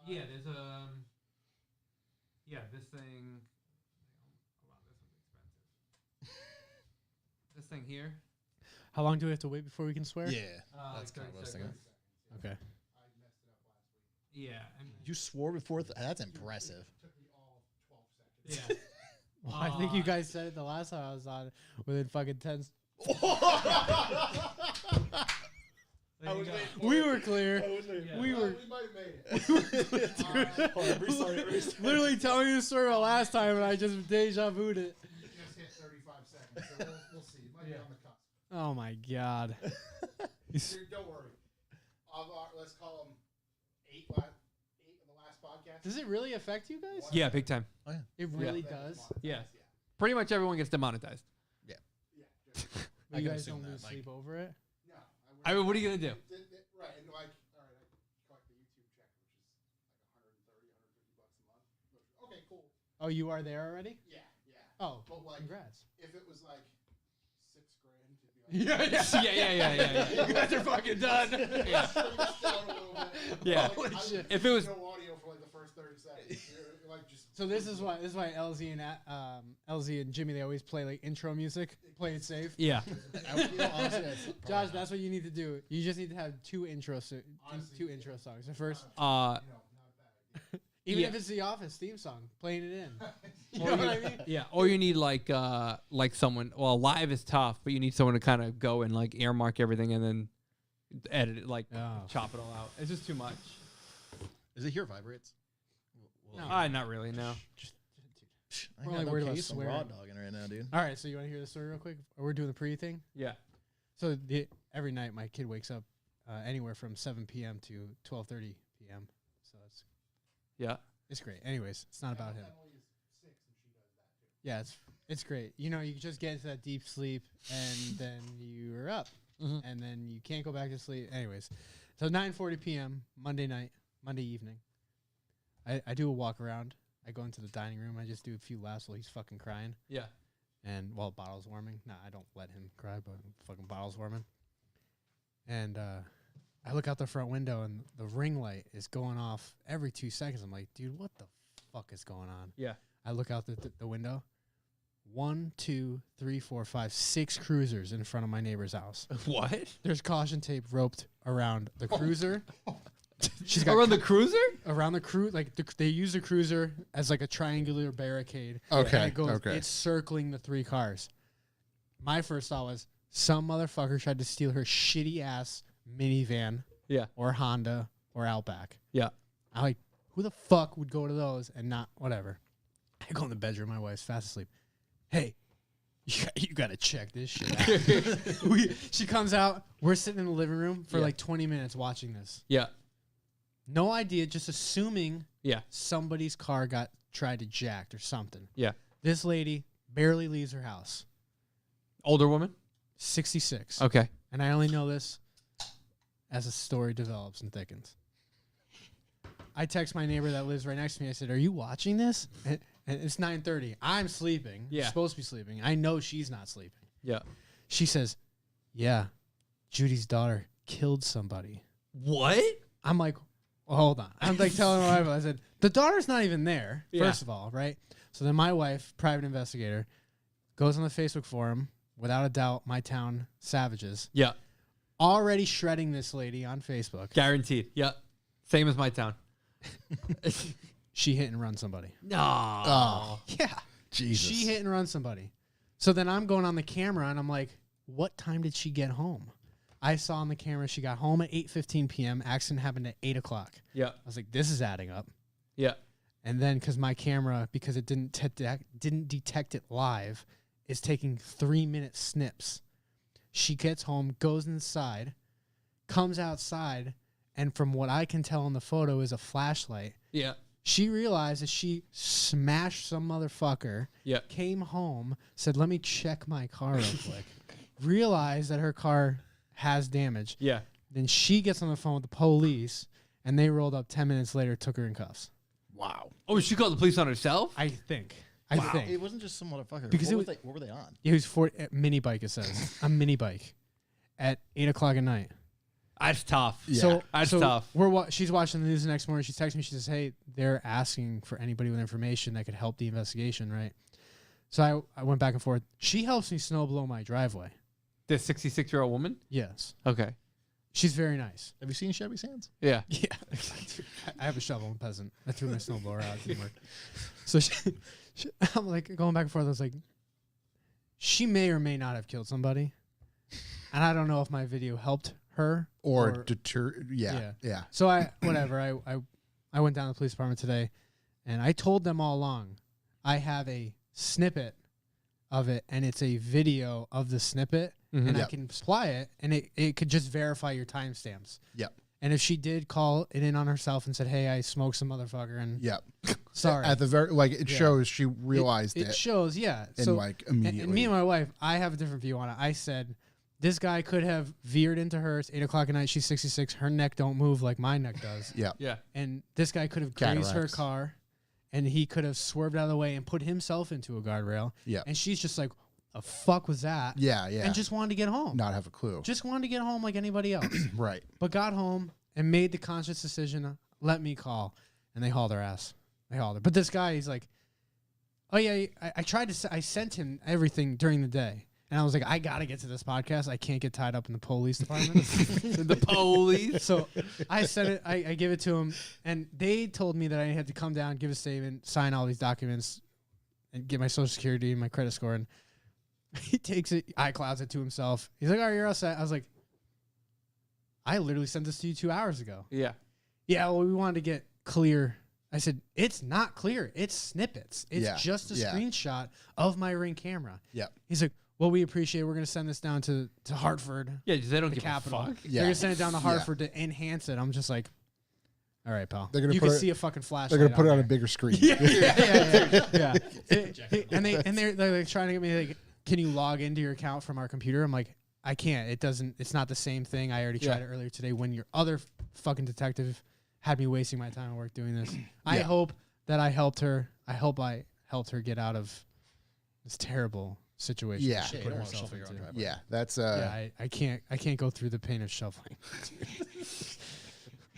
Yeah, there's a. Yeah, this thing. Wow, this one's expensive. This thing here. How long do we have to wait before we can swear? Yeah, Like that's kind of what I was thinking. Okay. Yeah. You swore before. That's impressive. Yeah. Well, I think you guys said it the last time I was on within fucking 10. We were clear. Yeah. We were We might have made it. Restart. literally telling you the story about last time, and I just deja vu'd it. It just hit 35 seconds, so we'll see. It might be on the cusp. Oh my god. Dude, don't worry. Let's call them 8 on the last podcast. Does it really affect you guys? Yeah, big time. It really does. Yeah. Pretty much everyone gets demonetized. Yeah. But I you can guys assume don't lose that, like- sleep over it. No. I mean, what are you gonna do? Right, and like, all right, I collect the YouTube check, which is like $130, $150 a month. Okay, cool. Oh, you are there already? Yeah. Oh, But like, congrats. if it was like $6,000, it'd be like, Yeah. You guys are fucking done. bring this down a little bit. Yeah. Like, I shit. If it was- no audio for like the first 30 seconds. You're, like, just So this is why LZ and Jimmy, they always play like intro music, play it safe. Yeah. Josh, that's what you need to do. You just need to have two intro songs. The first, Uh, even Yeah. if it's the Office theme song, playing it in. You know what I mean? yeah. Or you need like someone. Well, live is tough, but you need someone to kind of go and like earmark everything and then edit it, like Oh. chop it all out. It's just too much. Is it here vibrates? No. Not really. No. I We're got only no worried about case. I'm raw swearing. dogging right now, dude. All right, so you want to hear the story real quick? Or we're doing the pre thing. Yeah. So every night my kid wakes up anywhere from 7 p.m. to 12:30 p.m. So Yeah. it's great. Anyways, it's not about him. Yeah, it's great. You know, you just get into that deep sleep, and then you're up, Mhm. and then you can't go back to sleep. Anyways, so 9:40 p.m. Monday evening. I do a walk around. I go into the dining room. I just do a few laps while he's fucking crying, Yeah. and while bottle's warming. Nah, I don't let him cry, but fucking bottle's warming. And I look out the front window, and the ring light is going off every 2 seconds. I'm like, dude, what the fuck is going on? Yeah. I look out the window. 1, 2, 3, 4, 5, 6 cruisers in front of my neighbor's house. What? There's caution tape roped around the cruiser. She's got Around the cruiser? around the cruise, like they use the cruiser as like a triangular barricade. Okay, and it goes, okay. It's circling the 3 cars. My first thought was some motherfucker tried to steal her shitty ass minivan. Yeah. Or Honda or Outback. Yeah. I like, who the fuck would go to those and not whatever? I go in the bedroom. My wife's fast asleep. Hey, you got to check this shit out. She comes out. We're sitting in the living room for Yeah. like 20 minutes watching this. Yeah. No idea, just assuming Yeah. somebody's car got tried to jacked or something. Yeah. This lady barely leaves her house. Older woman? 66. Okay. And I only know this as the story develops and thickens. I text my neighbor that lives right next to me. I said, "Are you watching this?" And it's 9:30. I'm sleeping. Yeah. Supposed to be sleeping. I know she's not sleeping. Yeah. She says, "Yeah, Judy's daughter killed somebody." What? I'm like, well, hold on. I'm like telling my wife, I said, the daughter's not even there, Yeah. first of all, right? So then my wife, private investigator, goes on the Facebook forum, without a doubt, My Town Savages, Yeah. already shredding this lady on Facebook. Guaranteed. Yeah. Same as my town. She hit and run somebody. No. Oh, Yeah. Jesus. She hit and run somebody. So then I'm going on the camera, and I'm like, what time did she get home? I saw on the camera she got home at 8:15 p.m. Accident happened at 8 o'clock. Yeah. I was like, this is adding up. Yeah. And then because my camera, because it didn't detect it live, is taking 3-minute snips. She gets home, goes inside, comes outside, and from what I can tell in the photo is a flashlight. Yeah. She realized that she smashed some motherfucker, Yeah. came home, said, let me check my car real quick, realized that her car has damage. Yeah. Then she gets on the phone with the police, and they rolled up 10 minutes later, took her in cuffs. Wow. Oh, she called the police on herself? I think. It wasn't just some motherfucker. Because What were they on? It was for a mini bike, it says. A mini bike at 8 o'clock at night. That's tough. Yeah. So That's so tough. She's watching the news the next morning. She texts me. She says, "Hey, they're asking for anybody with information that could help the investigation, right?" So I went back and forth. She helps me snow blow my driveway. This 66-year-old woman? Yes, Okay. she's very nice. Have you seen Chevy Sands? Yeah. Yeah, I have a shovel. I'm a peasant. I threw my snowblower out. It didn't work. So I'm like going back and forth. I was like, she may or may not have killed somebody, and I don't know if my video helped her Or deter. Yeah. Yeah. So I went down to the police department today, and I told them all along, I have a snippet of it, and it's a video of the snippet, and I Yep. can supply it, and it could just verify your timestamps. Yep. And if she did call it in on herself and said, "Hey, I smoked some motherfucker," and Yep. sorry, At the very it Yeah. shows she realized it it, shows, yeah. and So like and immediately. me and my wife, I have a different view on it. I said, this guy could have veered into her. It's 8 o'clock at night. She's 66. Her neck don't move like my neck does. yeah. Yeah. And this guy could have grazed her Cataracts. car, and he could have swerved out of the way and put himself into a guardrail. Yeah. And she's just like, "The fuck was that?" Yeah. Yeah. And just wanted to get home. not have a clue. Just wanted to get home like anybody else. Right. But got home and made the conscious decision, let me call. And they hauled her ass. They hauled her. But this guy, he's like, "Oh, yeah, I tried to, I sent him everything during the day." And I was like, "I got to get to this podcast. I can't get tied up in the police department." The police. So I sent it, I give it to him, and they told me that I had to come down, give a statement, sign all these documents, and get my social security and my credit score. And he takes it, iClouds it to himself. He's like, "All right, you're all set." I was like, "I literally sent this to you 2 hours ago." Yeah. "Yeah, well, we wanted to get clear." I said, "It's not clear. It's snippets. It's Yeah, just a yeah. screenshot of my Ring camera." Yep. He's like, "Well, we appreciate it. We're going to send this down to Hartford, Yeah, they don't the give capital. a fuck. They're Yeah. going to send it down to Yeah. Hartford to enhance it." I'm just like, "All right, pal. They're gonna You put can it- see a fucking flashlight. They're gonna put it on a there." bigger screen. Yeah. They're like trying to get me like, "Can you log into your account from our computer?" I'm like, "I can't. It doesn't. It's not the same thing. I already tried Yeah. it earlier today when your other fucking detective had me wasting my time at work doing this." I Yeah. hope that I helped her. I hope I helped her get out of this terrible situation. Yeah. she Yeah, you put don't wanna herself shovel your own into. driveway. Yeah. That's Yeah, I can't go through the pain of shoveling.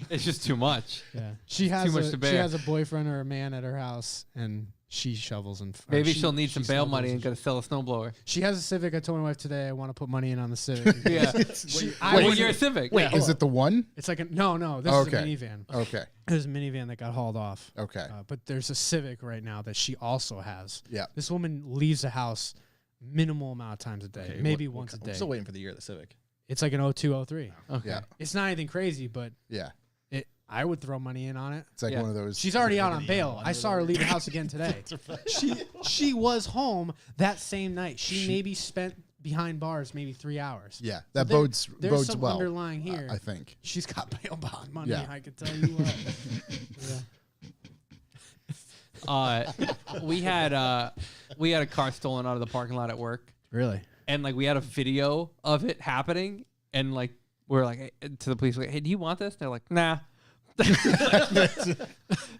It's just too much. Yeah, she has much to she bear. has a boyfriend or a man at her house, and she shovels and. or Maybe she- she'll need some she bail snowballs money and and gotta sell a snowblower. She has a Civic. I told my wife today I want to put money in on the Civic. Yeah. I When was- you're a Civic. Wait, is it the one? It's like a no. This Okay. is a minivan. Okay. There's a minivan that got hauled off. Okay. But there's a Civic right now that she also has. Yeah. This woman leaves the house minimal amount of times a day, Okay, maybe what once a I'm day. still waiting for the year of the Civic. It's like an 02, 03. Okay. Yeah. It's not anything crazy, but Yeah. I would throw money in on it. It's like Yeah. one of those. She's already out like on an bail. email I saw her leave the house again today. She was home that same night. She maybe spent behind bars maybe 3 hours. Yeah. That there- bodes There's bodes some well. underlying here. I think. She's got bail bond money. Yeah. I can tell you what. We had a car stolen out of the parking lot at work, Really? and like we had a video of it happening, and like we're like hey, to the police, like, "Hey, do you want this?" They're like, "Nah."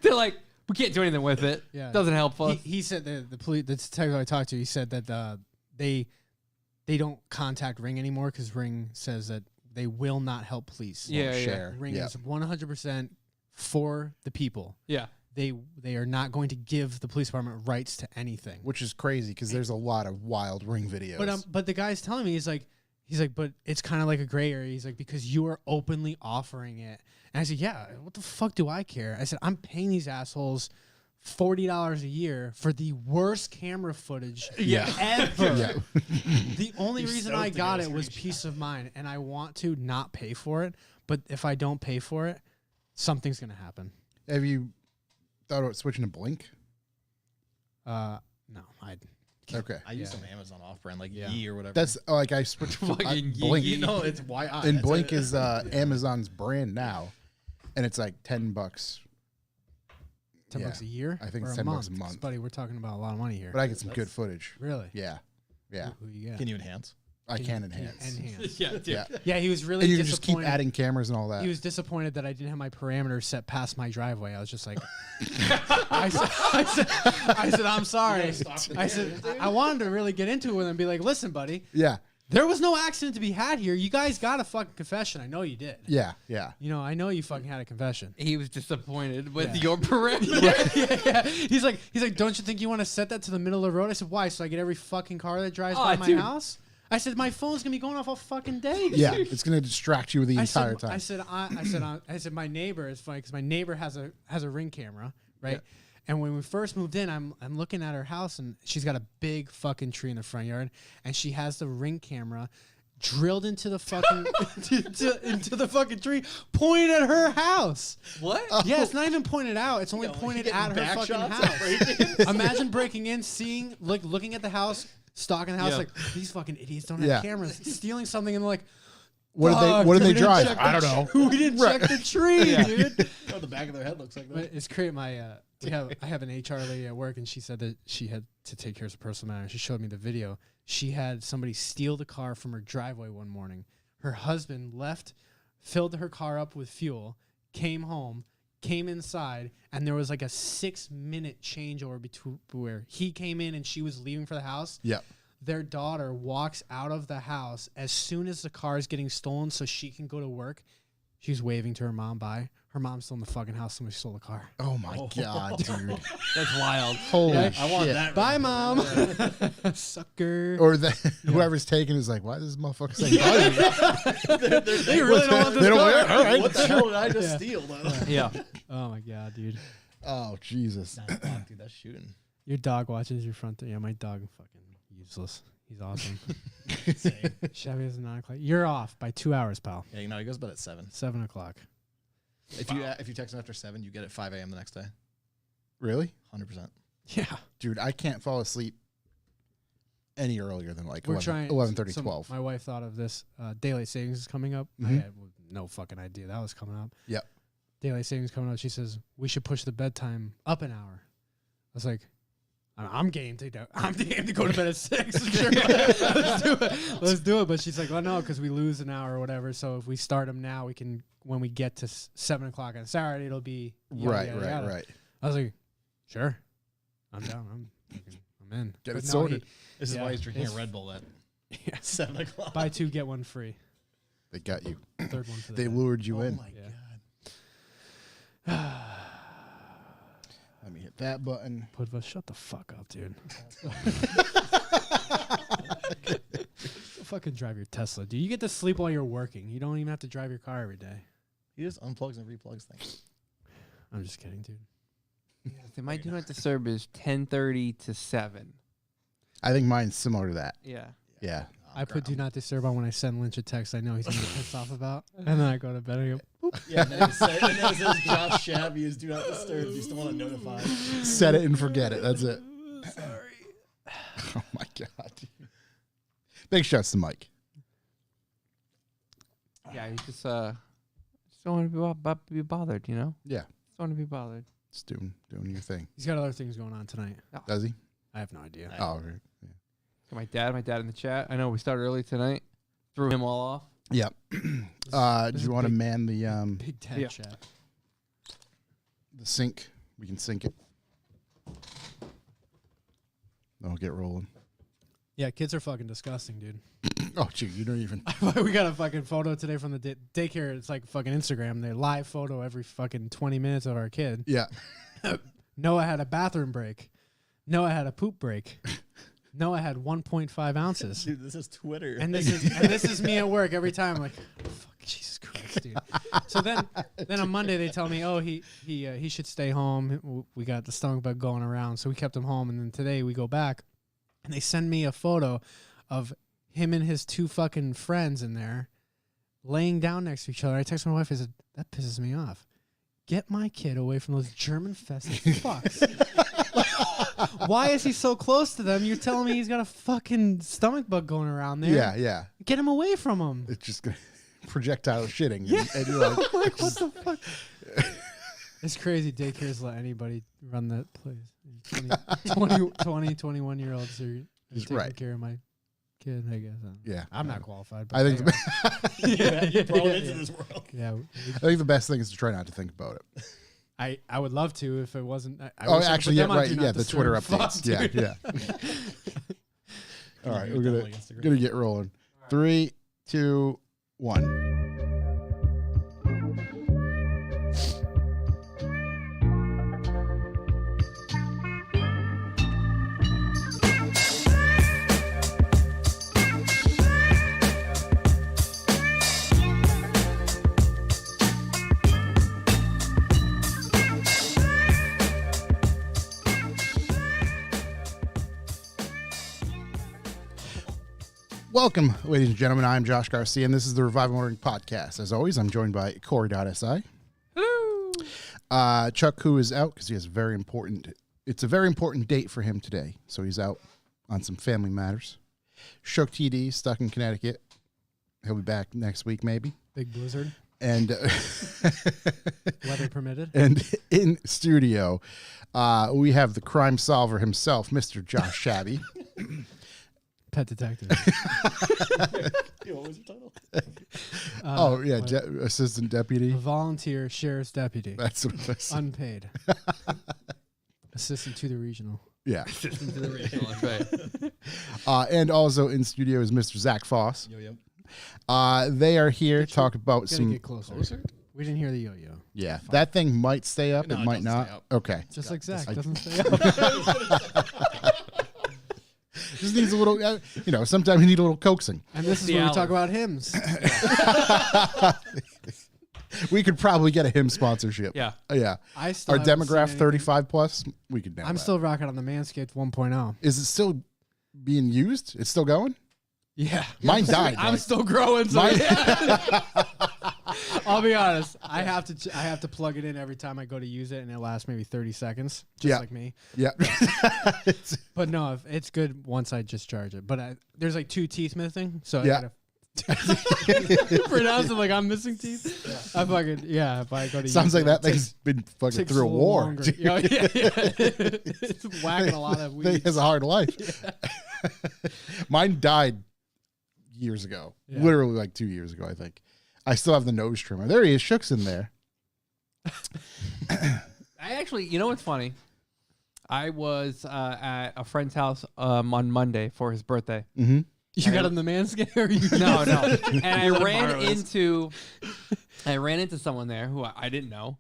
They're like, "We can't do anything with it. Yeah. Doesn't help us." He said the police, the detective I talked to, he said that they don't contact Ring anymore because Ring says that they will not help police. Yeah, yeah. Share. Ring Yeah. is 100% for the people. Yeah. They are not going to give the police department rights to anything. Which is crazy because there's a lot of wild Ring videos. But the guy's telling me he's like, but it's kind of like a gray area. He's like, because you are openly offering it. And I said, yeah, what the fuck do I care? I said, I'm paying these assholes $40 a year for the worst camera footage ever. Yeah. The only You're reason stoked I to got get a it was screenshot. peace of mind, and I want to not pay for it. But if I don't pay for it, something's gonna happen. Have you thought about switching to Blink? No, Okay. I use Yeah. some Amazon off-brand, like Yeah. Yee or whatever. That's like I switched Fucking Blink. Yee. you know, it's why. And Blink is Amazon's brand now, and it's like $10. $10 Yeah. a year. I think or it's a $10 month. a month. 'Cause, buddy, we're talking about a lot of money here. But I get some good footage. Really? Yeah. Yeah. Who you get? Can you enhance? I can you enhance. enhance? Yeah, dude. Yeah. Yeah, he was really And you can just keep disappointed. adding cameras and all that. He was disappointed that I didn't have my parameters set past my driveway. I was just like, I said, I'm sorry. I said, I wanted to really get into it with him and be like, listen, buddy, Yeah. There was no accident to be had here. You guys got a fucking confession. I know you did. Yeah, yeah. You know, I know you fucking had a confession. He was disappointed with Yeah. your parameters. yeah. He's like, don't you think you want to set that to the middle of the road? I said, why? So I get every fucking car that drives by my dude. house? I said, my phone's gonna be going off all fucking day. Yeah, it's gonna distract you the entire time. I said, my neighbor is funny because my neighbor has a Ring camera, right? Yeah. And when we first moved in, I'm looking at her house and she's got a big fucking tree in the front yard, and she has the Ring camera drilled into the fucking into the fucking tree, pointed at her house. What? Yeah, it's not even pointed out. It's only pointed at her fucking house. Imagine breaking in, seeing, looking at the house, stalking the house, Yeah. like these fucking idiots don't have Yeah. cameras, stealing something, and they're like, What "Fuck, did we they didn't drive? check I the don't know. We didn't check the tree, dude." Oh, the back of their head looks like But it's great. I have an HR lady at work, and she said that she had to take care of some personal matter. She showed me the video. She had somebody steal the car from her driveway one morning. Her husband left, filled her car up with fuel, came home, came inside, and there was like a 6-minute changeover between where he came in and she was leaving for the house. Yep. Their daughter walks out of the house as soon as the car is getting stolen so she can go to work. She's waving to her mom bye. Her mom's still in the fucking house. Somebody stole the car. Oh my god, dude! That's wild. Holy Yeah, I want shit! that. Bye, mom. Sucker. Or whoever's taking is like, why is this motherfucker saying bye? They really don't want this They don't car. want it? All right. What the hell did I just Yeah. steal? Though? Yeah. Oh my god, dude. Oh Jesus! 9 o'clock, dude. That's shooting. Your dog watches your front door. Yeah, my dog fucking useless. He's awesome. Insane. Chevy is 9 o'clock. You're off by 2 hours, pal. Yeah, you know, he goes to bed at 7. 7 o'clock. If you text him after 7, you get at 5 a.m. the next day. Really, 100%. Yeah. dude? I can't fall asleep any earlier than like We're 11, trying 11:30, so 12. My wife thought of this. Daylight savings is coming up. I Mhm. had no fucking idea that was coming up. Yep. Daylight savings coming up. She says we should push the bedtime up an hour. I was like, I'm game to go. I'm game to go to bed at 6. Sure. Let's do it. Let's do it. But she's like, well, no, because we lose an hour or whatever. So if we start them now, we can. When we get to 7 o'clock on Saturday, it'll be yada, Right, yada, right, yada. right. I was like, sure, I'm down. I'm in. Get But it no, sorted. This is Yeah, why he's drinking a it's- Red Bull at Yeah. 7 o'clock. Buy 2 get 1 free. They got you. Third one for the They day. lured you Oh in. my Yeah. god. Let me hit that button. Pudva, shut the fuck up, dude. Go fucking drive your Tesla, dude. You get to sleep while you're working. You don't even have to drive your car every day. He just unplugs and replugs things. I'm just kidding, dude. So my do not disturb is 10:30 to 7. I think mine's similar to that. Yeah. Yeah. I put do not disturb on when I send Lynch a text I know he's gonna get pissed off about, and then I go to bed and I go, Yeah, and then it says Josh Shabby is do not disturb. You still want to notify. Set it and forget it. That's it. sorry. Oh my god. Dude. Big shouts to Mike. Yeah. You just don't want to be bothered, you know. Yeah. Just want to be bothered. Just doing your thing. He's got other things going on tonight. Does he? I have no idea. Oh, right. Got my dad in the chat. I know we started early tonight. Threw him all off. Yeah. This Do is you want to big- man the Big Ted Yeah. chat. sink? We can sink it. Then we'll get rolling. Yeah, kids are fucking disgusting, dude. Oh, gee, you don't even. We got a fucking photo today from the daycare. It's like fucking Instagram. They live photo every fucking 20 minutes of our kid. Yeah. Noah had a bathroom break. Noah had a poop break. Noah had 1.5 ounces. Dude, this is Twitter. And this is me at work every time. I'm like, fuck, Jesus Christ, dude. So then on Monday they tell me, oh, he should stay home. We got the stomach bug going around, so we kept him home. And then today we go back, and they send me a photo of him and his 2 fucking friends in there, laying down next to each other. I text my wife. I said, that pisses me off. Get my kid away from those German-fested fucks. Why is he so close to them? You're telling me he's got a fucking stomach bug going around there. Yeah, yeah. Get him away from him. It's just gonna projectile shitting. Yeah. And you're like, I'm like, what the fuck? It's crazy. Daycares let anybody run that place. 21-year-olds are taking Right. care of my kid, I guess. yeah. I'm not qualified. But I think yeah, you brought him into yeah. this world. Yeah, I think the best thing is to try not to think about it. I would love to if it wasn't. I Oh, wish I could actually, put yeah, them on right. Do Not Yeah, the Disturb. Twitter Fuck, updates. Yeah, dude. yeah. All right, You're we're definitely Instagram. gonna get rolling. 3, 2, 1. Welcome, ladies and gentlemen. I'm Josh Garcia, and this is the Revival Morning Podcast. As always, I'm joined by Corey.si. Hello. Chuck, who is out because he has it's a very important date for him today, so he's out on some family matters. Shook TD, stuck in Connecticut. He'll be back next week, maybe. Big blizzard. And Weather permitted. And in studio, we have the crime solver himself, Mr. Josh Shabby. Pet detective. What was your title? Assistant deputy. Volunteer sheriff's deputy. That's what I said. Unpaid. Assistant to the regional. Yeah. Assistant to the regional. That's right. And also in studio is Mr. Zach Foss. Yo. They are here to talk about Gotta some. get closer. We didn't hear the yo-yo. Yeah, that thing might stay up. No, it it might doesn't not. stay up. Okay. Just like Zach I- doesn't stay up. Just needs a little, sometimes you need a little coaxing. And this is The where we hour. talk about hymns. We could probably get a hymn sponsorship. Yeah. Yeah. I still Our haven't seen demographic anything. 35 plus, we could nail I'm that. still rocking on the Manscaped 1.0. Is it still being used? It's still going? Yeah. Mine died. I'm like- still growing. So Mine- yeah. I'll be honest. I have to plug it in every time I go to use it, and it lasts maybe 30 seconds, just Yeah. like me. Yeah. But no, it's good once I just charge it. But there's like 2 teeth missing, so Yeah. I gotta pronounce it like I'm missing teeth. I fucking If I go to Sounds use like it, that it thing's been fucking takes through a little war. longer. dude. Yeah. It's whacking a lot of Thing weeds. has a hard life. Mine died years ago. Yeah. Literally like 2 years ago, I think. I still have the nose trimmer. There he is. Shook's in there. I actually, you know what's funny? I was at a friend's house on Monday for his birthday. Mm-hmm. You got him the Manscaped? Or you No, and I ran borrow this. into someone there who I didn't know,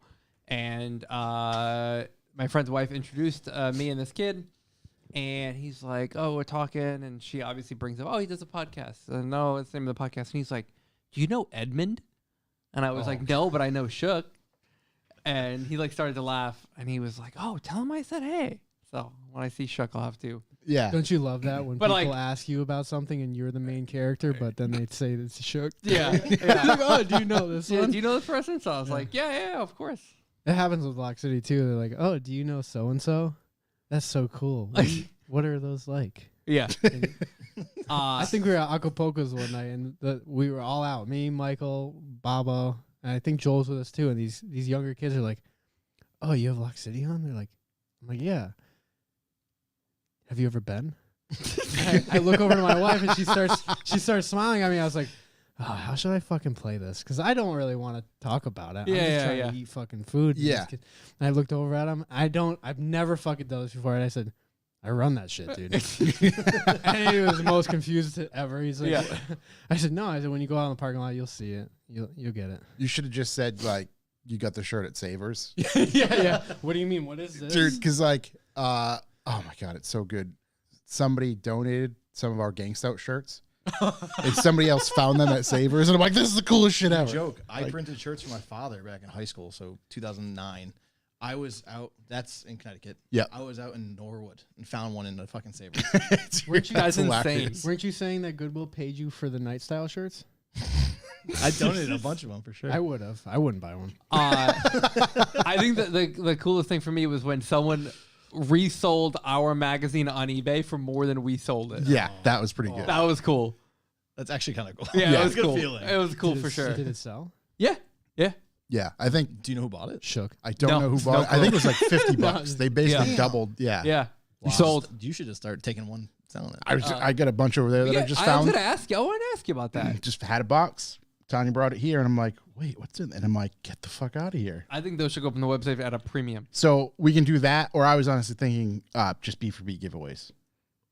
and my friend's wife introduced me and this kid, and he's like, "Oh, we're talking," and she obviously brings up, "Oh, he does a podcast." And no, it's the name of the podcast, and he's like, "Do you know Edmund?" And I was like, "No, but I know Shook." And he like started to laugh, and he was like, "Oh, tell him I said hey." So when I see Shook, I'll have to. Yeah. Don't you love that when But, people like- ask you about something and you're the main character, but then they say it's Shook? Yeah, It's like, oh, do you know this Yeah, one? do you know this person? So I was like, yeah, of course. It happens with Lock City too. They're like, oh, do you know so and so? That's so cool. What are those like? Yeah. I think we were at Acapulco's one night, and we were all out. Me, Michael, Babo, and I think Joel's with us too. And these younger kids are like, "Oh, you have Lock City on?" They're like, "I'm like, yeah." Have you ever been? I look over to my wife, and she starts smiling at me. I was like, "Oh, how should I fucking play this?" Because I don't really want to talk about it. I'm just trying to eat fucking food. and Yeah. just get- And I looked over at him. I've never fucking done this before, and I said, I run that shit, dude. And he was the most confused ever. He's like, Yeah. I said, no. I said, when you go out in the parking lot, you'll see it. You'll get it. You should have just said, like, you got the shirt at Savers. yeah. What do you mean? What is this? Dude, because, like, oh my God, it's so good. Somebody donated some of our Gangsta Out shirts. And somebody else found them at Savers. And I'm like, this is the coolest shit ever. Joke. I Like- printed shirts for my father back in high school, so 2009. I was out. That's in Connecticut. Yeah. I was out in Norwood and found one in the fucking Saber. Weren't you That's That's insane. hilarious. Weren't you saying that Goodwill paid you for the night style shirts? I donated a bunch of them for sure. I would have. I wouldn't buy one. I think that the coolest thing for me was when someone resold our magazine on eBay for more than we sold it. Yeah, that was pretty good. That was cool. That's actually kind of cool. Yeah, Yeah. it was Good cool. feeling. It was cool Did for it- sure. Did it sell? Yeah. Yeah, I think, Do you know who bought it? Shook. I don't No, know who no bought it. I think it was like 50 No. bucks. They basically Yeah. doubled. Yeah. Yeah. Wow. Sold. You should just start taking one, selling it. I got a bunch over there that I just I was found. gonna ask you. I wanted to ask you about that. Just had a box. Tanya brought it here, and I'm like, wait, what's in it? And I'm like, get the fuck out of here. I think those should go up on the website at a premium. So we can do that, or I was honestly thinking just B for B giveaways,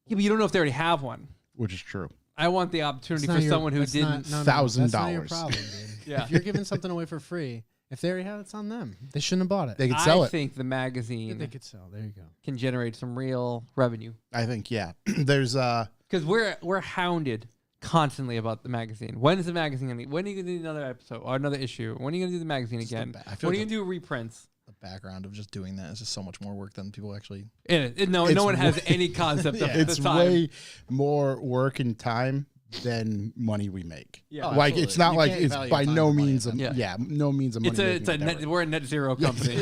Yeah, but you don't know if they already have one. which is true. I want the opportunity for someone who didn't. $1,000. That's not your problem, dude. Yeah. If you're giving something away for free, if they already have it, it's on them. They shouldn't have bought it. They could sell I it. think the magazine They could sell. There you go. can generate some real revenue I think, yeah. There's because we're hounded constantly about the magazine. When is the magazine gonna? When are you gonna do another episode or another issue? When are you gonna do the magazine Just the again? I feel When are you like gonna do reprints? the background of just doing that is just so much more work than people actually. No It's one has way- any concept of it's the time. way more work and time than money we make. Yeah. Oh, Like it's absolutely. not You like can't it's value by time no for money means at a that point. no means a money. It's a net, we're a net zero company.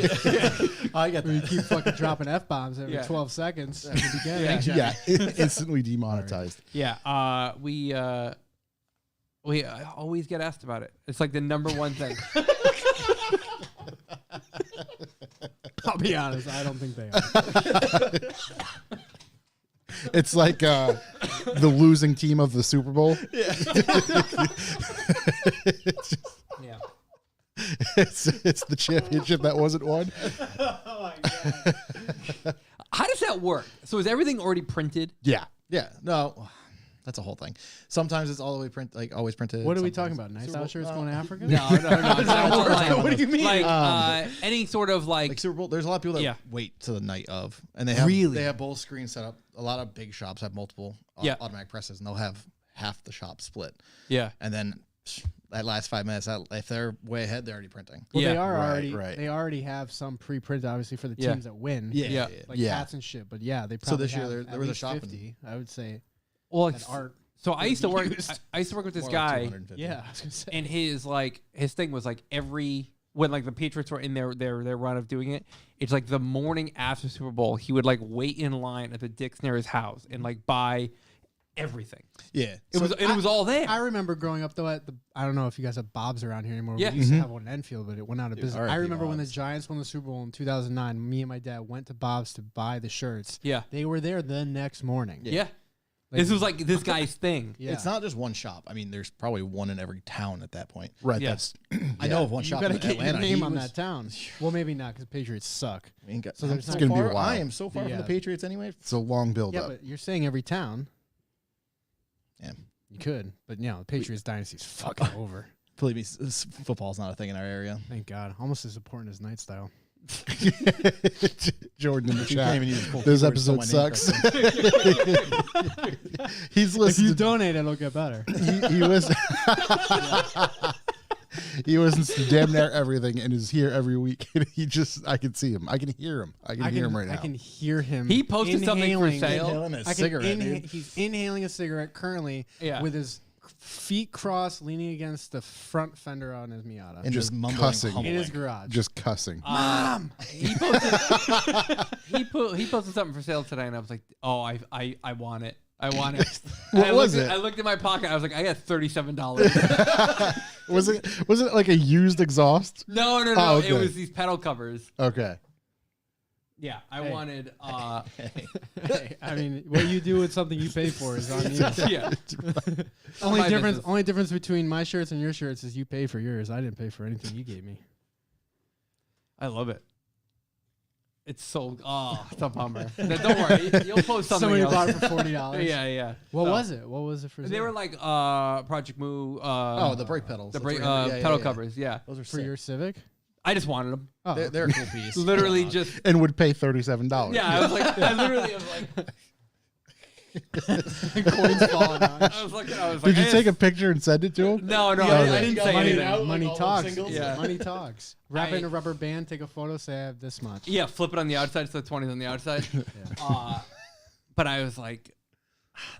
I get You keep fucking dropping F-bombs every Yeah. 12 seconds at the beginning. Yeah. yeah, instantly demonetized. Yeah, we always get asked about it. It's like the number one thing. I'll be honest, I don't think they are. It's like the losing team of the Super Bowl. Yeah. It's the championship that wasn't won. How does that work? So is everything already printed? Yeah. Yeah, no, that's a whole thing. Sometimes it's all the way always printed. What are we sometimes- talking about? Nice Super out Bowl- shirts going to Africa? No. What do you mean? Like any sort of Like Super Bowl, there's a lot of people that Yeah. wait to the night of, and they have Really? they have both screens set up. A lot of big shops have multiple Yeah. automatic presses, and they'll have half the shop split, yeah. and then that last 5 minutes, if they're way ahead, they're already printing. Well, Yeah. they are Right, already. right. They already have some pre-printed, obviously, for the Yeah. teams that win. Yeah. Like Yeah. hats and shit. But yeah, they So probably this year have there at was a least shop in- 50, I would say. Well, At art. so I used to work. used. I used to work with this More like guy, 250. Yeah, I was gonna say. and his thing was like when like the Patriots were in their run of doing it, it's like the morning after Super Bowl, he would like wait in line at the Dick's near his house and like buy everything. Yeah, It was all there. I remember growing up though at the. I don't know if you guys have Bob's around here anymore. Yeah. We used to have one in Enfield, but it went out of business. I RIP remember when the Bob's. Giants won the Super Bowl in 2009. Me and my dad went to Bob's to buy the shirts. Yeah. They were there the next morning. Yeah. Like- This was like this guy's thing. Yeah. It's not just one shop. I mean, there's probably one in every town at that point. Right. Yeah. That's I know of one You shop gotta in get Atlanta. your name He on was- that town. Well, maybe not because Patriots suck. I mean, So I'm there's so not- gonna be a far- while. I am so far Yeah. from the Patriots anyway. it's a long build Yeah, up. but you're saying every town. Yeah. You could, but the Patriots dynasty's fucking over. Believe me, football's not a thing in our area. Thank God. Almost as important as Night Style. Jordan in the You can't chat. even use full This keyboard to episode spell my name sucks. correctly. He's If you listening. donate, it'll get better. He listens. He listens to damn near everything and is here every week. And I can see him. I can hear him. I can hear him right now. I can hear him. He posted something for inhaling- sale. Inhaling a I can cigarette, dude. He's inhaling a cigarette currently Yeah. with his feet crossed, leaning against the front fender on his Miata And Just just mumbling, cussing. in humbling. his garage. Just cussing. Mom, he posted. he posted something for sale today, and I was like, "Oh, I want it. I want it." What I was looked it? I looked in my pocket. I was like, "I got $37." Was it like a used exhaust? No. Oh, okay. It was these pedal covers. Okay. Yeah, I Hey. wanted. Hey, I mean, what you do with something you pay for is on you. Yeah. only My difference. business. Only difference between my shirts and your shirts is you pay for yours. I didn't pay for anything you gave me. I love it. It's so. Oh, it's a bummer. No, don't worry. You'll post something Somebody else. bought it for $40. Yeah. What So, was it? What was it for? They sale? were like Project Moo. Oh, the brake pedals. the That's brake what- yeah, pedal yeah. covers. Yeah. Those are for sick. your Civic. I just wanted them. Oh, They're a cool piece. Literally Come on. just. And would pay $37. Yeah, I was like, I literally was like, coins falling on. I was like, Did you take a picture and send it to him? No, Yeah, I yeah, didn't you say got money anything. out. Money all those talks. singles? Yeah. Money talks. Wrap it in I- a rubber band. Take a photo. Say I have this much. Yeah, flip it on the outside so the 20's on the outside. But I was like,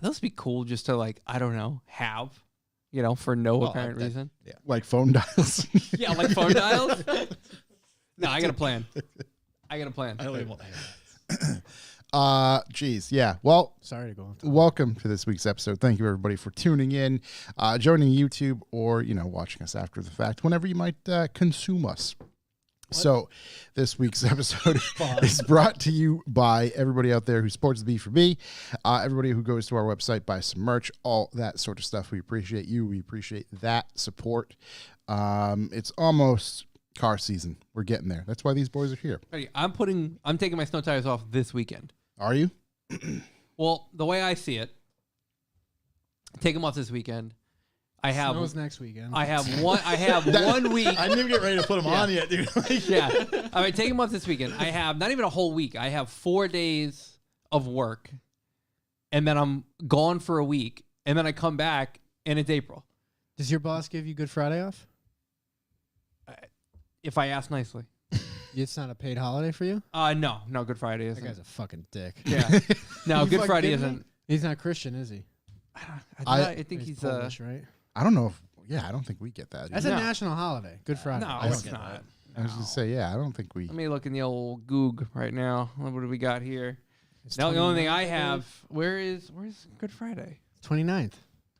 those would be cool just to like, I don't know, have, for no Well, apparent that- reason. Like phone dials. Yeah, like phone dials. No, I got a plan. I don't even want Geez. Yeah. Well, Sorry to go. off. welcome to this week's episode. Thank you, everybody, for tuning in, joining YouTube, or, watching us after the fact, whenever you might consume us. So this week's episode is brought to you by everybody out there who supports the B4B, everybody who goes to our website, buys some merch, all that sort of stuff. We appreciate you. We appreciate that support. It's almost car season. We're getting there. That's why these boys are here. Ready, I'm taking my snow tires off this weekend. Are you? Well, the way I see it, Take them off this weekend. I have Snows next weekend. I have one. I have 1 week. I didn't even get ready to put them on yet, dude. Like, Yeah. All right, take them off this weekend. I have not even a whole week. I have 4 days of work, and then I'm gone for a week, and then I come back, and it's April. Does your boss give you Good Friday off? If I ask nicely. It's not a paid holiday for you? No, Good Friday That isn't. guy's a fucking dick. Yeah. No, You Good fucking Friday kidding me? isn't. He's not Christian, is he? I think he's Polish, right? I don't know if. Yeah, I don't think we get that. That's either. a national holiday. Good Friday. No, don't it's get not. I was gonna say, yeah, I don't think we. Let me look in the old Goog right now. What do we got here? It's Now the only thing 29th, I have. Where's Good Friday? 29th.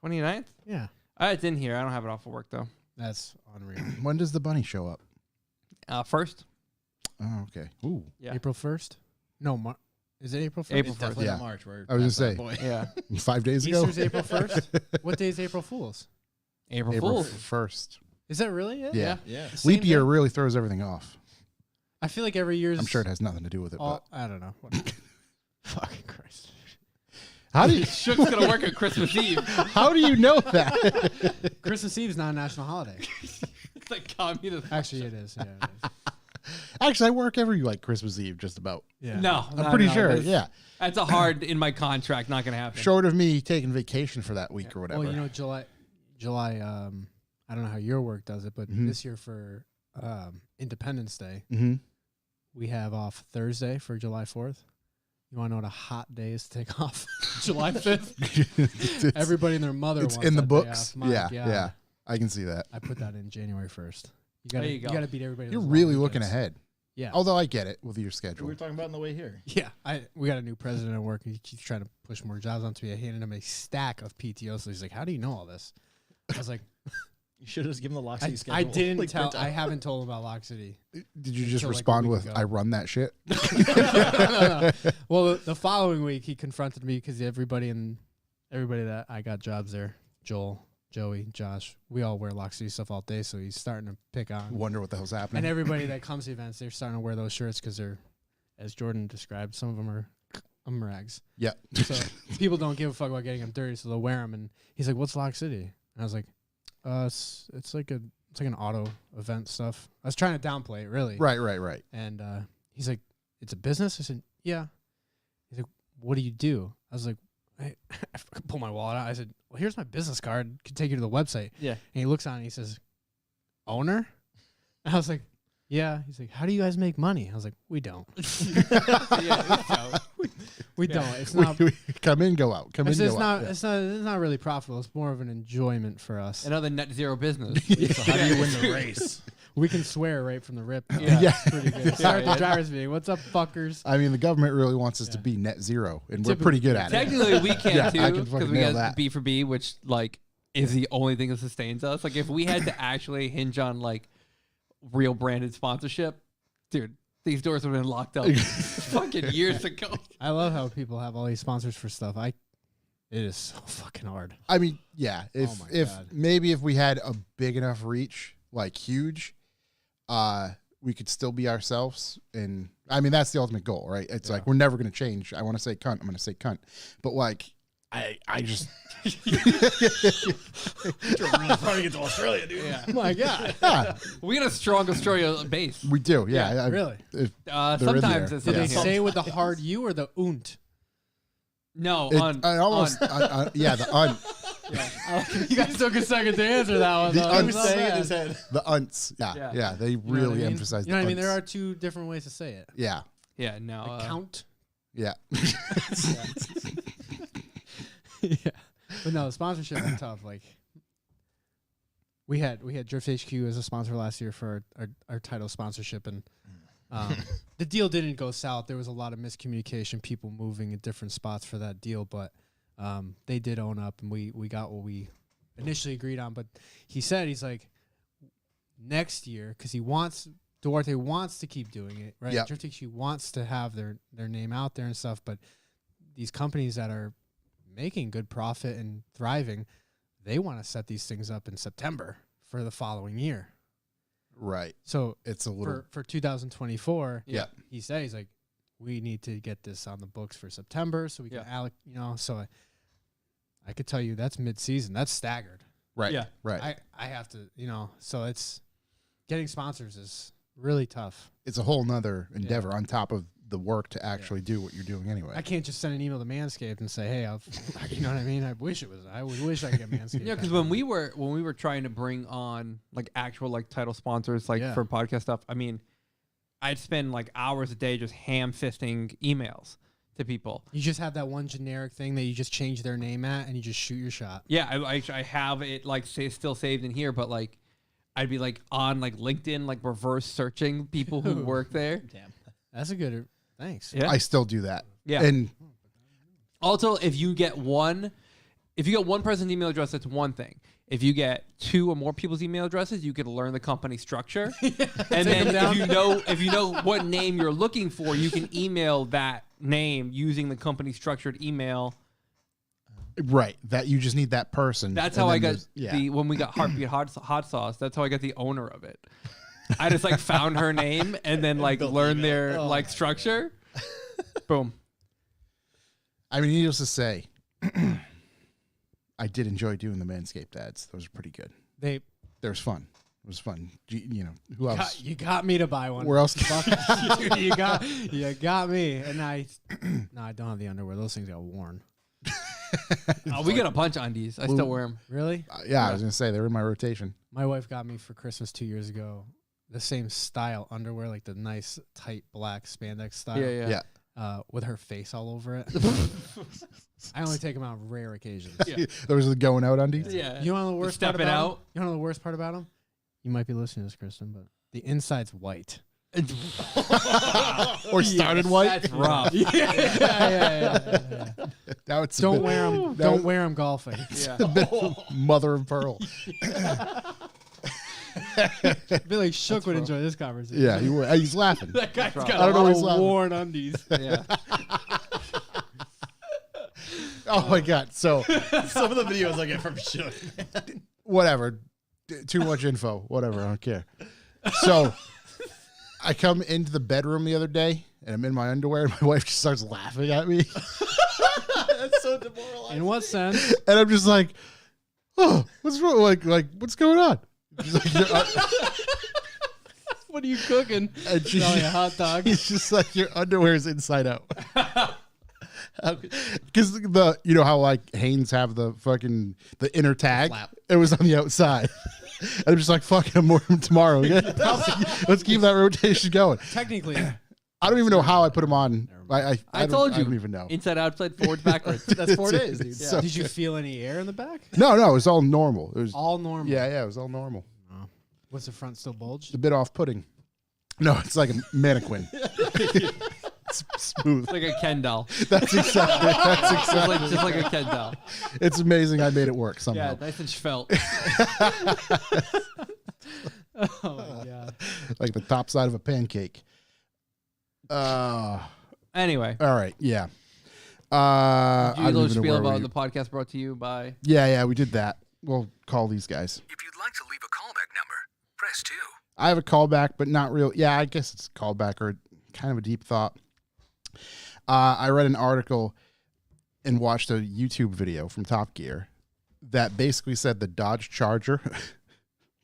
29th? Yeah. It's in here. I don't have it off of work though. That's unreal. When does the bunny show up? First. Oh, okay. Ooh. Yeah. April 1st? No, is it April 1st? April It's definitely Yeah. not March. We're I was past gonna that say. point. Yeah. 5 days ago. Easter's April 1st? What day is April Fool's? April April Fool's. 1st. Is that really it? Yeah. Yeah. Same Leap year day? really throws everything off. I feel like every year's... I'm sure it has nothing to do with it. all, I don't know. Fucking Christ. But how do you Shook's gonna work at Christmas Eve. how do you know that? Christmas Eve is not a national holiday. It's like communist. Actually, it is. Yeah, it is. Actually, I work every Christmas Eve, just about. Yeah. No, I'm pretty sure. that's- Yeah, That's a hard in my contract. Not gonna happen. short of me taking vacation for that week or whatever. Well, you know, July. I don't know how your work does it, but Mhm. this year for Independence Day, Mm-hmm. we have off Thursday for July 4th. You want to know what a hot day is to take off? July 5th. Everybody and their mother it's wants in the that day books. off. My Yeah, God. yeah, I can see that. I put that in January 1st. You There gotta, you go. gotta beat everybody. to You're those really long looking weekends. ahead. Yeah. Although I get it with your We schedule. were talking about on the way here. Yeah. We got a new president at work. He keeps trying to push more jobs onto me. I handed him a stack of PTO. So he's like, "How do you know all this?" I was like, You should have just given the Loxy schedule. I didn't like, tell. printout. I haven't told him about Lock City. Did you just Until, like, a respond week with, ago. "I run that shit"? No. Well, the following week he confronted me because everybody that I got jobs there, Joel, Joey, Josh, we all wear Lock City stuff all day. So he's starting to pick on. Wonder what the hell's happening. And everybody that comes to events, they're starting to wear those shirts because they're, as Jordan described, some of them are rags. Yeah. So people don't give a fuck about getting them dirty, so they'll wear them. And he's like, "What's Lock City?" And I was like, it's like an auto event stuff." I was trying to downplay it, really. Right. And he's like, "It's a business?" I said, "Yeah." He's like, "What do you do?" I was like, I pull my wallet out. I said, "Well, here's my business card. Can take you to the website." Yeah. And he looks on it and he says, "Owner?" And I was like, "Yeah." He's like, "How do you guys make money?" I was like, "We don't. We don't. It's not. We come in, go out. Come in, It's, go it's out. not. Yeah. It's not really profitable. It's more of an enjoyment for us. Another net zero business. So how do you win the race? We can swear right from the rip. Yeah. Yeah. It's pretty good. Start the driver's meeting. What's up, fuckers? I mean, the government really wants us to Yeah. be net zero, and we're Typically, pretty good at it. Technically, we can Yeah, I too can because fucking we nail got that. B for B, which like is the only thing that sustains us. Like if we had to actually hinge on like real branded sponsorship, dude, these doors would have been locked up fucking years ago. I love how people have all these sponsors for stuff. It is so fucking hard. I mean, yeah. If my if God. maybe if we had a big enough reach, like huge, we could still be ourselves. And I mean, that's the ultimate goal, right? It's like we're never gonna change. I want to say cunt. I'm gonna say cunt. But like, I just You're really trying to get to Australia, dude. Yeah, Oh my god. yeah, we got a strong Australia base. we do. Yeah, I- Really? if- They're in sometimes there. it's Do they Yeah. sometimes. say it with the hard U or the unt? No, I almost yeah the You guys took a second to answer that one. The though. un- He was Not saying it in bad. his head. the unts. Yeah, Yeah. yeah. They You know what really I mean? emphasize. You know what I mean? the There unts. are two different ways to say it. Yeah, yeah, no. Count. yeah. Yeah. But no, the sponsorship is tough. Like we had Drift HQ as a sponsor last year for our title sponsorship, and the deal didn't go south. There was a lot of miscommunication, people moving in different spots for that deal, but they did own up, and we got what we initially agreed on. But he's like, next year, because Duarte wants to keep doing it, right? Yep. Drift HQ wants to have their name out there and stuff, but these companies that are making good profit and thriving, they want to set these things up in September for the following year. Right. So It's a little. for 2024, Yeah. he said, he's like, we need to get this on the books for September so we can Yeah. so I could tell you that's mid-season. That's staggered. Right. Yeah. Right. I have to, so it's getting sponsors is really tough. It's a whole nother endeavor on top of the work to actually do what you're doing anyway. I can't just send an email to Manscaped and say, "Hey, you know what I mean? I wish it was. I would wish I could get Manscaped." Yeah, because when we were trying to bring on like actual like title sponsors like Yeah. for podcast stuff, I mean, I'd spend like hours a day just ham fisting emails to people. you just have that one generic thing that you just change their name at and you just shoot your shot. Yeah, I have it like still saved in here, but like I'd be like on like LinkedIn like reverse searching people who work there. Damn. That's a good. Thanks. Yeah. I still do that. Yeah. And Also, if you get one person's email address, that's one thing. If you get 2 or more people's email addresses, you can learn the company structure. And then if you know what name you're looking for, you can email that name using the company structured email. right, that you just need that person. That's And how I then got there's- when we got Heartbeat hot sauce. That's how I got the owner of it. I just like found her name and then like learned their like structure. Boom. I mean, needless to say, I did enjoy doing the Manscaped ads. Those were pretty good. They There was fun. It was fun. Who else? you got me to buy one. Where else? Dude, you got me, and I don't have the underwear. Those things got worn. We got a bunch of undies. I still wear them. Really? Yeah, I was gonna say they were in my rotation. My wife got me for Christmas 2 years ago the same style underwear, like the nice tight black spandex style. Yeah. With her face all over it. I only take them out on rare occasions. Yeah. Those are the going out undies. Yeah. You know the worst part stepping about out. 'em? You know the worst part about them? You might be listening to this, Kristen, but the inside's white. Or started white. That's rough. Yeah. Now it's Don't wear them. Don't wear them golfing. Yeah. mother of pearl. Billy Shook would enjoy this conversation. Yeah, he's laughing. That guy's got I don't know a why lot he's of laughing. worn undies. Yeah. Oh my god. So Some of the videos I get from Shook. whatever. Too much info. Whatever. I don't care. So I come into the bedroom the other day and I'm in my underwear and my wife just starts laughing at me. That's so demoralizing. In what sense? And I'm just like, oh, what's wrong? Like what's going on? She's like, What are you cooking? and she's Probably a hot dog. He's just like, your underwear is inside out. Because you know how like Hanes have the inner tag? flap. It was on the outside. And I'm just like, fuck, I'm wearing them tomorrow. Let's keep that rotation going. Technically, I don't even know how I put them on. I told you. I don't even know. Inside, outside, forwards, backwards. That's 4 days, dude. So- did you feel any air in the back? No, it was all normal. It was All normal. yeah, it was all normal. Was the front still bulged? It's a bit off-putting. No, it's like a mannequin. It's smooth. It's like a Ken doll. That's exactly. Just like a Ken doll. It's amazing I made it work Yeah, somehow. nice and svelte. Oh my god. Like the top side of a pancake. Anyway, All right, yeah. do I a don't little even know spiel where about we- the podcast brought to you by. Yeah, we did that. We'll call these guys. If you'd like to leave a callback number, press 2. I have a callback, but not real. Yeah, I guess it's a callback or kind of a deep thought. I read an article and watched a YouTube video from Top Gear that basically said the Dodge Charger,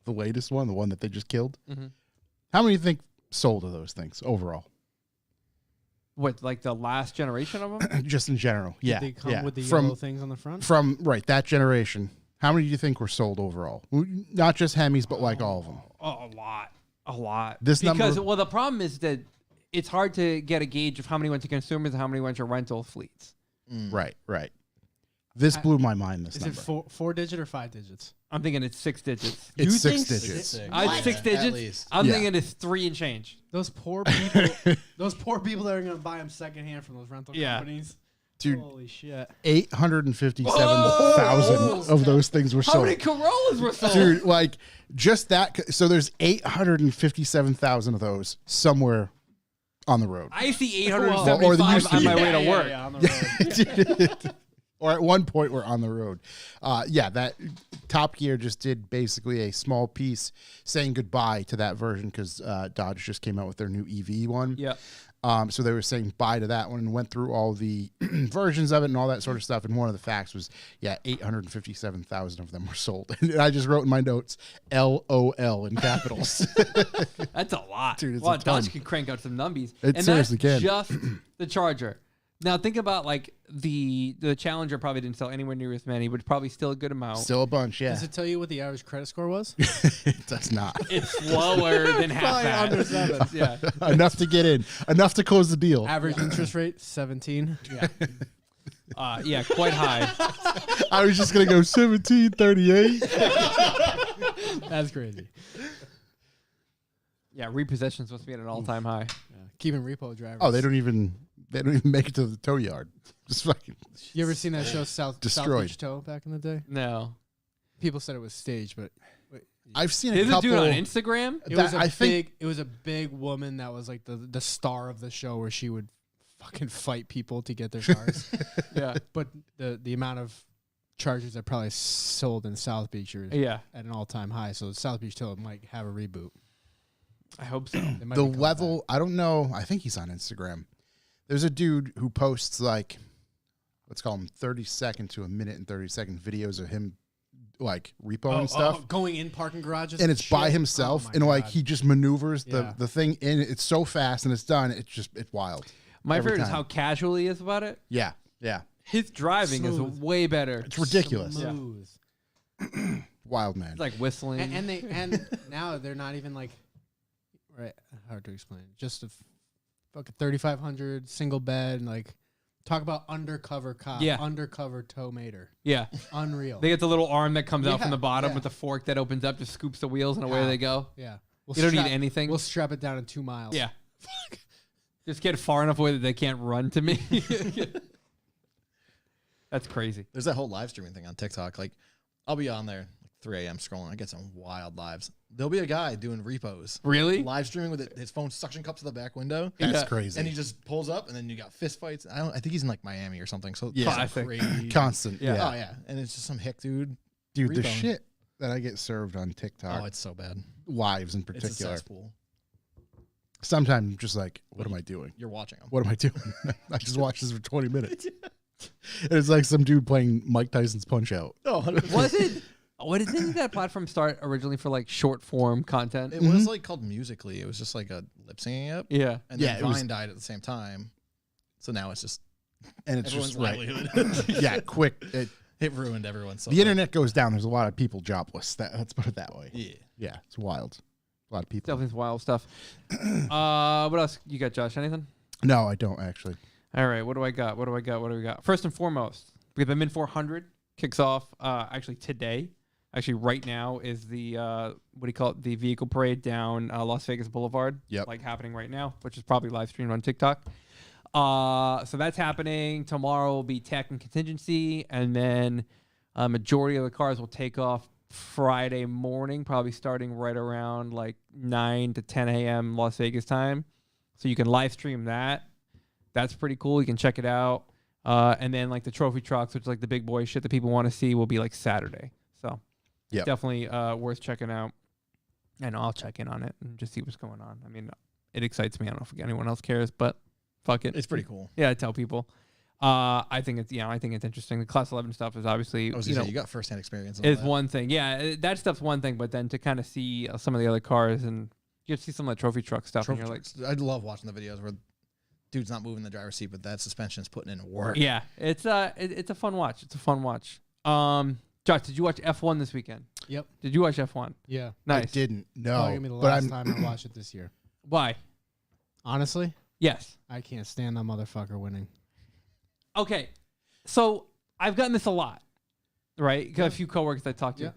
the latest one, the one that they just killed. Mhm. How many do you think sold of those things overall? What, like the last generation of them? Just in general. Yeah. Did they come yeah. with the From yellow things on the front? From right, that generation. How many do you think were sold overall? Not just Hemis, but like all of them. Oh, a lot. This because number- well, the problem is that it's hard to get a gauge of how many went to consumers and how many went to rental fleets. Right. This blew my mind. This Is number. it four digit or 5 digits? I'm thinking it's 6 digits. It's You 6 think digits. It's 6 At digits. least. I'm Yeah. thinking it's 3 and change. Those poor people. Those poor people that are going to buy them secondhand from those rental Yeah. companies. Dude, Holy shit. 857,000 of those things were How sold. many Corollas were sold? Dude, like just that. So there's 857,000 of those somewhere on the road. I see Or the 875 used to on my be. way to work. Yeah, on the road. or at one point we're on the road. Yeah, that Top Gear just did basically a small piece saying goodbye to that version because Dodge just came out with their new EV one. Yeah. So they were saying bye to that one and went through all the versions of it and all that sort of stuff. And one of the facts was, 857,000 of them were sold. And I just wrote in my notes, LOL in capitals. That's a lot. Dude, it's well, a ton. Dodge can crank out some numbies. It and seriously that's can. just the Charger. Now think about like the Challenger probably didn't sell anywhere near as many, but probably still a good amount. Still a bunch, yeah. Does it tell you what the average credit score was? It does not. It's lower than half Probably that. under 7. Yeah. Enough to get in. Enough to close the deal. Average interest rate 17. Yeah. Yeah, quite high. I was just going to go 1738. That's crazy. Yeah, repossessions supposed to be at an all-time high. Yeah. Keeping repo drivers. Oh, they don't even make it to the tow yard. Just fucking You ever seen that show South Destroyed. Beach Tow back in the day? No. People said it was staged, but I've seen a There's a couple. dude on Instagram. it was I think it was a big woman that was like the star of the show where she would fucking fight people to get their cars. Yeah. But the amount of Chargers that probably sold in South Beach are Yeah. at an all-time high. So South Beach Tow might have a reboot. I hope so. They might the be coming level, back. I don't know. I think he's on Instagram. There's a dude who posts like, let's call them 30-second to a minute and 30-second videos of him like repoing stuff. going in parking garages And it's by shit? himself, Oh my and like God. he just maneuvers Yeah. the thing in. It's so fast and it's done. It's wild. My Every favorite is time. how casual he is about it. Yeah, yeah, His driving Smooth. is way better. it's ridiculous. Yeah. Smooth. Wild man. It's like whistling. And now they're not even like right. Hard to explain. Just a fucking 3,500 single bed and like talk about undercover cop. Yeah. Undercover tow mater. yeah. Unreal. They get the little arm that comes out from Yeah, the bottom yeah. with the fork that opens up, just scoops the wheels, and away Yeah. they go. Yeah. You don't need anything. We'll strap it down in 2 miles. Yeah. Just get far enough away that they can't run to me. That's crazy. There's that whole live streaming thing on TikTok. Like, I'll be on there like 3 a.m. scrolling. I get some wild lives. There'll be a guy doing repos. Really? Live streaming with his phone suction cups to the back window. That's Yeah. crazy. And he just pulls up, and then you got fist fights. I think he's in like Miami or something. So Yeah. some Classic. crazy. Constant. Yeah. Yeah. Oh yeah, and it's just some hick dude. Dude, the Repoing. shit that I get served on TikTok, Oh, it's so bad. lives in It's a particular. cesspool. Sometimes I'm just like, what am I doing? You're watching them. What am I doing? I just watched this for 20 minutes. And it's like some dude playing Mike Tyson's Punch Out. Oh, 100%. Was it? Didn't that platform start originally for like short form content? It was like called Musically. It was just like a lip singing app. Yeah. And Yeah, then it Vine was- died at the same time. So now it's just And it's everyone's just right. livelihood. Yeah, quick. It ruined everyone's. The internet goes down. There's a lot of people jobless. Let's put it that way. Yeah. Yeah, it's wild. A lot of people. Definitely some wild stuff. What else you got, Josh? Anything? No, I don't actually. All right. What do I got? What do we got? First and foremost, we have the Min 400 kicks off actually today. Actually, right now is the what do you call it? The vehicle parade down Las Vegas Boulevard. Yep. Like happening right now, which is probably live streamed on TikTok. So that's happening. Tomorrow will be tech and contingency, and then a majority of the cars will take off Friday morning, probably starting right around like 9 to 10 a.m. Las Vegas time. So you can live stream that. That's pretty cool. You can check it out. And then like the trophy trucks, which is like the big boy shit that people want to see, will be like Saturday. So Yep. definitely worth checking out. And I'll check in on it and just see what's going on. I mean, it excites me. I don't know if anyone else cares, but fuck it. It's pretty cool. Yeah, I tell people. I think it's interesting. The Class 11 stuff is obviously I was gonna say, you got firsthand experience. On is that. one thing. Yeah, that stuff's one thing, but then to kind of see some of the other cars and you have to see some of the trophy truck stuff, Trophy and you're like, trucks. I love watching the videos where dude's not moving the driver's seat, but that suspension is putting in work. yeah, it's a fun watch. It's a fun watch. Josh, did you watch F1 this weekend? Yep. Did you watch F1? Yeah. I Nice. didn't. No. Probably gonna be the but last I'm time I watch it this year. Why? Honestly, Yes. I can't stand that motherfucker winning. Okay. So I've gotten this a lot, right? Got a few coworkers I talked to. Yeah.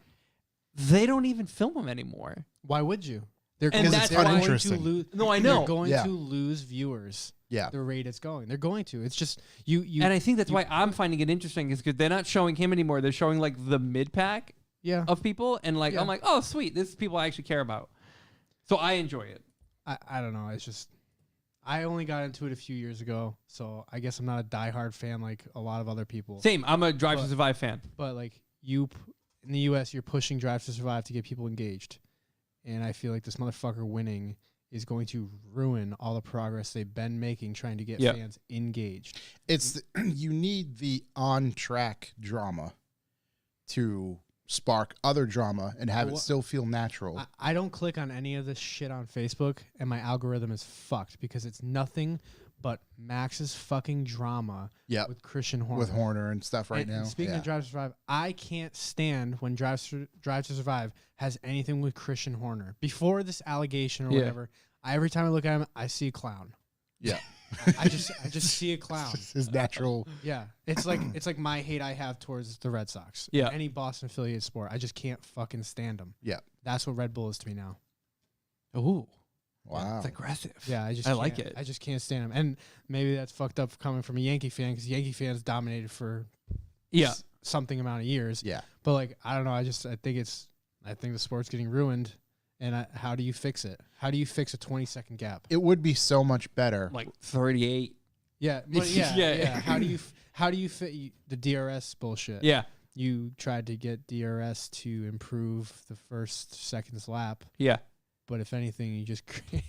They don't even film them anymore. Why would you? They're And that's they're going to uninteresting. lose. No, I know. They're going Yeah. to lose viewers. yeah. The rate it's going. They're going to. It's just you. And I think that's why I'm finding it interesting is because they're not showing him anymore. They're showing like the mid pack Yeah. of people, and like Yeah. I'm like, oh sweet, this is people I actually care about. So I enjoy it. I don't know. It's just I only got into it a few years ago, so I guess I'm not a diehard fan like a lot of other people. Same. I'm a Drive to But- Survive fan. But like in the U.S., you're pushing Drive to Survive to get people engaged, and I feel like this motherfucker winning is going to ruin all the progress they've been making trying to get Yeah. fans engaged. It's you need the on-track drama to spark other drama and have it Well, still feel natural. I don't click on any of this shit on Facebook, and my algorithm is fucked because it's nothing but Max's fucking drama Yep. with Christian Horner. With Horner and stuff right And now. speaking Yeah. of Drive to Survive, I can't stand when Drive to Survive has anything with Christian Horner. Before this allegation or Yeah. whatever, every time I look at him, I see a clown. Yeah. I just see a clown. His natural. Yeah, it's like my hate I have towards the Red Sox. Yeah. Any Boston affiliated sport, I just can't fucking stand them. Yeah. That's what Red Bull is to me now. Ooh. Wow. It's aggressive. Yeah, I like can't- it. I just can't stand them, and maybe that's fucked up coming from a Yankee fan because Yankee fans dominated for Yeah. something amount of years. Yeah. But like I don't know, I think the sport's getting ruined, and how do you fix it? How do you fix a 20-second gap? It would be so much better. Like 38. Yeah, but yeah, Yeah. yeah. How do you fit the DRS bullshit? Yeah. You tried to get DRS to improve the first seconds lap, Yeah. but if anything,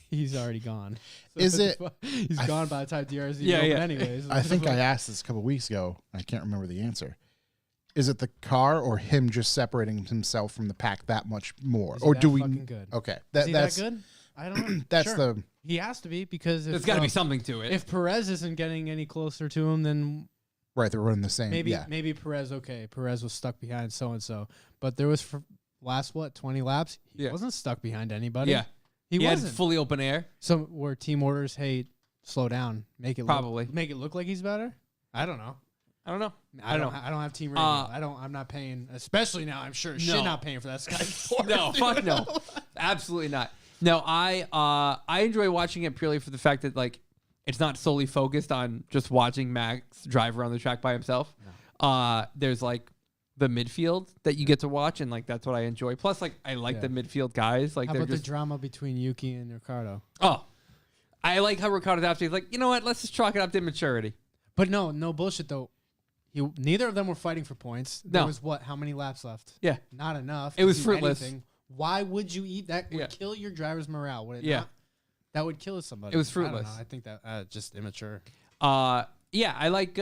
he's already gone. Is it- He's I gone by the time DRS is Yeah, open yeah. anyways. I think I asked this a couple weeks ago. I can't remember the answer. Is it the car or him just separating himself from the pack that much more? Is he Or that do we? fucking good? Okay, Is he that that's good? I don't know. that's Sure. the He has to be because There's if, got to be something to it. if Perez isn't getting any closer to him, then right. They're running the same. maybe yeah. maybe Perez. Okay, Perez was stuck behind so and so, but there was for last 20 laps. He Yeah. wasn't stuck behind anybody. yeah. he had wasn't. fully open air. So where team orders, hey, slow down, make it Probably. make it look like he's better. I don't know. I don't know. I don't have team radio. I'm not paying, especially now. I'm sure shit No. not paying for that Sky Sports. No, fuck no. Absolutely not. No, I enjoy watching it purely for the fact that like it's not solely focused on just watching Max drive around the track by himself. There's like the midfield that you get to watch, and like that's what I enjoy. Plus, like I like Yeah. the midfield guys. Like How they're about just the drama between Yuki and Ricardo? I like how Ricardo's after. He's like, you know what? Let's just chalk it up to immaturity. But no bullshit though. Neither of them were fighting for points. There No. was how many laps left? Yeah. Not enough. It to was do fruitless. anything. Why would you eat that? Would Yeah. kill your driver's morale. Would it Yeah. not? That would kill somebody. It was I fruitless. don't know. I think that just immature. Yeah, I like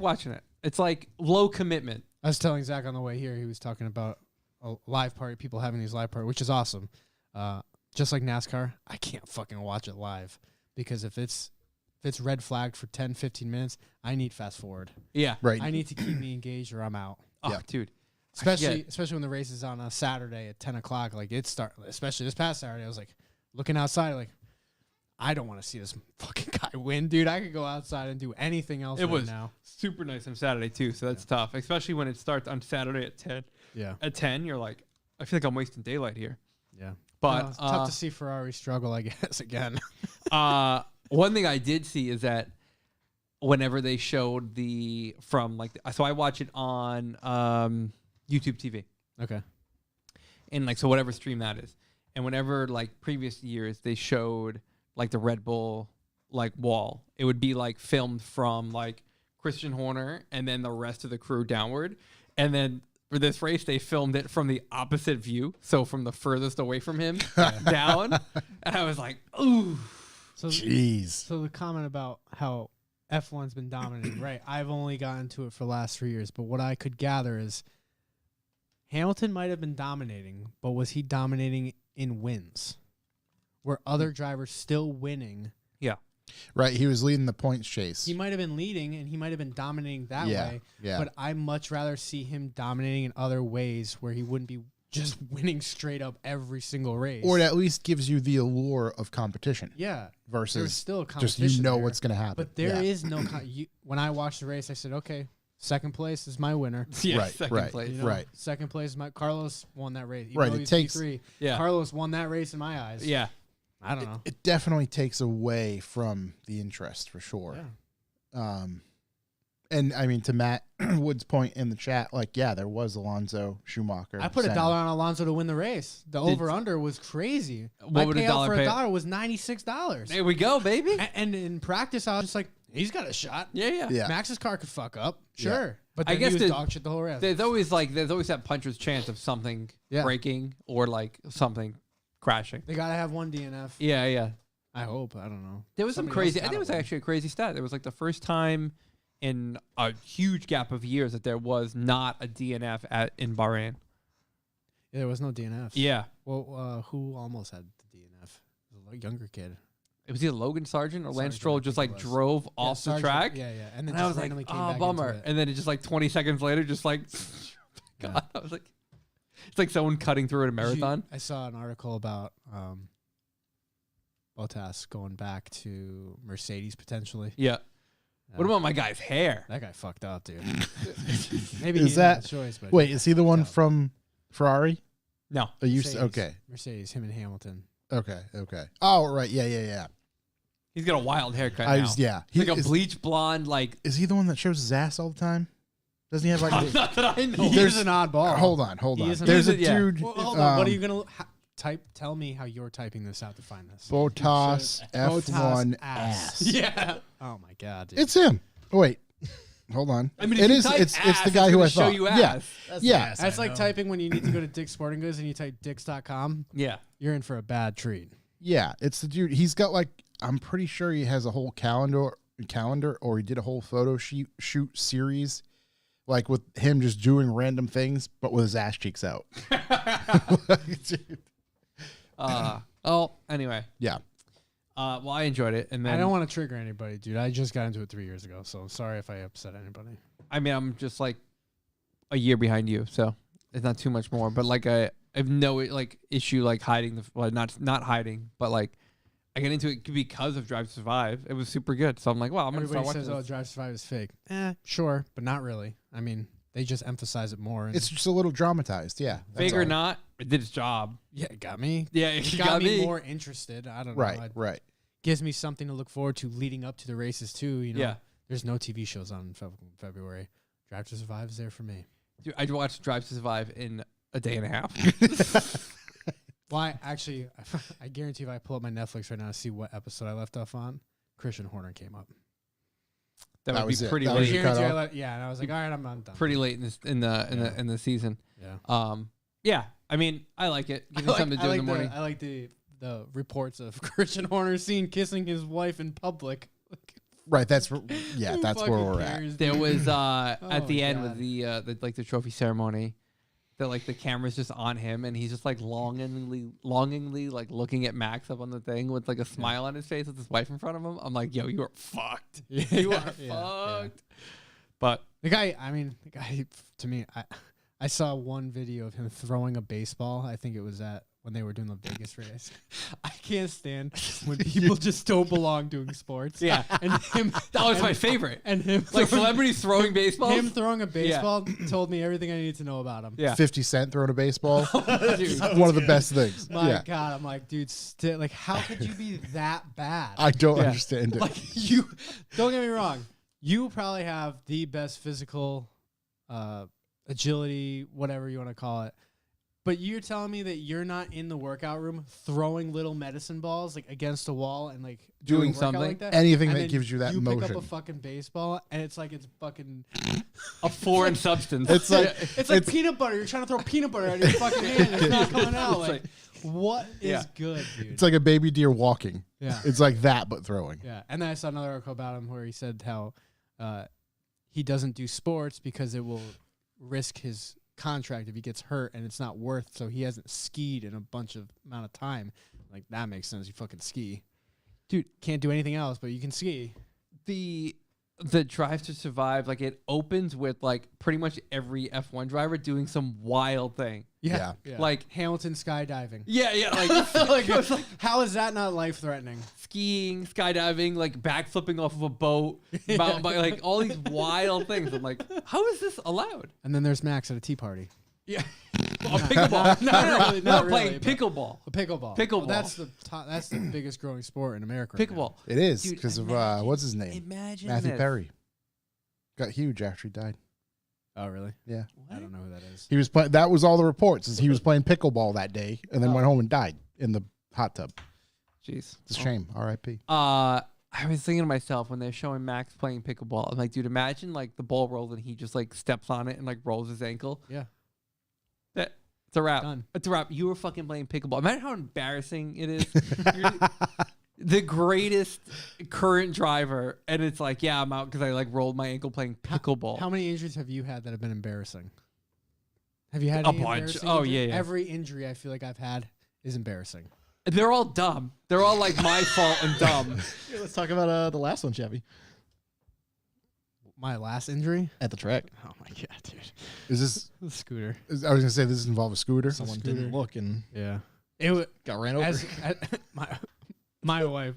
watching it. It's like low commitment. I was telling Zach on the way here, he was talking about a live party, people having these live parties, which is awesome. Just like NASCAR, I can't fucking watch it live because if it's red flagged for 10, 15 minutes, I need fast forward. Yeah. right. I need to keep me engaged or I'm out. Oh, Yeah. dude. Especially when the race is on a Saturday at 10 o'clock. Like especially this past Saturday, I was like looking outside, like I don't want to see this fucking guy win, dude. I could go outside and do anything else It right was now. super nice on Saturday too, so that's tough. Especially when it starts on Saturday at 10. Yeah, At 10, you're like, I feel like I'm wasting daylight here. yeah. But It's tough to see Ferrari struggle, I guess, again. one thing I did see is that whenever they showed so I watch it on YouTube TV. Okay. And like so whatever stream that is. And whenever like previous years they showed like the Red Bull like wall, it would be like filmed from like Christian Horner and then the rest of the crew downward. And then for this race they filmed it from the opposite view, so from the furthest away from him down. And I was like, ooh. So Jeez. So the comment about how F1's been dominating, right? I've only gotten to it for the last 3 years, but what I could gather is Hamilton might have been dominating, but was he dominating in wins? Were other drivers still winning? Yeah. Right. He was leading the points chase. He might have been leading and he might have been dominating that Yeah, way. yeah. But I'd much rather see him dominating in other ways where he wouldn't be just winning straight up every single race. Or it at least gives you the allure of competition yeah. versus There's still a just competition you know there. what's going to happen. But there Yeah. is no. When I watched the race, I said, "Okay, second place is my winner." Yeah, Right, second right. place. You know, Right. Second place is my Carlos won that race. Even Right, though it he's takes- P3, Yeah. Carlos won that race in my eyes. Yeah. I don't know. It definitely takes away from the interest for sure. Yeah. And I mean, to Matt Wood's point in the chat, like, yeah, there was Alonso Schumacher. I put Senna. $1 on Alonso to win the race. The over/under was crazy. What My would a payout dollar for pay? $1 was $96. There we go, baby. And in practice, I was just like, he's got a shot. Yeah. Yeah. Max's car could fuck up, Yeah. sure. But I then guess he was the- dog shit the whole race. There's always that puncher's chance of something Yeah. breaking or like something crashing. They gotta have one DNF. Yeah. I hope. I don't know. There was some Somebody crazy. else I think it was got actually a crazy stat. It was like the first time in a huge gap of years that there was not a DNF in Bahrain. Yeah, there was no DNF. Yeah, Well, who almost had the DNF? It was a younger kid. it was either Logan Sargent or Lance Sargent, Stroll I just think like it was. drove Yeah, off the Sargent- track. Yeah. And then And I was like, randomly came oh, back bummer. into it. And then it just like 20 seconds later, just like, Yeah. God, I was like, it's like someone cutting through at a marathon. I saw an article about Bottas going back to Mercedes potentially. Yeah. What about my guy's hair? That guy fucked up, dude. Maybe Is he didn't that- have a choice, but Wait, is he the one Yeah. from Ferrari? No. Are you Mercedes. okay? Mercedes, him and Hamilton. Okay. Oh, right. Yeah. He's got a wild haircut I now. just, yeah. It's like a is, bleach blonde, like. is he the one that shows his ass all the time? Doesn't he have like? Not that I know. He's There's- an oddball. Hold on. He is an There's a oddball. Yeah. dude. Well, hold on. What are you um, gonna type? Tell me how you're typing this out to find this. Bottas Bottas F1 ass. ass. Yeah. Oh my god, dude. It's him. Oh, wait. Hold on. I mean, if it you is. type It's ass, the guy it's who gonna I show thought. you Yeah. ass. Yeah. That's like typing when you need to go to Dick's Sporting Goods and you type dicks.com. Yeah. You're in for a bad treat. Yeah. It's the dude. He's got like. I'm pretty sure he has a whole calendar, or he did a whole photo shoot series, like with him just doing random things, but with his ass cheeks out. Dude. Anyway. Yeah. Well, I enjoyed it, and then I don't want to trigger anybody, dude. I just got into it 3 years ago, so I'm sorry if I upset anybody. I mean, I'm just like a year behind you, so it's not too much more. But like, I have no like issue like hiding not hiding, but like I get into it because of Drive to Survive. It was super good, so I'm like, well, I'm gonna start Everybody watching says, "Oh, this. Drive to Survive is fake." Sure, but not really. I mean, they just emphasize it more. And It's just a little dramatized. Yeah. that's Fake or all. not, it did its job. yeah, it got me. Yeah, it It got, got me me. more interested. I don't know. Right. It Right. gives me something to look forward to leading up to the races too. You know, Yeah. there's no TV shows on in February. Drive to Survive is there for me. Dude, I watched Drive to Survive in a day and a half. Why? Actually, I guarantee if I pull up my Netflix right now to see what episode I left off on, Christian Horner came up. That That would was be it. pretty That I was late. your guarantee I cutoff? yeah, and I was like, all right, I'm done. Pretty late in the season. Yeah. Yeah. I mean, I like it. Give me something to do in the morning. I like the reports of Christian Horner seen kissing his wife in public. Right. That's Who that's where fucking we're at. cares, There dude? was Oh at the my end God. with the trophy ceremony, that like the camera's just on him and he's just like longingly like looking at Max up on the thing with like a smile on his face with his wife in front of him. I'm like, yo, you are fucked. You are fucked. But The guy, to me, I saw one video of him throwing a baseball. I think it was when they were doing the Vegas race. I can't stand when people just don't belong doing sports. Yeah. And him, that was my favorite. and him, Like throwing- celebrities throwing baseballs. him throwing a baseball told me everything I needed to know about him. Yeah. 50 Cent throwing a baseball. Dude. One of the best things. My Yeah. God, I'm like, dude, like, how could you be that bad? I don't Yeah. understand it. Like, you, don't get me wrong, you probably have the best physical agility, whatever you want to call it. But you're telling me that you're not in the workout room throwing little medicine balls like against a wall and like Doing a workout something? like that? Anything And that then gives you that you pick motion. up a fucking baseball and it's like it's fucking A foreign substance. It's like it's like peanut butter. You're trying to throw peanut butter out of your fucking hand and it's not coming out. It's Like, what is Yeah. good, dude? it's like a baby deer walking. Yeah. It's like that, but throwing. Yeah, and then I saw another article about him where he said how he doesn't do sports because it will risk his contract if he gets hurt and it's not worth. So he hasn't skied in a bunch of amount of time. Like that makes sense. You fucking ski, dude. Can't do anything else, but you can ski. the Drive to Survive, like it opens with like pretty much every F1 driver doing some wild thing. Yeah. Like Hamilton skydiving. yeah, like Like, how is that not life threatening? skiing, skydiving, like backflipping off of a boat, mountain bike, like all these wild things. I'm like, how is this allowed? And then there's Max at a tea party. Yeah, pickleball. Not really, not playing really, but- pickleball. Pickleball. Pickleball. Well, that's the biggest growing sport in America. right now. Pickleball. It is Dude, because of imagine- what's his name? Imagine Matthew this. Perry. Got huge after he died. Oh, really? Yeah. I don't know who that is. He was playing. That was all the reports. Is he was playing pickleball that day and then went home and died in the hot tub. Jeez. It's a shame. R.I.P. I was thinking to myself when they're showing Max playing pickleball, I'm like, dude, imagine like the ball rolls and he just like steps on it and like rolls his ankle. Yeah. It's a wrap. Done. It's a wrap. You were fucking playing pickleball. Imagine how embarrassing it is. You're the greatest current driver, and it's like, yeah, I'm out because I like rolled my ankle playing pickleball. How many injuries have you had that have been embarrassing? Have you had A any bunch. embarrassing Oh, injury? yeah. Every injury I feel like I've had is embarrassing. They're all dumb. They're all like my fault and dumb. Yeah, let's talk about the last one, Chevy. My last injury? At the track. Oh my god, dude. Is this? The scooter. I was gonna say this involve a scooter. Someone scooter. didn't look and Yeah. It was got ran over. my wife,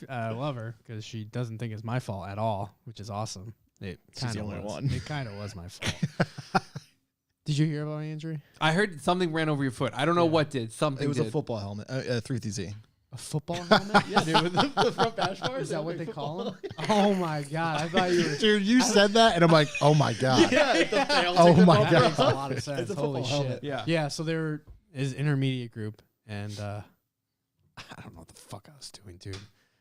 love her because she doesn't think it's my fault at all, which is awesome. It She's kind the of only was. one. It kind of was my fault. Did you hear about my injury? I heard something ran over your foot. I don't know what did. Something It was did. a football helmet, 3TZ. A football helmet? Yeah, dude, with the front bash bars. Is that what they call them? Oh my god! I thought you were. Dude, you said that, and I'm like, oh my god. Yeah. Oh my That makes a god. lot of sense. It's a Holy football shit! helmet. Yeah. Yeah. So there is intermediate group, and I don't know what the fuck I was doing, dude.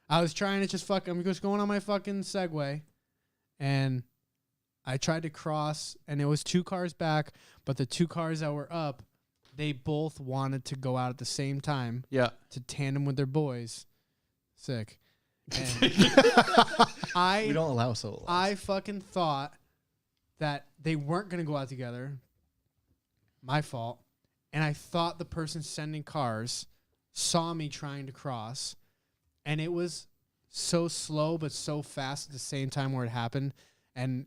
I was trying to just I'm just going on my fucking Segway, and I tried to cross, and it was 2 cars back, but the 2 cars that were up, they both wanted to go out at the same time Yeah. to tandem with their boys. Sick. And We don't allow solo. I fucking thought that they weren't going to go out together. My fault. And I thought the person sending cars saw me trying to cross. And it was so slow but so fast at the same time where it happened. And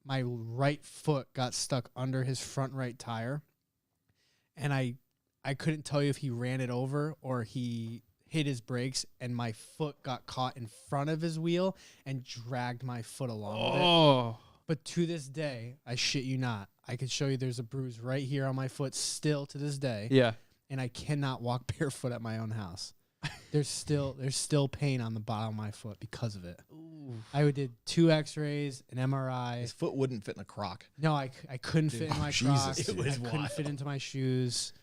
my right foot got stuck under his front right tire. And I couldn't tell you if he ran it over or he hit his brakes, and my foot got caught in front of his wheel and dragged my foot along with it. Oh. But to this day, I shit you not, I can show you there's a bruise right here on my foot still to this day. Yeah. And I cannot walk barefoot at my own house. There's still pain on the bottom of my foot because of it. I did 2 X-rays, an MRI. His foot wouldn't fit in a croc. No, I couldn't fit in my Jesus, Crocs. dude. It was I couldn't wild. fit into my shoes.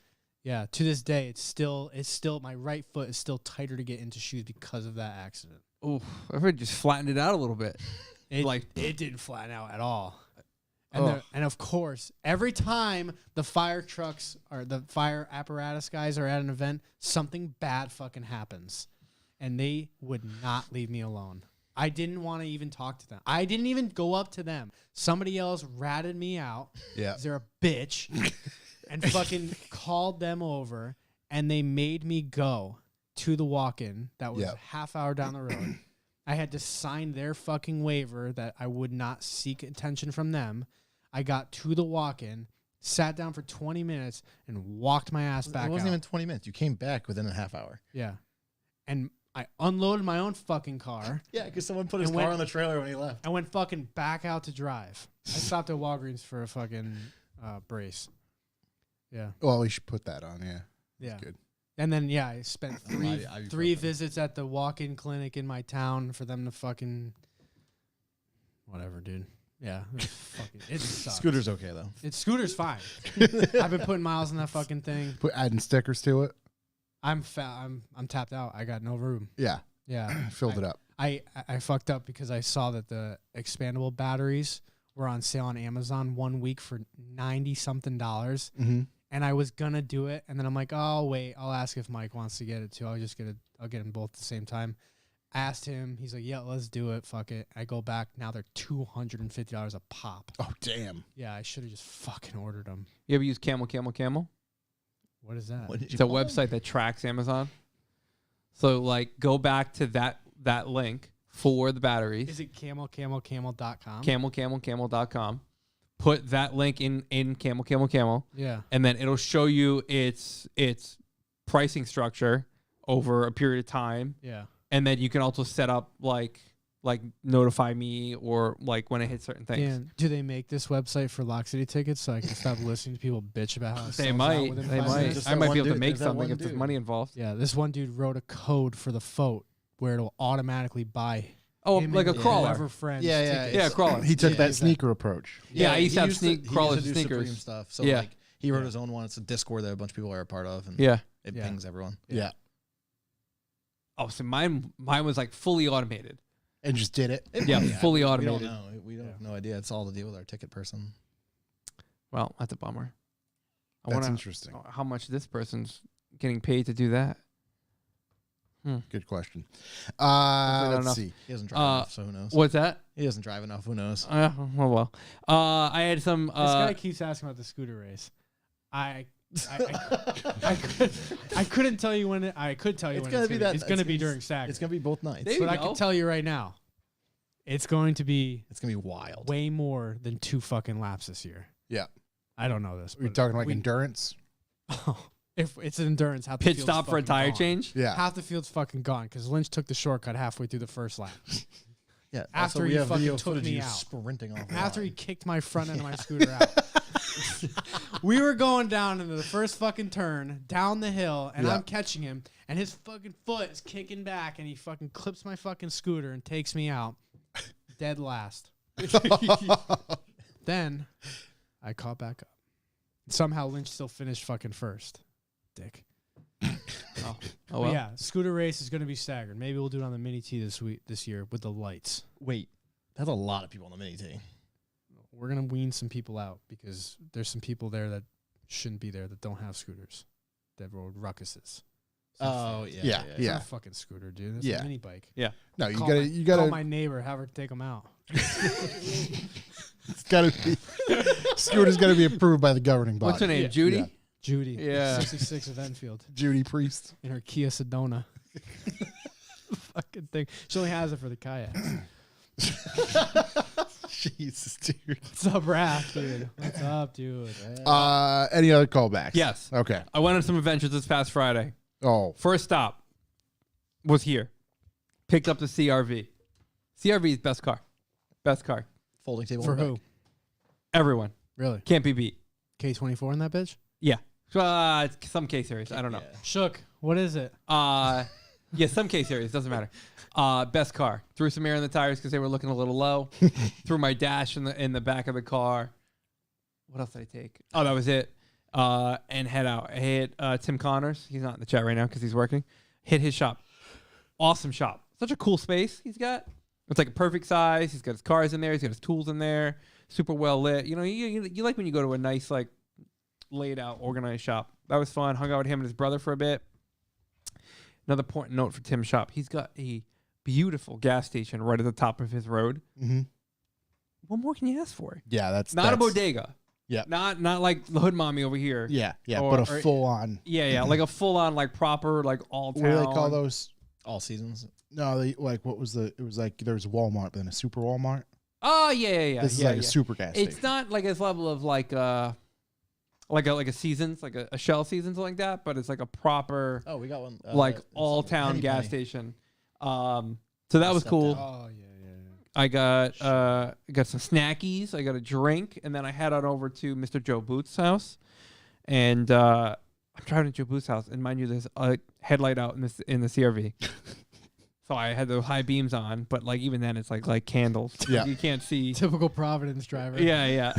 Yeah, to this day, it's still my right foot is still tighter to get into shoes because of that accident. Oof. I heard just flattened it out a little bit. It, Like- it didn't flatten out at all. Oh. And of course, every time the fire trucks or the fire apparatus guys are at an event, something bad fucking happens, and they would not leave me alone. I didn't want to even talk to them. I didn't even go up to them. Somebody else ratted me out. Yeah. 'Cause they're a bitch. And fucking called them over, and they made me go to the walk-in that was Yep. a half hour down the road. I had to sign their fucking waiver that I would not seek attention from them. I got to the walk-in, sat down for 20 minutes, and walked my ass back It wasn't out. even 20 minutes. You came back within a half hour. Yeah. And I unloaded my own fucking car. Yeah, because someone put his And car went- on the trailer when he left. I went fucking back out to drive. I stopped at Walgreens for a fucking brace. Yeah. Well, we should put that on. Yeah. Yeah. Good. And then I spent Ibuprofen. three visits at the walk-in clinic in my town for them to fucking whatever, dude. Yeah, it sucks. Scooter's okay, though. Scooter's fine. I've been putting miles in that fucking thing. Put adding stickers to it. I'm tapped out. I got no room. Yeah. Yeah, Filled it up. I fucked up because I saw that the expandable batteries were on sale on Amazon 1 week for $90-something. Mm-hmm. And I was gonna do it, and then I'm like, oh wait, I'll ask if Mike wants to get it too. I'll get them both at the same time. I asked him, he's like, yeah, let's do it. Fuck it. I go back, now they're $250 a pop. Oh damn. Yeah, I should have just fucking ordered them. You ever use Camel? What is that? What did you It's a call him? website that tracks Amazon. So like go back to that link for the batteries. Is it camel.com? Camel.com. Put that link in Camel. Yeah. And then it'll show you its pricing structure over a period of time. Yeah. And then you can also set up like notify me or like when I hit certain things. Dan, do they make this website for Lock City tickets so I can stop listening to people bitch about how it They sells out might. within They 5 might. minutes? Just I that might one be able to dude. make There's that something one if there's dude. money involved. Yeah, this one dude wrote a code for the Fote where it'll automatically buy Oh, Him like a and crawler. whoever friends Yeah, yeah, tickets. Yeah, crawler. He took Yeah, that exactly. sneaker approach. Yeah, I used to have he sneak he crawlers to and do sneakers. Supreme stuff. So Yeah. like he wrote his own one. It's a Discord that a bunch of people are a part of, and Yeah. it Yeah. pings everyone. Yeah. Oh, so mine was like fully automated. And just did it. Yeah, fully We automated. don't know. We don't have no idea. It's all to deal with our ticket person. Well, that's a bummer. I That's wonder interesting. how much this person's getting paid to do that. Good question. not Let's enough. see. He doesn't drive enough, so who knows? What's that? He doesn't drive enough. Who knows? Well. I had some. This guy keeps asking about the scooter race. I couldn't tell you when I could tell you It's when gonna it's be gonna that- It's gonna be it's- during Saturday. It's gonna be both nights. There you But I go. can tell you right now, it's going to be It's gonna be wild. way more than 2 fucking laps this year. Yeah. I don't know this. We're but talking like we- endurance. if it's an endurance, half the pit field's stop for a fucking tire gone. change. Yeah. Half the field's fucking gone because Lynch took the shortcut halfway through the first lap. Yeah. After also, we he have fucking video took footage of me you out. sprinting off. the After he line. kicked my front end of my scooter out. We were going down into the first fucking turn, down the hill, and Yeah. I'm catching him, and his fucking foot is kicking back, and he fucking clips my fucking scooter and takes me out. Dead last. Then I caught back up. Somehow Lynch still finished fucking first. Dick. Oh But well. yeah, scooter race is going to be staggered. Maybe we'll do it on the mini T this year with the lights. Wait, that's a lot of people on the mini T. We're going to wean some people out because there's some people there that shouldn't be there that don't have scooters that rode ruckuses. It's not Oh fair. yeah, It's Yeah. not a fucking scooter, dude. It's Yeah. a mini bike. No, you Call gotta my- you Call gotta my neighbor, have her take them out. it's gotta be scooter's gotta be approved by the governing body. What's her name? Yeah. Judy. Yeah. Judy, Yeah. 66 of Enfield, Judy Priest. in her Kia Sedona. Fucking thing. She only has it for the kayaks. Jesus, dude. What's up, Raph, dude? What's up, dude? Any other callbacks? Yes. Okay. I went on some adventures this past Friday. Oh, First stop was here. Picked up the CRV. CRV's best car. Best car. folding table For in the who? back. Everyone. Really? Can't be beat. K24 in that bitch? Yeah. It's some K series. I don't know. Yeah. Shook. What is it? Yeah, some K series. Doesn't matter. Best car. Threw some air in the tires because they were looking a little low. Threw my dash in the back of the car. What else did I take? Oh, that was it. And head out. I hit Tim Connors. He's not in the chat right now because he's working. Hit his shop. Awesome shop. Such a cool space he's got. It's like a perfect size. He's got his cars in there. He's got his tools in there. Super well lit. You know, you like when you go to a nice, like, laid out, organized shop. That was fun. Hung out with him and his brother for a bit. Another important note for Tim's shop. He's got a beautiful gas station right at the top of his road. mm-hmm. What more can you ask for? Yeah, that's Not a that's- bodega. Yeah. Not like the Hood Mommy over here. Yeah, yeah, Or- but a or- full on. Yeah, like a full on, like proper, like all town. What do they call those? All seasons. No, they like what was the? It was like there was Walmart, then a super Walmart. Oh yeah. This is yeah, like yeah. a super gas It's station. not like this level of like a Seasons, like a Shell Seasons like that, but it's like a proper Oh, we got one. like it's all town Penny gas Penny. station. So that was Step cool. down. Oh, yeah. I got some snackies. I got a drink, and then I head on over to Mr. Joe Booth's house. And I'm driving to Joe Booth's house, and mind you, there's a headlight out in the CRV. So I had the high beams on, but like even then, it's like candles. Yeah. You can't see. Typical Providence driver. Yeah.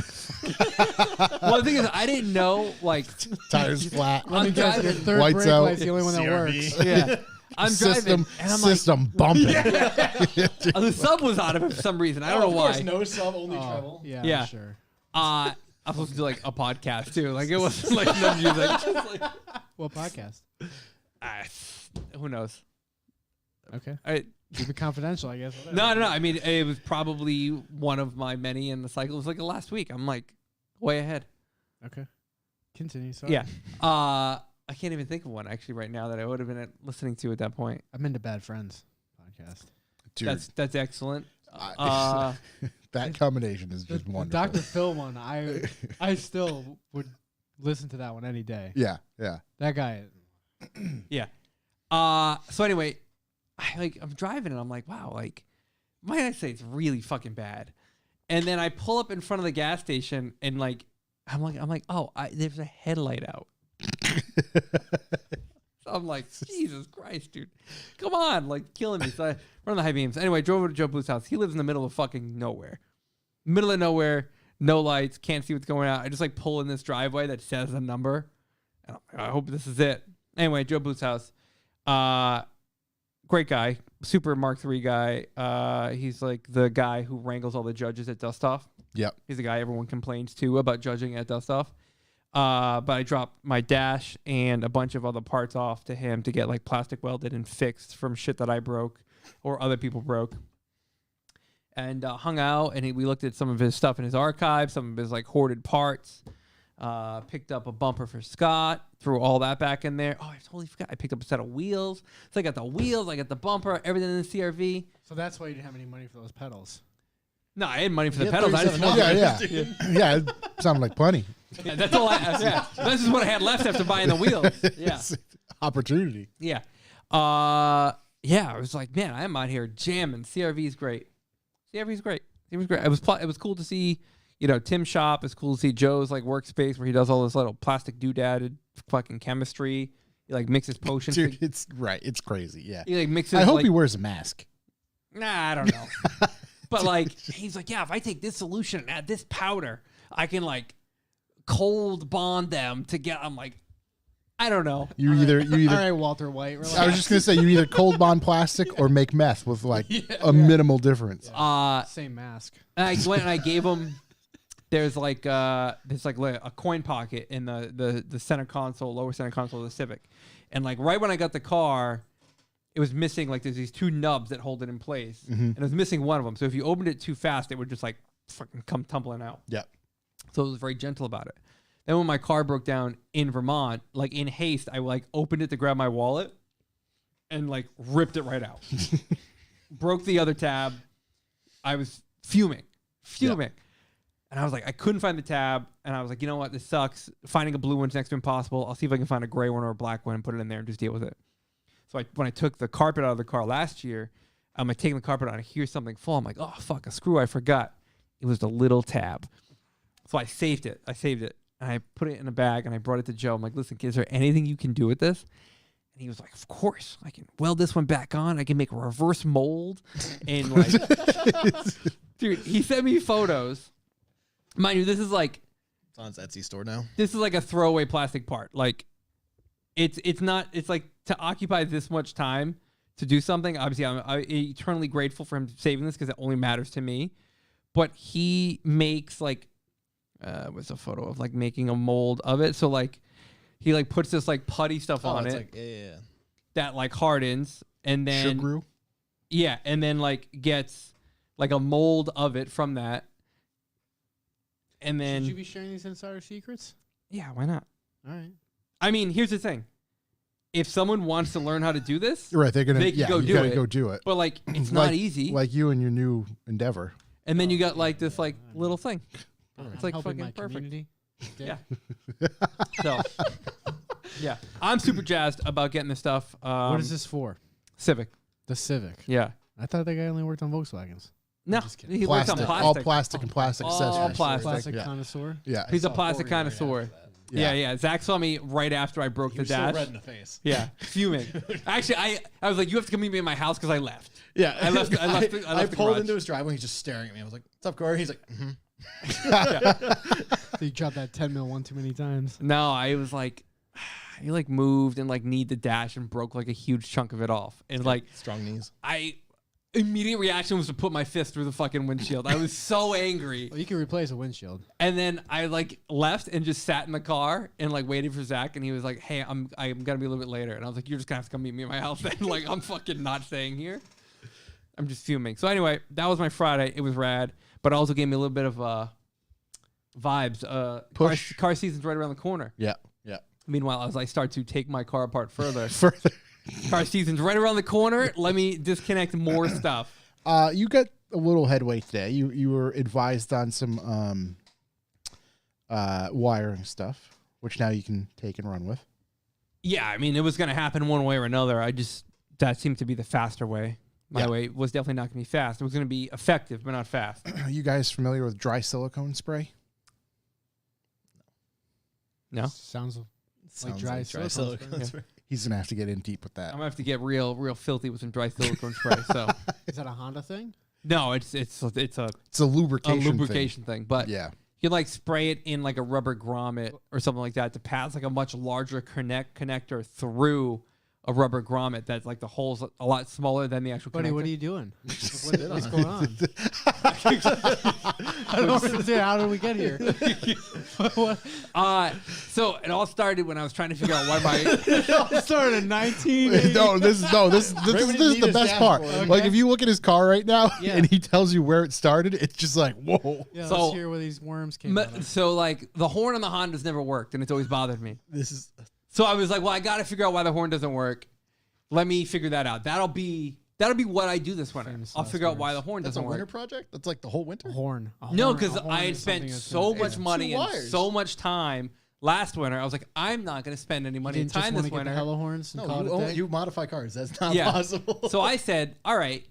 Well, the thing is, I didn't know like Tires flat. Let me I'm guess, your driving. third Lights brake out. light's the only one that CRV. works. yeah. I'm driving, and I'm like, system bumping. the sub was on it for some reason. I don't know why. No sub, only Oh, yeah, Yeah. I'm sure. I'm supposed to do like a podcast too. Like it wasn't like no music. Just like, What podcast? who knows? Okay. I, Keep it confidential, I guess. Whatever. no. I mean, it was probably one of my many in the cycle. It was like the last week. I'm like way ahead. Okay. Continue. Sorry. Yeah. I can't even think of one actually right now that I would have been listening to at that point. I'm into Bad Friends podcast. Dude, That's excellent. that combination is The just wonderful. Dr. Phil one, I still would listen to that one any day. Yeah. That guy. Yeah. So anyway, I'm driving and I'm like, wow, like my eyesight's really fucking bad. And then I pull up in front of the gas station and like I'm like, oh, there's a headlight out. So I'm like, Jesus Christ, dude. Come on, like killing me. So I run the high beams. Anyway, drove over to Joe Bluth's house. He lives in the middle of fucking nowhere. Middle of nowhere, no lights, can't see what's going on. I just like pull in this driveway that says a number. And I hope this is it. Anyway, Joe Bluth's house. Great guy, super Mark III guy. He's like the guy who wrangles all the judges at Dust Off. Yep. He's the guy everyone complains to about judging at Dust Off. But I dropped my dash and a bunch of other parts off to him to get like plastic welded and fixed from shit that I broke or other people broke. And hung out, and we looked at some of his stuff in his archive, some of his like hoarded parts. Picked up a bumper for Scott, threw all that back in there. Oh, I totally forgot. I picked up a set of wheels. So I got the wheels, I got the bumper, everything in the CRV. So that's why you didn't have any money for those pedals. No, I had money for the Yeah, pedals. I just $37. Yeah. It sounded like plenty. yeah, that's all. This is what I had left after buying the wheels. Yeah, Opportunity. yeah. I was like, man, I'm out here jamming. CRV's great. CRV's great. It was great. It was cool to see, Tim's shop. It's cool to see Joe's like workspace where he does all this little plastic doodadded fucking chemistry. He like mixes potions. Dude, it's right. It's crazy. Yeah. He like mixes. I hope like, he wears a mask. Nah, I don't know. But like, he's like, yeah, if I take this solution and add this powder, I can like cold bond them to get. I'm like, I don't know. You either All right, Walter White. Relax. I was just gonna say you either cold bond plastic or make meth with like a minimal difference. Same mask. And I went and I gave him. There's like a coin pocket in the center console, lower center console of the Civic, and like right when I got the car, it was missing like there's these two nubs that hold it in place, and it was missing one of them. So if you opened it too fast, it would just like fucking come tumbling out. Yeah. So it was very gentle about it. Then when my car broke down in Vermont, like in haste, I like opened it to grab my wallet and like ripped it right out. Broke the other tab. I was fuming. Yeah. And I was like, I couldn't find the tab. And I was like, you know what? This sucks. Finding a blue one's next to impossible. I'll see if I can find a gray one or a black one and put it in there and just deal with it. So when I took the carpet out of the car last year, I'm like taking the carpet out and I hear something fall. I'm like, oh, fuck, a screw. I forgot. It was the little tab. So I saved it. And I put it in a bag and I brought it to Joe. I'm like, listen, is there anything you can do with this? And he was like, of course. I can weld this one back on. I can make a reverse mold. And like, dude, he sent me photos. Mind you, this is like, It's on his Etsy store now. this is like a throwaway plastic part. Like, it's not, it's like to occupy this much time to do something. Obviously, I'm eternally grateful for him saving this because it only matters to me. But he makes like, was a photo of like making a mold of it. So like he like puts this like putty stuff on it's it like, yeah. that like hardens and then Sugar. yeah, and then like gets like a mold of it from that. And then Should you be sharing these insider secrets? yeah, why not? All right. I mean, here's the thing. If someone wants to learn how to do this, You're right. They're gonna. They can go you do gotta it. go do it. but like it's Like- not easy. Like you and your new endeavor. And then you got like this like little thing. It's like helping fucking my perfect. community. Yeah. So yeah, I'm super jazzed about getting this stuff. What is this for? Civic. The Civic. Yeah. I thought that guy only worked on Volkswagens. No, just kidding. he works on Plastic. plastic. All plastic and plastic All accessories. plastic. Plastic Yeah. connoisseur. Yeah. He's a saw plastic Corey right connoisseur. after that. Yeah. Zach saw me right after I broke He the was still dash. red in the face. Yeah, fuming. Actually, I was like, you have to come meet me at my house because I left. Yeah, I left I the pulled garage. into his driveway. He's just staring at me. I was like, "What's up, Corey?" He's like, "Mm-hmm." So you dropped that 10 mil one too many times. No, I was like, he like moved and like kneed the dash and broke like a huge chunk of it off. And like, Strong knees. immediate reaction was to put my fist through the fucking windshield. I was so angry. Well, you can replace a windshield. And then I like left and just sat in the car and like waited for Zach. And he was like, hey, I'm gonna be a little bit later. And I was like, you're just gonna have to come meet me at my house then. Like, I'm fucking not staying here. I'm just fuming. So anyway, that was my Friday. It was rad, but it also gave me a little bit of vibes. Push. Car season's right around the corner. Yeah. Yeah. Meanwhile, as I start to take my car apart further, Further. car season's right around the corner. Let me disconnect more stuff. You got a little headway today. You were advised on some wiring stuff, which now you can take and run with. Yeah, I mean, it was going to happen one way or another. That seemed to be the faster way. My Yeah. way was definitely not going to be fast. It was going to be effective, but not fast. Are you guys familiar with dry silicone spray? No? Sounds Sounds dry silicone silicone spray. He's gonna have to get in deep with that. I'm gonna have to get real filthy with some dry silicone spray. So Is that a Honda thing? no, it's a It's a a lubrication. lubrication thing. But Yeah. you can like spray it in like a rubber grommet or something like that to pass like a much larger connector through a rubber grommet that's like the hole's a lot smaller than the actual Buddy, connector. what are you doing? What's going on? I don't understand. How did we get here? What? So it all started when I was trying to figure out why my It started in 1980. No, this is the best part. Okay. Like if you look at his car right now Yeah. and he tells you where it started, it's just like whoa. Yeah, So- let's hear where these worms came out of. so like the horn on the Honda's never worked and it's always bothered me. This is So I was like, well, I got to figure out why the horn doesn't work. Let me figure that out. That'll be what I do this winter. Famous I'll last figure out why words. the horn that's a doesn't winter work. project. That's like the whole winter. Horn. No, A because horn I had is spent something that's so gonna- much money two and wires. so much time last winter. I was like, I'm not going to spend any You money and didn't just time want this to get the winter. hella horns and No, call it you, a own, day? you modify cars. That's not Yeah. possible. So I said, all right.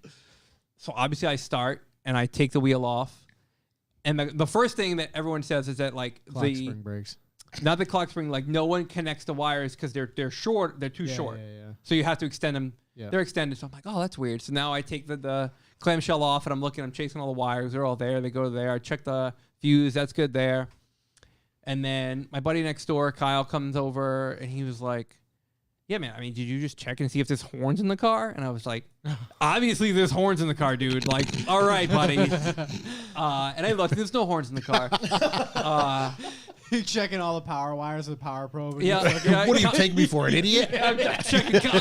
So obviously I start and I take the wheel off. And the first thing that everyone says is that like Clock spring brakes. not the clock spring, like no one connects the wires because they're short. They're too short. Yeah. So you have to extend them. Yeah. They're extended. So I'm like, oh, that's weird. So now I take the clamshell off and I'm chasing all the wires. They're all there. They go there. I check the fuse. That's good there. And then my buddy next door, Kyle, comes over and he was like, yeah, man, I mean, did you just check and see if there's horns in the car? And I was like, obviously there's horns in the car, dude. Like, all right, buddy. And I looked, there's no horns in the car. You're checking all the power wires with the power probe. And Yeah, you're fucking- yeah, What do you take me for, an idiot? I'm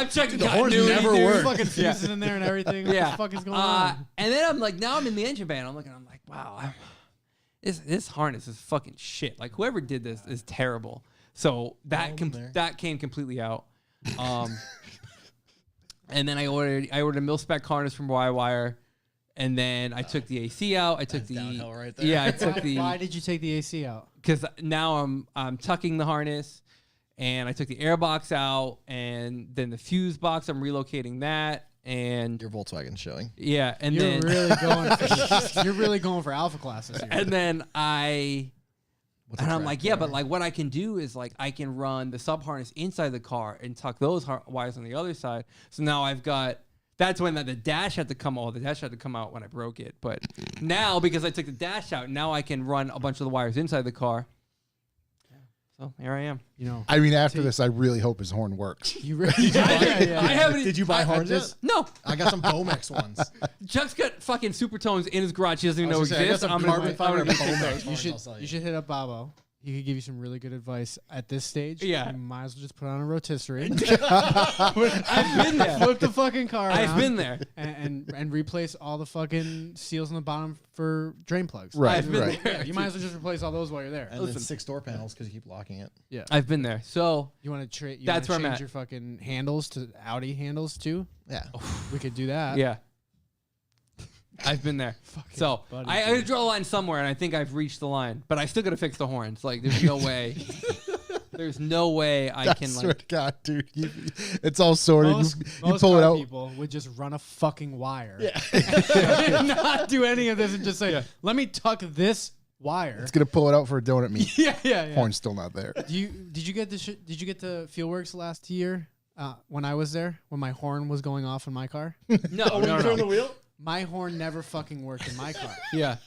checking the horns continuity, never dude. work. fucking fuses in there and everything. What the fuck is going on? And then I'm like, now I'm in the engine bay. And I'm looking, I'm like, wow, this harness is fucking shit. Like whoever did this is terrible. So that that came completely out. And then I ordered a mil spec harness from Y-Wire, and then I took the AC out. I took That's downhill right there. yeah, I took Why did you take the AC out? because now I'm tucking the harness, and I took the air box out, and then the fuse box I'm relocating that, and Your Volkswagen's showing. yeah, and You're then really going. You're really going for alpha classes here. and then What's a I'm track like, yeah, there? but like what I can do is like I can run the sub harness inside the car and tuck those wires on the other side. So now I've got. That's when the dash had to come out. The dash had to come out when I broke it. But now because I took the dash out, now I can run a bunch of the wires inside the car. So here I am. You know, I mean, after this, I really hope his horn works. you really. I haven't. Did you buy horns yet? No, I got some Bomex ones. Chuck's got fucking super tones in his garage. He doesn't even know I was gonna say, I got exists. some I'm gonna- carbon I'm fiber gonna- Bomex You horns, should. I'll sell You should hit up Bobo. He could give you some really good advice at this stage. Yeah. You might as well just put on a rotisserie. I've been there. Flip the fucking car. I've around been there. and replace all the fucking seals on the bottom for drain plugs. Right, I've been right. there. Yeah, you might as well just replace all those while you're there. And then 6 door panels because you keep locking it. Yeah. I've been there. So You want to trade? That's where I'm change at. your fucking handles to Audi handles too. Yeah. We could do that. yeah, I've been there. So buddy, I dude. gotta draw a line somewhere, and I think I've reached the line. But I still gotta fix the horns. Like there's no way. There's no way I I can swear like. to God, dude, it's all sorted. Most, you most pull it car out. people would just run a fucking wire. And not do any of this and just say, "Let me tuck this wire." It's gonna pull it out for a donut meat. Yeah. Horn's still not there. Did you get did you get the Fieldworks last year when I was there when my horn was going off in my car? No. wheel? My horn never fucking worked in my car. Yeah.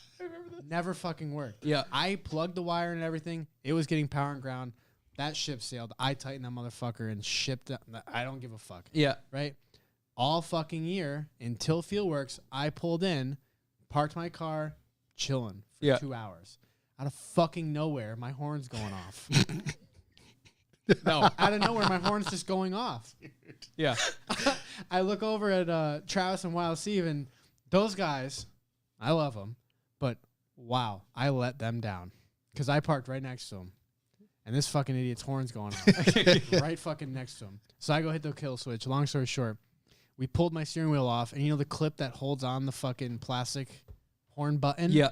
Never fucking worked. Yeah. I plugged the wire and everything. It was getting power and ground. That ship sailed. I tightened that motherfucker and shipped it. I don't give a fuck. Yeah. Right? All fucking year until Fieldworks, I pulled in, parked my car, chilling for Yeah. 2 hours. Out of fucking nowhere, my horn's going off. No. Out of nowhere, my horn's just going off. Yeah. I look over at Travis and Wild Steve, and those guys, I love them, but wow, I let them down because I parked right next to them, and this fucking idiot's horn's going off right fucking next to him. So I go hit the kill switch. Long story short, we pulled my steering wheel off, and you know the clip that holds on the fucking plastic horn button? Yeah.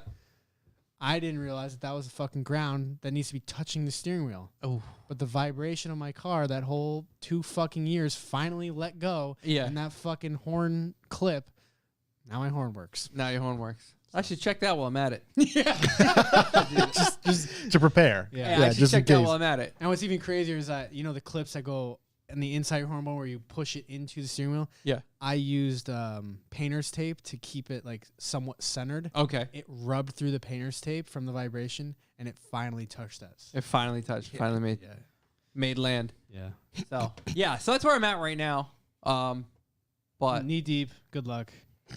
I didn't realize that was the fucking ground that needs to be touching the steering wheel. Oh. But the vibration of my car that whole 2 fucking years finally let go. Yeah. And that fucking horn clip, now my horn works. Now your horn works. I should check that while I'm at it. Just to prepare. Yeah. I should just in check that case. while I'm at it. And what's even crazier is that, you know, the clips that go in the inside hornbone where you push it into the steering wheel. Yeah. I used painter's tape to keep it like somewhat centered. Okay. It rubbed through the painter's tape from the vibration, and it finally touched us. It finally touched. Finally Yeah. made land. Yeah. So yeah. So that's where I'm at right now. But Knee deep. Good luck. You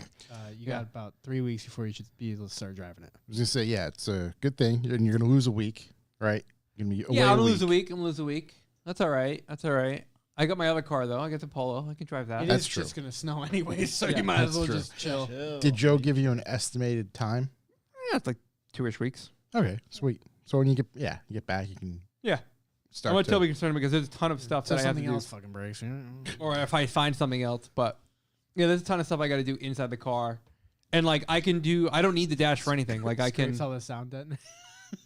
Yeah. got about 3 weeks before you should be able to start driving it. I was gonna say, yeah, it's a good thing, and you're gonna lose a week, right? You're gonna be away yeah, I'm a gonna week. lose a week. I'm gonna lose a week. That's all right. That's all right. I got my other car though. I got the Polo. I can drive that. It That's is true. just gonna snow anyways, so Yeah, you might as that's well true. just chill. Did Joe give you an estimated time? Yeah, it's like 2-ish weeks. Okay, sweet. So when you get back, you can Yeah. start. I'm gonna to- totally concerned because there's a ton of stuff So that I have to something do. else fucking breaks. Or if I find something else. But yeah, there's a ton of stuff I got to do inside the car, and like I don't need the dash for anything. Like I can. Scrapes all the sound dead.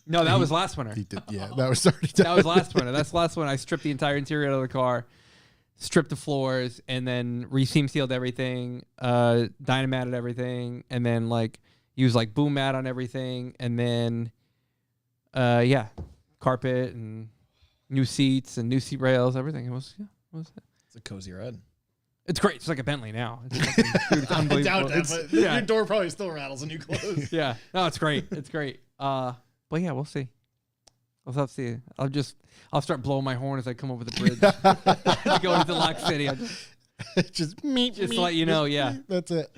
No, that was last winter. He did, yeah, that was already done. That was last winter. That's last one. I stripped the entire interior out of the car, stripped the floors, and then re-seam sealed everything, dynamatted everything, and then like used like boom mat on everything, and then carpet and new seats and new seat rails, everything. It was It's a cozy ride. It's great. It's like a Bentley now. It's, fucking, dude, it's unbelievable. It's- yeah. Your door probably still rattles when you close. Yeah. No, it's great. It's great. But yeah, we'll see. We'll have to see. I'll start blowing my horn as I come over the bridge. Going into Lock City. I'll just me. just to let you know, yeah. That's it.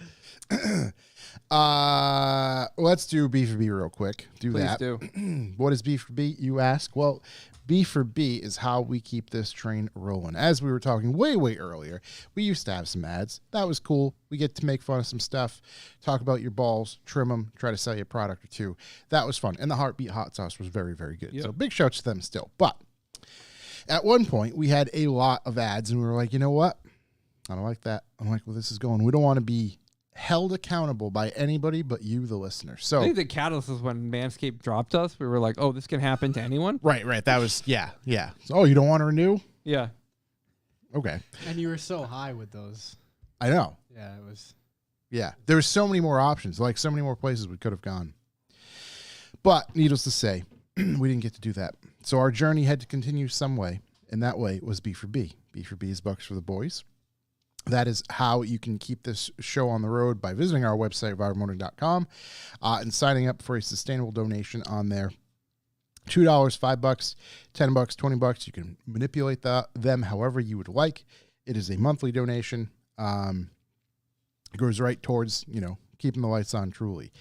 Let's do B for B real quick. Do Please that. do. What is B for B, you ask? Well, B for B is how we keep this train rolling. As we were talking way earlier, we used to have some ads. That was cool. We get to make fun of some stuff, talk about your balls, trim them, try to sell you a product or two. That was fun. And the Heartbeat Hot Sauce was very good. Yep. So big shouts to them still. But at one point, we had a lot of ads, and we were like, you know what? I don't like that. I'm like, well, this is going. We don't want to be held accountable by anybody but you, the listener. I So think the catalyst was when Manscaped dropped us. We were like, oh, this can happen to anyone. right. That was yeah. So, oh, you don't want to renew? Yeah. Okay, And you were so high with those. I know. Yeah, it was. Yeah, there's so many more options, like so many more places we could have gone. But needless to say, we didn't get to do that. So our journey had to continue some way, and that way was B for B. B for B is Bucks for the Boys. That is how you can keep this show on the road by visiting our website, revivalmotoring.com, and signing up for a sustainable donation on there. $2, $5, $10, $20. You can manipulate them however you would like. It is a monthly donation. It goes right towards, keeping the lights on truly.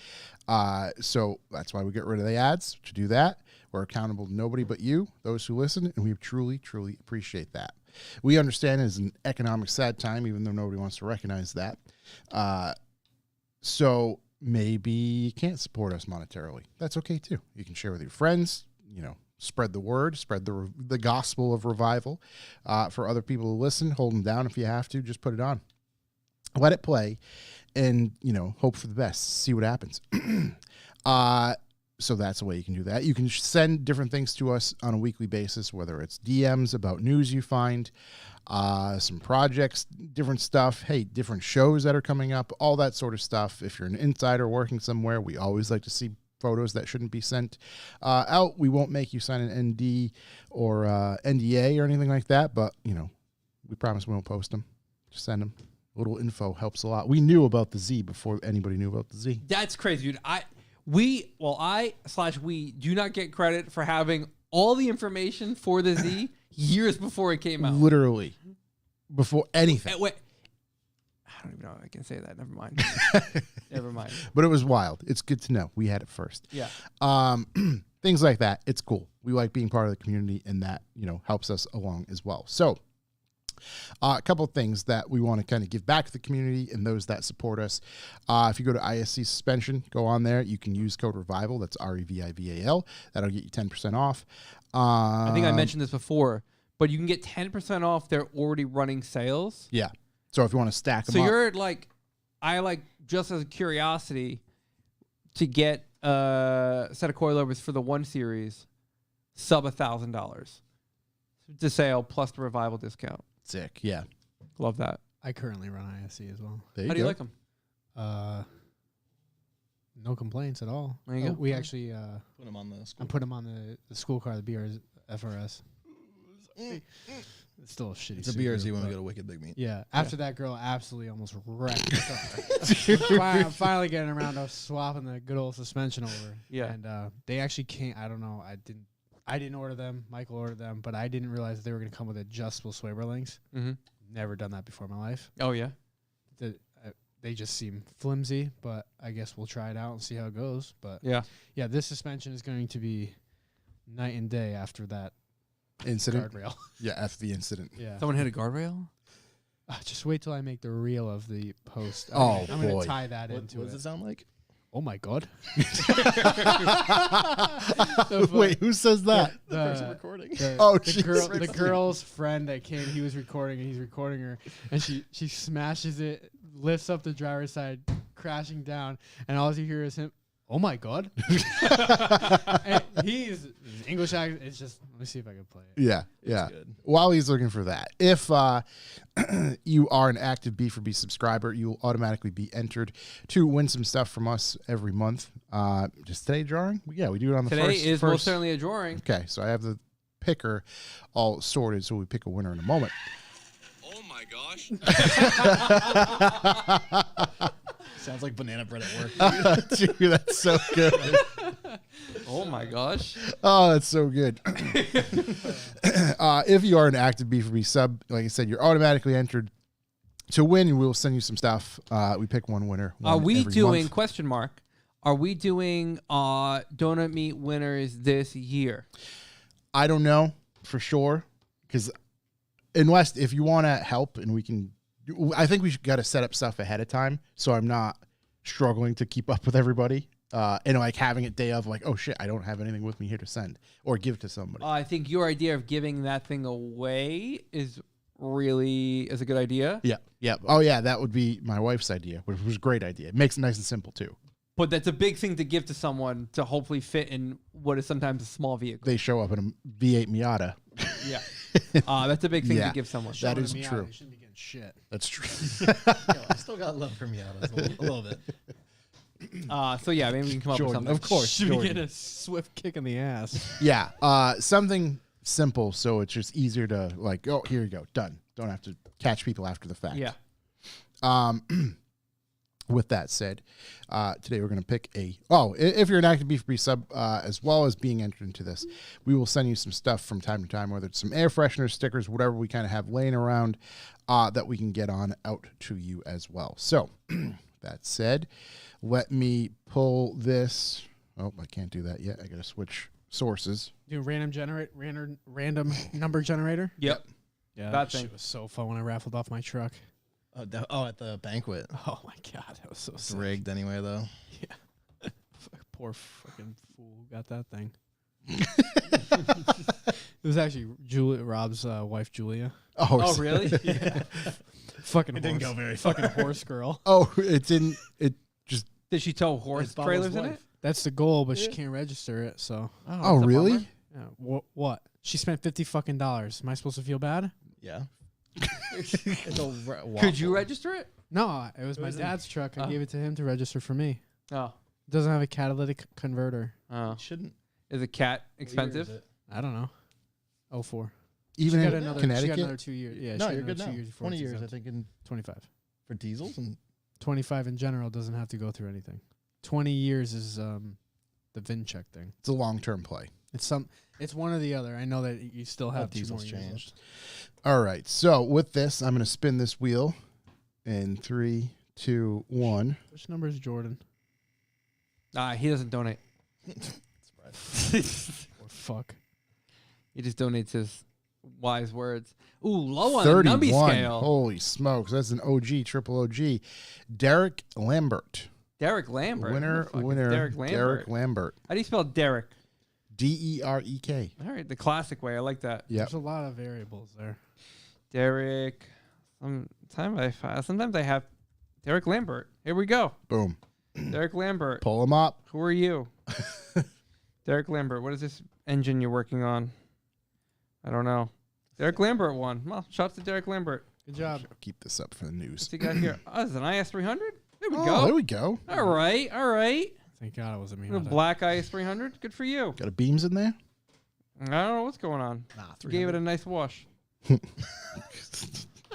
So that's why we get rid of the ads. To do that, we're accountable to nobody but you, those who listen, and we truly appreciate that. We understand it is an economic sad time, even though nobody wants to recognize that. So maybe you can't support us monetarily. That's okay too. You can share with your friends, spread the word, spread the gospel of revival for other people to listen. Hold them down if you have to. Just put it on. Let it play and, hope for the best. See what happens. So that's the way you can do that. You can send different things to us on a weekly basis, whether it's DMs about news you find, some projects, different stuff, different shows that are coming up, all that sort of stuff. If you're an insider working somewhere, we always like to see photos that shouldn't be sent out. We won't make you sign an ND or NDA or anything like that, but, we promise we won't post them. Just send them. A little info helps a lot. We knew about the Z before anybody knew about the Z. That's crazy, dude. We do not get credit for having all the information for the Z years before it came out. Literally. Before anything. Wait, I don't even know if I can say that. Never mind. Never mind. But it was wild. It's good to know. We had it first. Yeah. Things like that. It's cool. We like being part of the community, and that, helps us along as well. So a couple of things that we want to kind of give back to the community and those that support us. If you go to ISC Suspension, go on there. You can use code REVIVAL. That's REVIVAL. That'll get you 10% off. I think I mentioned this before, but you can get 10% off their already running sales. Yeah. So if you want to stack them So up. you're just as a curiosity to get a set of coilovers for the 1 Series, sub $1,000 to sale plus the Revival discount. Sick. Yeah. Love that. I currently run ISC as well. There How do you go. like them? No complaints at all. There you go. We actually, Put them on the I school. put them on the school car, the FRS. It's still a shitty. It's a Subaru, BRZ when we but- go to Wicked Big Meat. Yeah. After that girl absolutely almost wrecked. I'm finally getting around to swapping the good old suspension over. Yeah. And they actually can't. I don't know. I didn't order them. Michael ordered them, but I didn't realize that they were going to come with adjustable sway bar links. Mm-hmm. Never done that before in my life. Oh yeah. They just seem flimsy, but I guess we'll try it out and see how it goes. But Yeah. yeah, this suspension is going to be night and day after that Incident. guardrail. Yeah, after the incident. Yeah. Someone hit a guardrail. Just wait till I make the reel of the post. Oh, I'm boy. going to tie that What into does it. it sound like? Oh my god. Wait, who says that? Recording. Oh, the girl's friend that came, he was recording and he's recording her, and she smashes it, lifts up the driver's side, crashing down, and all you hear is him. Oh my god! And his English accent. It's just. Let me see if I can play it. Yeah, yeah. good. While he's looking for that, if you are an active B4B subscriber, you will automatically be entered to win some stuff from us every month. Just today drawing? Yeah, we do it on the Today first. is most certainly a drawing. Okay, so I have the picker all sorted, so we pick a winner in a moment. Oh my gosh. Sounds like banana bread at work. Dude, that's so good. Oh my gosh. Oh, that's so good. If you are an active B4B sub, like I said, you're automatically entered to win, and we'll send you some stuff. We pick one winner. Are one we every doing month. question mark? Are we doing donut meat winners this year? I don't know for sure, because unless if you want to help and we can, I think we got to set up stuff ahead of time so I'm not struggling to keep up with everybody. And like having it day of, like, oh shit, I don't have anything with me here to send or give to somebody. I think your idea of giving that thing away is a good idea. Yeah, yeah. Oh yeah, that would be my wife's idea, which was a great idea. It makes it nice and simple too. But that's a big thing to give to someone to hopefully fit in what is sometimes a small vehicle. They show up in a V8 Miata. Yeah. That's a big thing Yeah. to give someone. That Showing is me out, true. you shouldn't be getting shit. That's true. I still got love for Miatas a little bit. So yeah, maybe we can come up Jordan, with something. of course. Should be Jordan. getting a swift kick in the ass. Yeah, something simple so it's just easier to like. Oh, here you go, done. Don't have to catch people after the fact. Yeah. With that said, today we're going to pick if you're an active B4B sub, as well as being entered into this, we will send you some stuff from time to time, whether it's some air fresheners, stickers, whatever we kind of have laying around that we can get on out to you as well. So, that said, let me pull this. Oh, I can't do that yet. I got to switch sources. Do random number generator. Yep. Yeah, That that shit thing. was so fun when I raffled off my truck. At the banquet. Oh my god, that was so It's sick. rigged anyway, though. Poor fucking fool who got that thing. It was actually Rob's wife, Julia. Oh, really? Fucking It didn't horse, go very fucking horse girl. Oh, it's in it. Just Did she tow horse It's Bubba's trailers in wife. it? That's the goal, but she can't register it. So oh, that's a really? bummer. yeah, what? She spent $50 fucking. Am I supposed to feel bad? Yeah. It's a Could you register it? No, it was my was in- dad's truck. I Oh. gave it to him to register for me. Oh. It doesn't have a catalytic converter. Oh. Shouldn't. Is a cat expensive? I don't know. 04. even She got in another. She got Connecticut. another 2 years. Yeah, No, she you're got good another now. 2 years before 20 it's years, I exempt. think, in 25. for diesels and 25 in general doesn't have to go through anything. 20 years is the VIN check thing. It's a long-term play. It's one or the other. I know that you still have 2 more diesels years changed. All right. So with this, I'm going to spin this wheel in 3, 2, 1. left. Which number is Jordan? He doesn't donate. Or fuck. He just donates his wise words. Ooh, low on the numby 31. scale. Holy smokes. That's an OG, triple OG. Derek Lambert. Derek Lambert. Winner, Who the fuck is winner. Derek Lambert. Derek Lambert. How do you spell Derek? Derek. All right, the classic way. I like that. Yep. There's a lot of variables there. Derek. Sometimes I have Derek Lambert. Here we go. Boom. Derek Lambert. Pull him up. Who are you? Derek Lambert. What is this engine you're working on? I don't know. Derek Lambert won. Well, shout out to Derek Lambert. Good job. I'll keep this up for the news. What's he got here? Oh, this is an IS300? There we Oh, go. there we go. All right. All right. Thank God it wasn't me. The black IS300. Good for you. Got a beams in there? I don't know what's going on. Nah, Gave it a nice wash.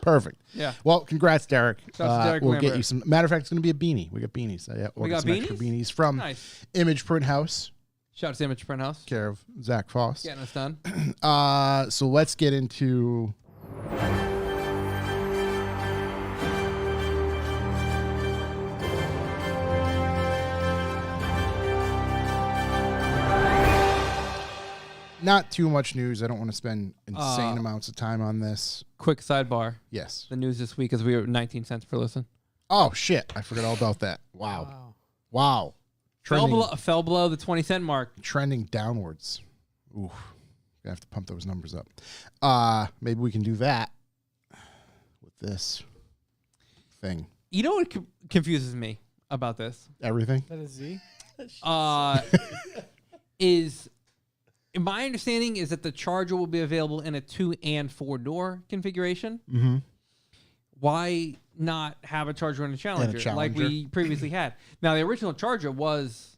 Perfect. Yeah. Well, congrats, Derek. Shouts to Derek We'll get Lambert. you some. Matter of fact, it's going to be a beanie. We got beanies. I ordered got some extra beanies? beanies from Nice. Image Print House, Shout out to Image Print House. care of Zach Foss. Getting us done. So let's get into. Not too much news. I don't want to spend insane amounts of time on this. Quick sidebar. Yes. The news this week is we were 19 cents per listen. Oh, shit. I forgot all about that. Wow. Wow. Fell below the 20-cent mark. Trending downwards. Ooh. I have to pump those numbers up. Maybe we can do that with this thing. You know what confuses me about this? Everything? That is Z. Is my understanding is that the Charger will be available in a 2 and 4 door configuration. Mm-hmm. Why not have a Charger and a Challenger, like Challenger. we previously had? Now, the original Charger was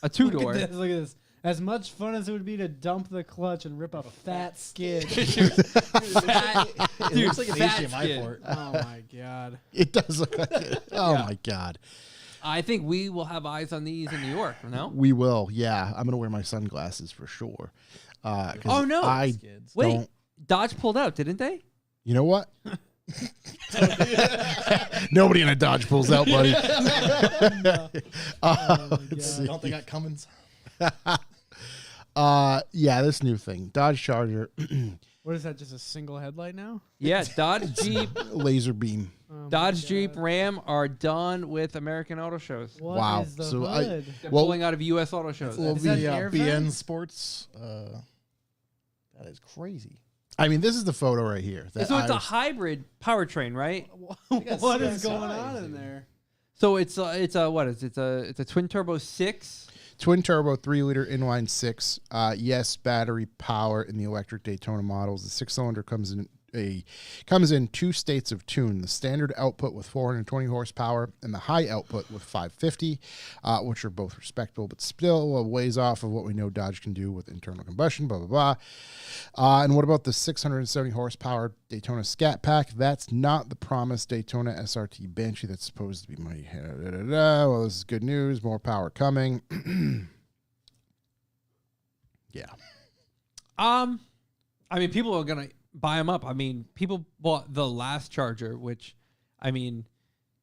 a 2 door. Look at this. As much fun as it would be to dump the clutch and rip out a fat skid. Fat, It dude, looks like an fat HDMI skid. port. Oh my god. It does look like it. Oh, Yeah. my God. I think we will have eyes on these in New York. No. We will. Yeah. I'm going to wear my sunglasses for sure. 'Cause Oh, no. I Skids. Wait, don't. Dodge pulled out, didn't they? You know what? Nobody in a Dodge pulls out, buddy. Let's see. Don't they got Cummins? Yeah, this new thing, Dodge Charger, What is that? Just a single headlight now? Yeah, Dodge, Jeep, laser beam. Oh my Dodge, God. Jeep, Ram are done with American auto shows. What Wow. is the So hood? They're Well- pulling out of U.S. auto shows. Well, Is that the air BN vents? Sports. That is crazy. I mean, this is the photo right here. that So it's I a was- hybrid powertrain, right? What is six going sides, on in dude. there? So it's a what is it? It's a twin turbo 6. twin turbo 3-liter inline 6. Yes, battery power in the electric Daytona models. The 6-cylinder comes in 2 states of tune. The standard output with 420 horsepower and the high output with 550, which are both respectable, but still a ways off of what we know Dodge can do with internal combustion. Blah blah blah. And what about the 670 horsepower Daytona Scat Pack? That's not the promised Daytona SRT Banshee. That's supposed to be my. Well, this is good news. More power coming. Yeah. I mean, people are gonna buy them up. I mean, people bought the last Charger, which, I mean,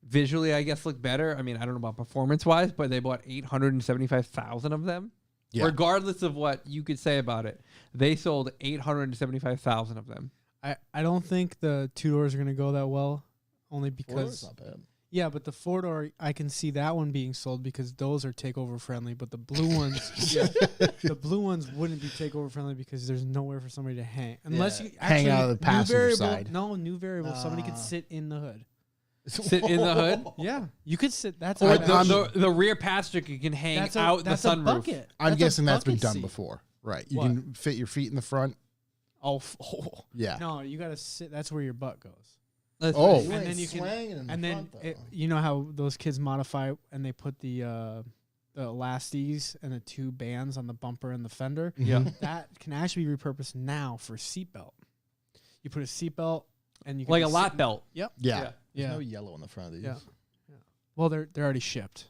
visually, I guess looked better. I mean, I don't know about performance wise, but they bought 875,000 of them. Yeah. Regardless of what you could say about it, they sold 875,000 of them. I don't think the 2 doors are going to go that well, only Four-door's because not bad. yeah, but the 4 door I can see that one being sold because those are takeover friendly, but the blue ones, the blue ones wouldn't be takeover friendly because there's nowhere for somebody to hang unless Yeah. you Hang actually, out of the new passenger variable, side. No, new variable. Somebody could sit in the hood. Sit in the hood, Yeah, you could sit. That's or a- the rear passenger can hang that's out that's the a sunroof. bucket. I'm That's a guessing that's been bucket done seat. before. Right. You What? can fit your feet in the front. Oh, Yeah. no, you got to sit. That's where your butt goes. That's Oh. right. And ain't then you can- swanging in the And then front, though. you know how those kids modify and they put the elasties and the 2 bands on the bumper and the fender. Yeah. That can actually be repurposed now for seatbelt. You put a seatbelt and you can Like be a lot sitting- belt. Yep. Yeah. There's Yeah. no yellow in the front of these. Yeah. Well, they're already shipped.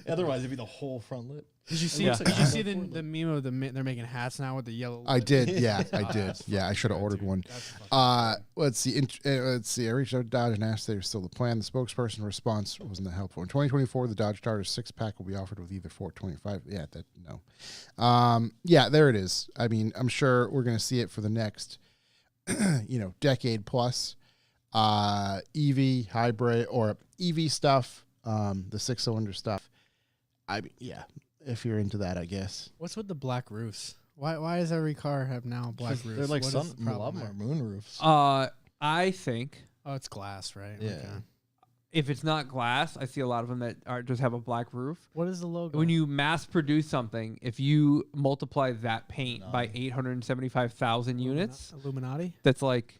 Otherwise, it'd be the whole front lip. Did you see? Yeah. Did you see the meme of they're making hats now with the yellow? I lid? did. Yeah, I Oh, did. that's Yeah, I should have good, ordered dude. one. That's fucking Let's see. I reached out to Dodge and asked if they were still the plan. The spokesperson response wasn't that helpful. In 2024, the Dodge Charger 6-pack will be offered with either 425. Yeah, no. Yeah, there it is. I mean, I'm sure we're going to see it for the next, decade plus. EV hybrid or EV stuff, the 6-cylinder stuff. I mean, yeah, if you're into that, I guess. What's with the black roofs? Why does every car have now black roofs? They're like What is some the a lot problem more there? moon roofs. I think Oh, it's glass, right? Yeah. Okay. if it's not glass, I see a lot of them that just have a black roof. What is the logo? When you mass produce something, if you multiply that paint by 875,000 units, Illuminati. that's like,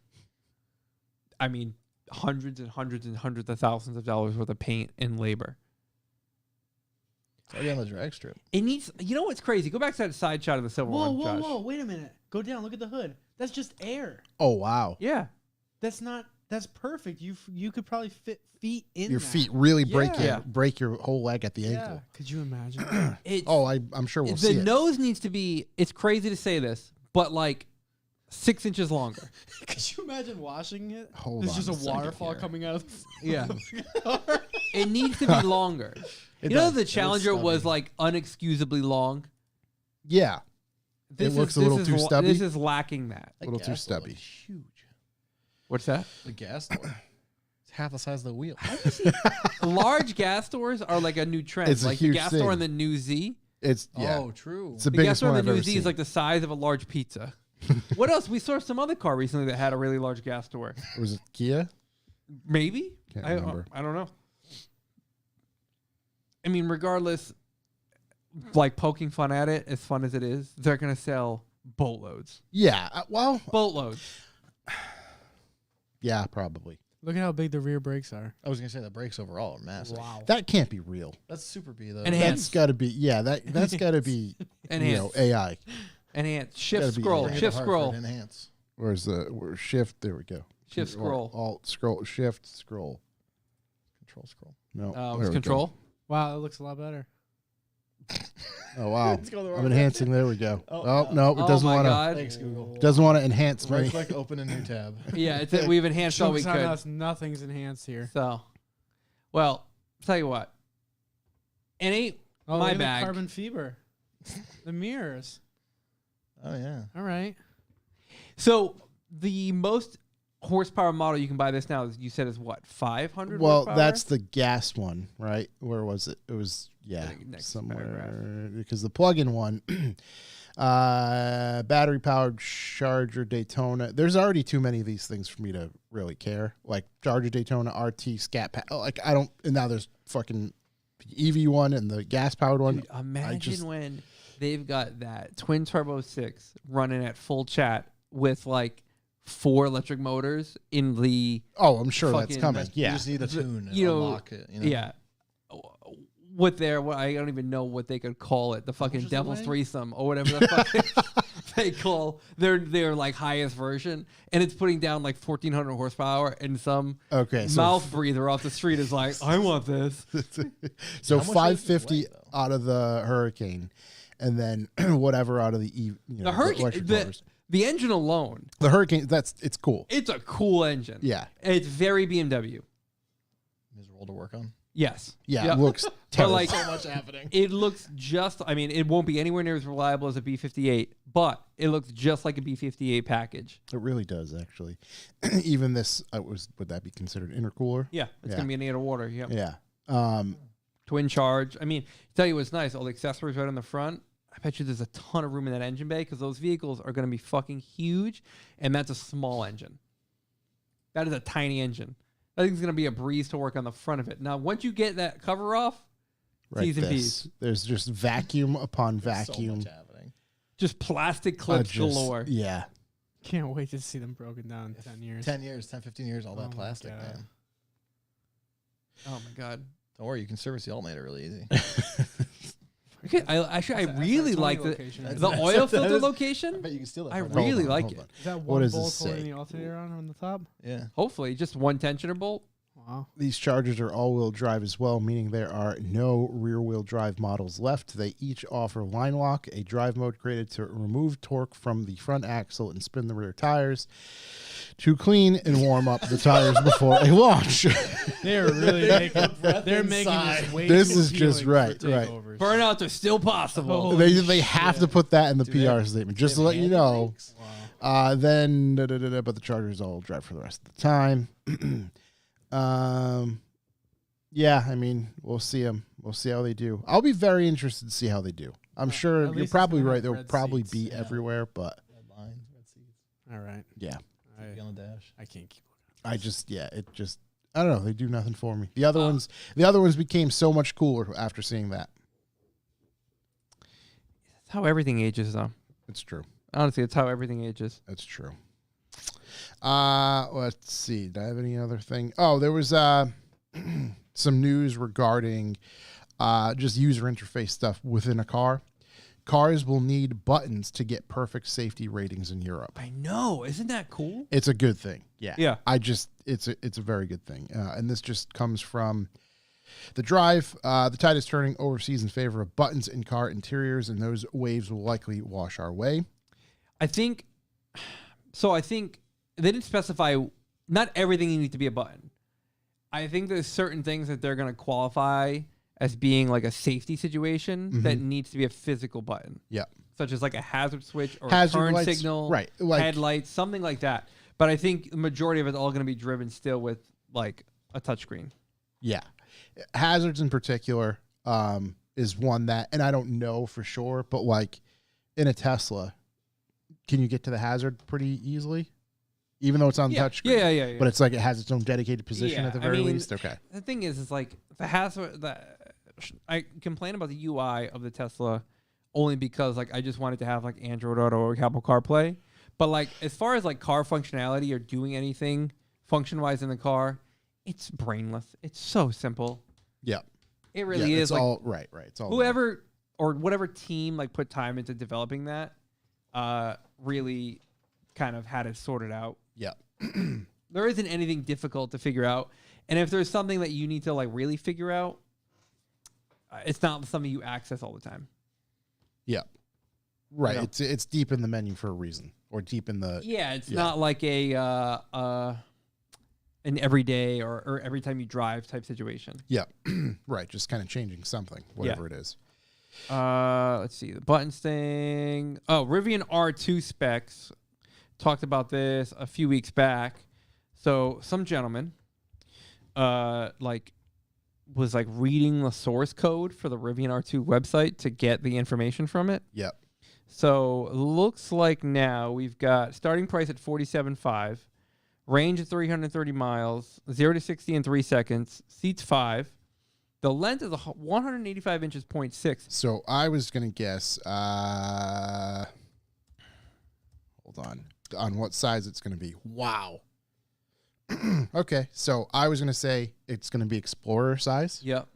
I mean, hundreds and hundreds and hundreds of thousands of dollars worth of paint and labor. It's already on the drag strip. It needs, you know what's crazy? Go back to that side shot of the silver Whoa, one, whoa, Josh. whoa! Wait a minute. Go down. Look at the hood. That's just air. Oh wow. Yeah. That's perfect. You could probably fit feet in Your that. feet really break Yeah. break your whole leg at the Yeah. ankle. Could you imagine? It's, Oh, I'm sure we'll the see it. nose needs to be. It's crazy to say this, but like 6 inches longer. Could you imagine washing it? Hold There's on just a a second waterfall here. coming out of the Yeah. It needs to be longer. It You know, does. the It is Challenger was stubby. like unexcusably long. Yeah, This looks a this little is too wa- stubby. This is lacking that. The little too gas door stubby. looks Huge. What's that? The gas door. It's half the size of the wheel. Large gas doors are like a new trend. It's a like the huge gas door thing. in the New Z. it's Oh, true. it's the The gas biggest door one in the I've New ever Z seen. is like the size of a large pizza. What else? We saw some other car recently that had a really large gas door. Was it Kia? Maybe. Can't I remember. don't know. I mean, regardless, like poking fun at it, as fun as it is, they're gonna sell boatloads. Yeah. Well, Boatloads. yeah, probably. Look at how big the rear brakes are. I was gonna say the brakes overall are massive. Wow. That can't be real. That's Super B though. And That's Enhanced. got to be. Yeah, that's got to be. Enhanced. AI. Enhance. Shift Gotta be scroll. Bring it Shift Hartford, scroll. Enhance. Where's shift? There we go. Shift Or scroll. Alt scroll. Shift scroll. Control scroll. No. Oh, there it's we go. control. Wow, that looks a lot better. Oh wow. It's going the I'm wrong enhancing. There we go. Oh, Oh, no, it Oh doesn't my want to. god. Thanks, Google. Doesn't want to enhance Right me. click, open a new tab. Yeah, we've enhanced all we Jokes on could. us, nothing's enhanced here. So, well, tell you what. It ain't Oh, my look at the bag. carbon fiber. The mirrors. Oh yeah. All right. So the most horsepower model you can buy this now, you said, is what, 500? Well, horsepower? that's the gas one, right? Where was it? It was Next somewhere because the plug-in one, battery-powered Charger Daytona. There's already too many of these things for me to really care. Like Charger Daytona RT Scat Pack. Like I don't. And now there's fucking the EV one and the gas-powered one. Dude, imagine just- when they've got that twin turbo 6 running at full chat with like 4 electric motors in the Oh, I'm sure that's fucking- coming. You Yeah. just need the tune and you know, unlock it. You know? yeah. What I don't even know what they could call it. The fucking much is the devil's weight? threesome or whatever the fuck they call their like highest version, and it's putting down like 1,400 horsepower, and some Okay. So mouth breather off the street is like, I want this. so How much does it 550 weigh, though? out of the Hurricane, and then whatever out of the The Hurricane, electric motors. the engine alone, The Hurricane. It's cool. it's a cool engine. Yeah. It's very BMW. Miserable to work on. Yes. Yeah. Yep. It looks But terrible. like, So much happening. it looks just, I mean, it won't be anywhere near as reliable as a B58, but it looks just like a B58 package. It really does, actually. Even this would that be considered intercooler? Yeah. It's Yeah. going to be an 8 water. Yep. Yeah. Twin charge. I mean, tell you what's nice, all the accessories right on the front. I bet you there's a ton of room in that engine bay because those vehicles are going to be fucking huge, and that's a small engine. That is a tiny engine. I think it's going to be a breeze to work on the front of it. Now, once you get that cover off, Right. T's and this. P's. There's just vacuum upon So vacuum. much happening. just plastic clips Just- galore. Yeah. Can't wait to see them broken down in 10 years. 10 years, 10, 15 years, all Oh that my plastic, God. man. Oh my god. Don't worry, you can service the alternator really easy. Okay, I really like the That's- oil that filter is- I location. bet you can steal that. I from really Amazon. like hold it. on. Is that What one does bolt this holding say? the alternator on the top? Yeah. Hopefully, just one tensioner bolt. Wow. These Chargers are all-wheel drive as well, meaning there are no rear-wheel drive models left. They each offer line lock, a drive mode created to remove torque from the front axle and spin the rear tires, to clean and warm up the tires before a launch. They're really making. They're making inside. this way This too is just appealing for right. takeovers. Burnouts are still possible. Oh. They have to put that in the Do they PR have- statement, just to They have let you handy know. brakes? Wow. Then, but the Chargers all drive for the rest of the time. Yeah, I mean, we'll see them. We'll see how they do. I'll be very interested to see how they do. I'm At sure least you're it's probably gonna right. have They'll red probably seats, be yeah. everywhere, but Red lines, red seats. All right. yeah, I, Be on the dash. I can't keep I don't know. They do nothing for me. The other ones became so much cooler after seeing that. That's how everything ages, though. It's true. Honestly, it's how everything ages. That's true. Let's see. Did I have any other thing? Oh, there was some news regarding just user interface stuff within a car. cars will need buttons to get perfect safety ratings in Europe. I know. Isn't that cool? It's a good thing. Yeah. Yeah. It's a very good thing. And this just comes from The Drive. The tide is turning overseas in favor of buttons in car interiors, and those waves will likely wash our way. I think they didn't specify, not everything you need to be a button. I think there's certain things that they're going to qualify as being like a safety situation that needs to be a physical button. Yeah. Such as like a hazard switch or Hazard a turn lights, signal, right, like- headlights, something like that. But I think the majority of it's all going to be driven still with like a touchscreen. Yeah. Hazards in particular is one that, and I don't know for sure, but like in a Tesla, can you get to the hazard pretty easily? Even though it's on the touchscreen. Yeah. But it's like it has its own dedicated position Yeah, at the I very mean, least. Okay. The thing is like the hazard that I complain about the UI of the Tesla only because like I just wanted to have like Android Auto or Apple CarPlay. But like as far as like car functionality or doing anything function wise in the car, it's brainless. It's so simple. Yeah. It really It's is. Like all right. It's all whoever or whatever team like put time into developing that really kind of had it sorted out. Yeah. There isn't anything difficult to figure out. And if there's something that you need to like really figure out, it's not something you access all the time. Yeah. Right. You know? It's deep in the menu for a reason, or deep in the. Yeah, it's not like an everyday or every time you drive type situation. Yeah. Right. Just kind of changing something, whatever it is. Let's see the buttons thing. Oh, Rivian R2 specs. Talked about this a few weeks back. So some gentleman, was reading the source code for the Rivian R2 website to get the information from it. Yep. So looks like now we've got starting price at $47,500, range of 330 miles, 0 to 60 in 3 seconds, seats 5. The length is 185 inches, 0.6. So I was gonna guess. Hold on what size it's gonna be. Wow. Okay, so I was gonna say it's gonna be Explorer size. Yep.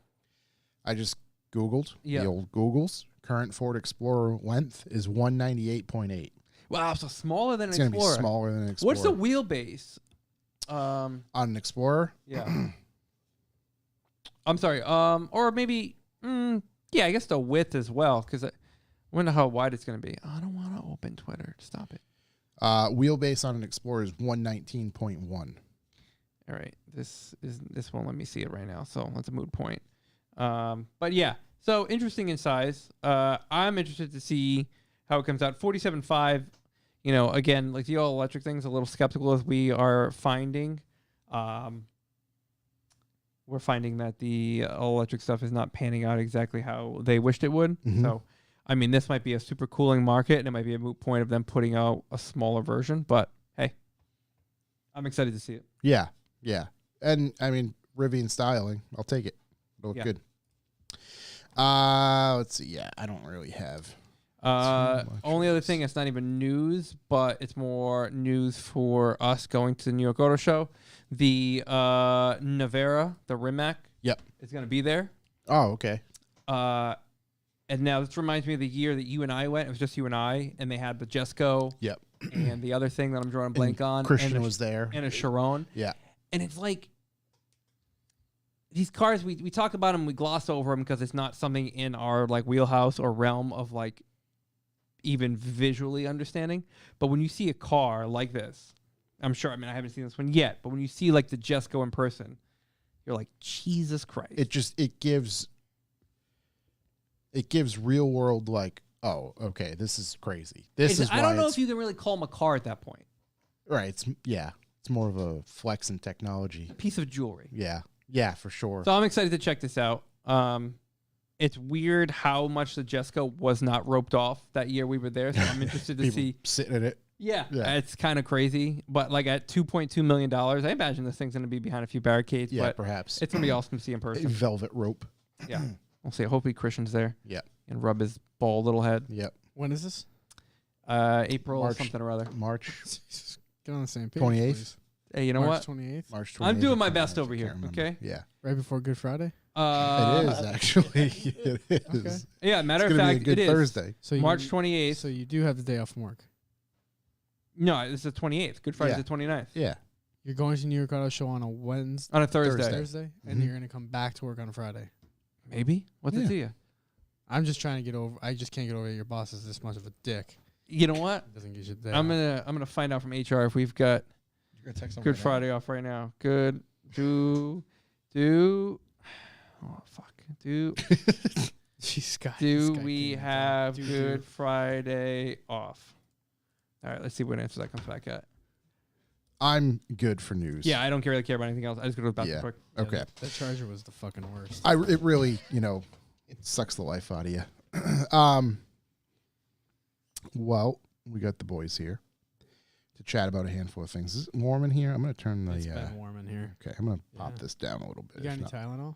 I just Googled Yep. the old Googles. Current Ford Explorer length is 198.8. Wow, so smaller than It's an gonna Explorer. be smaller than an Explorer. What's the wheelbase? On an Explorer? Yeah. I'm sorry. Or maybe, yeah, I guess the width as well, because I wonder how wide it's going to be. I don't want to open Twitter. Stop it. Wheelbase on an Explorer is 119.1. All right. This won't let me see it right now, so that's a moot point. But yeah, so interesting in size. I'm interested to see how it comes out. 47.5. You know, again, like the all electric thing's a little skeptical as we are finding. We're finding that the all electric stuff is not panning out exactly how they wished it would. Mhm. So, I mean, this might be a super cooling market, and it might be a moot point of them putting out a smaller version. But hey, I'm excited to see it. Yeah, yeah. And I mean, Rivian styling, I'll take it. It'll look Yeah. good. Let's see. Yeah, I don't really have. much Only of other this. thing, it's not even news, but it's more news for us going to the New York Auto Show. The Navara, the Rimac, Yep. is going to be there. Oh, okay. And now this reminds me of the year that you and I went. It was just you and I, and they had the Jesco Yep. and the other thing that I'm drawing a blank on. Christian and was there. and a Chiron. Yeah. And it's like these cars, we talk about them, we gloss over them because it's not something in our like wheelhouse or realm of like even visually understanding. But when you see a car like this, I'm sure, I mean, I haven't seen this one yet, but when you see like the Jesco in person, you're like, Jesus Christ. It gives real world like, oh, okay, this is crazy. This is I why don't know it's- if you can really call them a car at that point. right. It's more of a flex in technology. A piece of jewelry. Yeah, for sure. So I'm excited to check this out. It's weird how much the Jesco was not roped off that year we were there. So I'm interested to People see. sitting in it. Yeah, Yeah. it's kind of crazy. But like at $2.2 million, I imagine this thing's going to be behind a few barricades. Yeah, but perhaps. it's going to be awesome to see in A person. velvet rope. Yeah. We'll see. Hopefully Christian's there Yeah. and rub his bald little head. Yep. When is this? April March. something or other. March Get on the same page. 28th? please. Hey, you know March what? 28th, March 28th. I'm doing my I best can't over here, remember. okay? Yeah. right before Good Friday. It is actually. It is. Okay. Yeah, matter It's of gonna be a fact, good it is. Thursday. So March 28th. So you do have the day off from work. No, it's the 28th. Good Friday's Yeah. the 29th. Yeah. You're going to New York Auto Show on a Wednesday, On a Thursday. Thursday. and Mhm. you're gonna come back to work on a Friday. Maybe. What's it Yeah. to you? I'm just trying to get over. I just can't get over that your boss is this much of a dick. You know what? Doesn't get you there. I'm gonna find out from HR if we've got You're gonna text them Good right now. Friday off right now. Good. Oh fuck. Jeez, guys, Do this guy we can't have talk. Good Friday off? All right. Let's see what answer that comes back at. I'm good for news. Yeah, I don't really care about anything else. I just go to the bathroom Yeah. quick. Yeah, Okay. That Charger was the fucking worst. It really, it sucks the life out of you. Well, we got the boys here to chat about a handful of things. Is it warm in here? I'm going to turn the. It's been warm in here. Okay, I'm going to pop Yeah. this down a little bit. You got If any not- Tylenol?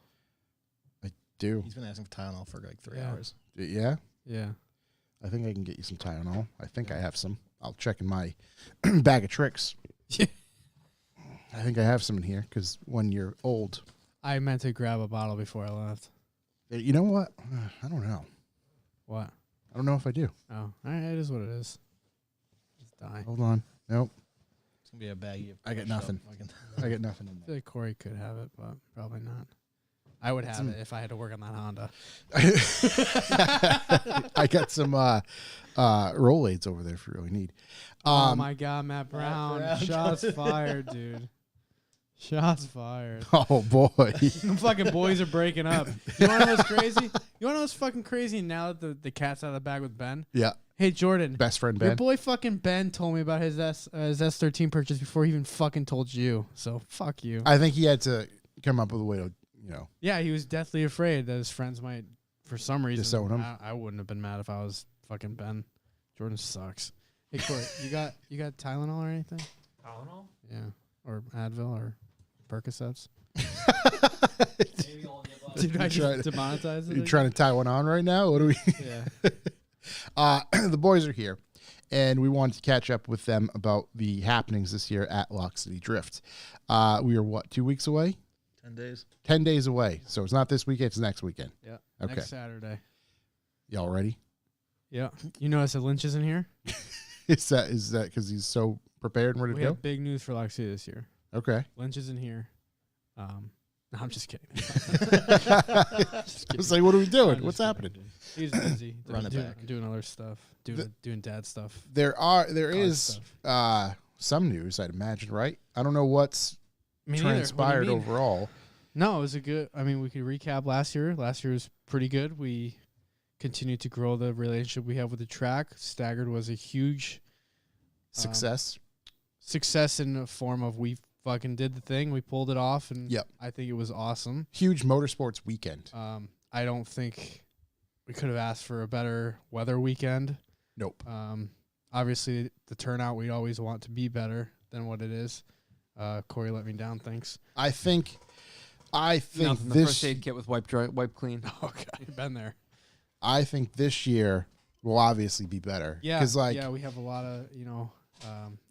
do. He's been asking for Tylenol for like 3 Yeah. hours. Yeah, Yeah. I think I can get you some Tylenol. I think Yeah. I have some. I'll check in my bag of tricks. Yeah. I think I have some in here because when you're old, I meant to grab a bottle before I left. you know what? I don't know. What? I don't know if I do. Oh, all right. It is what it is. Just die. Hold on. Nope. It's gonna be a baggie. Of I got crushed up nothing. fucking- I got nothing in I there. feel like Corey could have it, but probably not. I would have it if I had to work on that Honda. I got some Rolaids over there if you really need. Oh my God, Matt Brown! Brown. Shots fired, dude. Shots fired. Oh boy. The fucking boys are breaking up. You wanna know what's crazy? You wanna know what's fucking crazy now that the cat's out of the bag with Ben? Yeah. Hey Jordan, Best friend your Ben. boy fucking Ben told me about his S13 purchase before he even fucking told you. So fuck you. I think he had to come up with a way to, Yeah, he was deathly afraid that his friends might, for some reason, Disown him. I wouldn't have been mad if I was fucking Ben. Jordan sucks. Hey Corey, you got Tylenol or anything? Tylenol? Yeah, or Advil or Percocets? Maybe all of the above. Did I You're trying just demonetize it? You're trying to tie one on right now? What do we? Yeah. The boys are here, and we wanted to catch up with them about the happenings this year at Lock City Drift. We are 2 weeks away? 10 days. 10 days away. So it's not this weekend, it's next weekend. Yeah. Okay. Next Saturday. Y'all ready? Yeah. You notice that Lynch isn't here? Is that because he's so prepared and ready We to go? have big news for Loxie this year. Okay. Lynch isn't here. No, I'm just kidding. I was like, what are we doing? I'm What's just happening? kidding. He's busy. Run it back. Doing other stuff. Doing dad stuff. There Cause is stuff. some news, I'd imagine, right? I don't know what's Me neither. What do you transpired mean? overall. No, it was a good. I mean, we could recap last year. Last year was pretty good. We continued to grow the relationship we have with the track. Staggered was a huge Success. success in the form of we fucking did the thing. We pulled it off, and Yep. I think it was awesome. Huge motorsports weekend. I don't think we could have asked for a better weather weekend. Nope. Obviously, the turnout we always want to be better than what it is. Corey let me down. Thanks. I think Nothing, the this first aid kit with wipe clean. Okay, been there. I think this year will obviously be better. Yeah, Because we have a lot of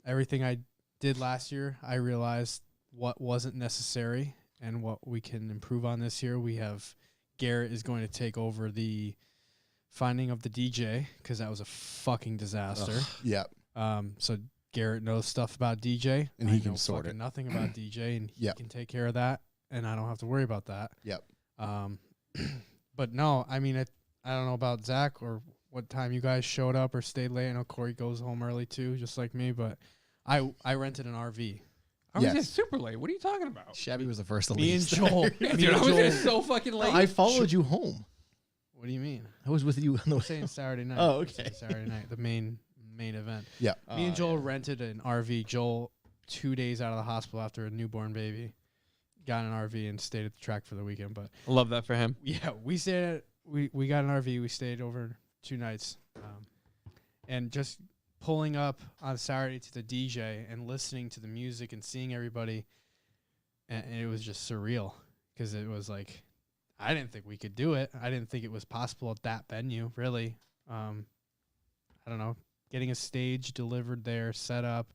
everything I did last year. I realized what wasn't necessary and what we can improve on this year. We have Garrett is going to take over the finding of the DJ because that was a fucking disaster. yeah. So Garrett knows stuff about DJ, And I he can know sort fucking it. nothing about DJ, and he Yep. can take care of that, and I don't have to worry about that. Yep. But no, I mean, I don't know about Zach or what time you guys showed up or stayed late. I know Corey goes home early too, just like me. But I rented an RV. I was Yes. there super late. What are you talking about? Shabby was the first to Me leave. and Joel. Yeah, me dude, I and was there Joel. so fucking late. I followed you home. What do you mean? I was with you on the I'm way. saying Saturday night. Oh, I'm saying okay. Saturday night, the main event. Yeah. Me and Joel rented an RV. Joel, 2 days out of the hospital after a newborn baby, got an RV and stayed at the track for the weekend. But I love that for him. yeah, we stayed at we got an RV. We stayed over 2 nights, and just pulling up on Saturday to the DJ and listening to the music and seeing everybody, and it was just surreal because it was like I didn't think we could do it. I didn't think it was possible at that venue. Really, I don't know. Getting a stage delivered there, set up,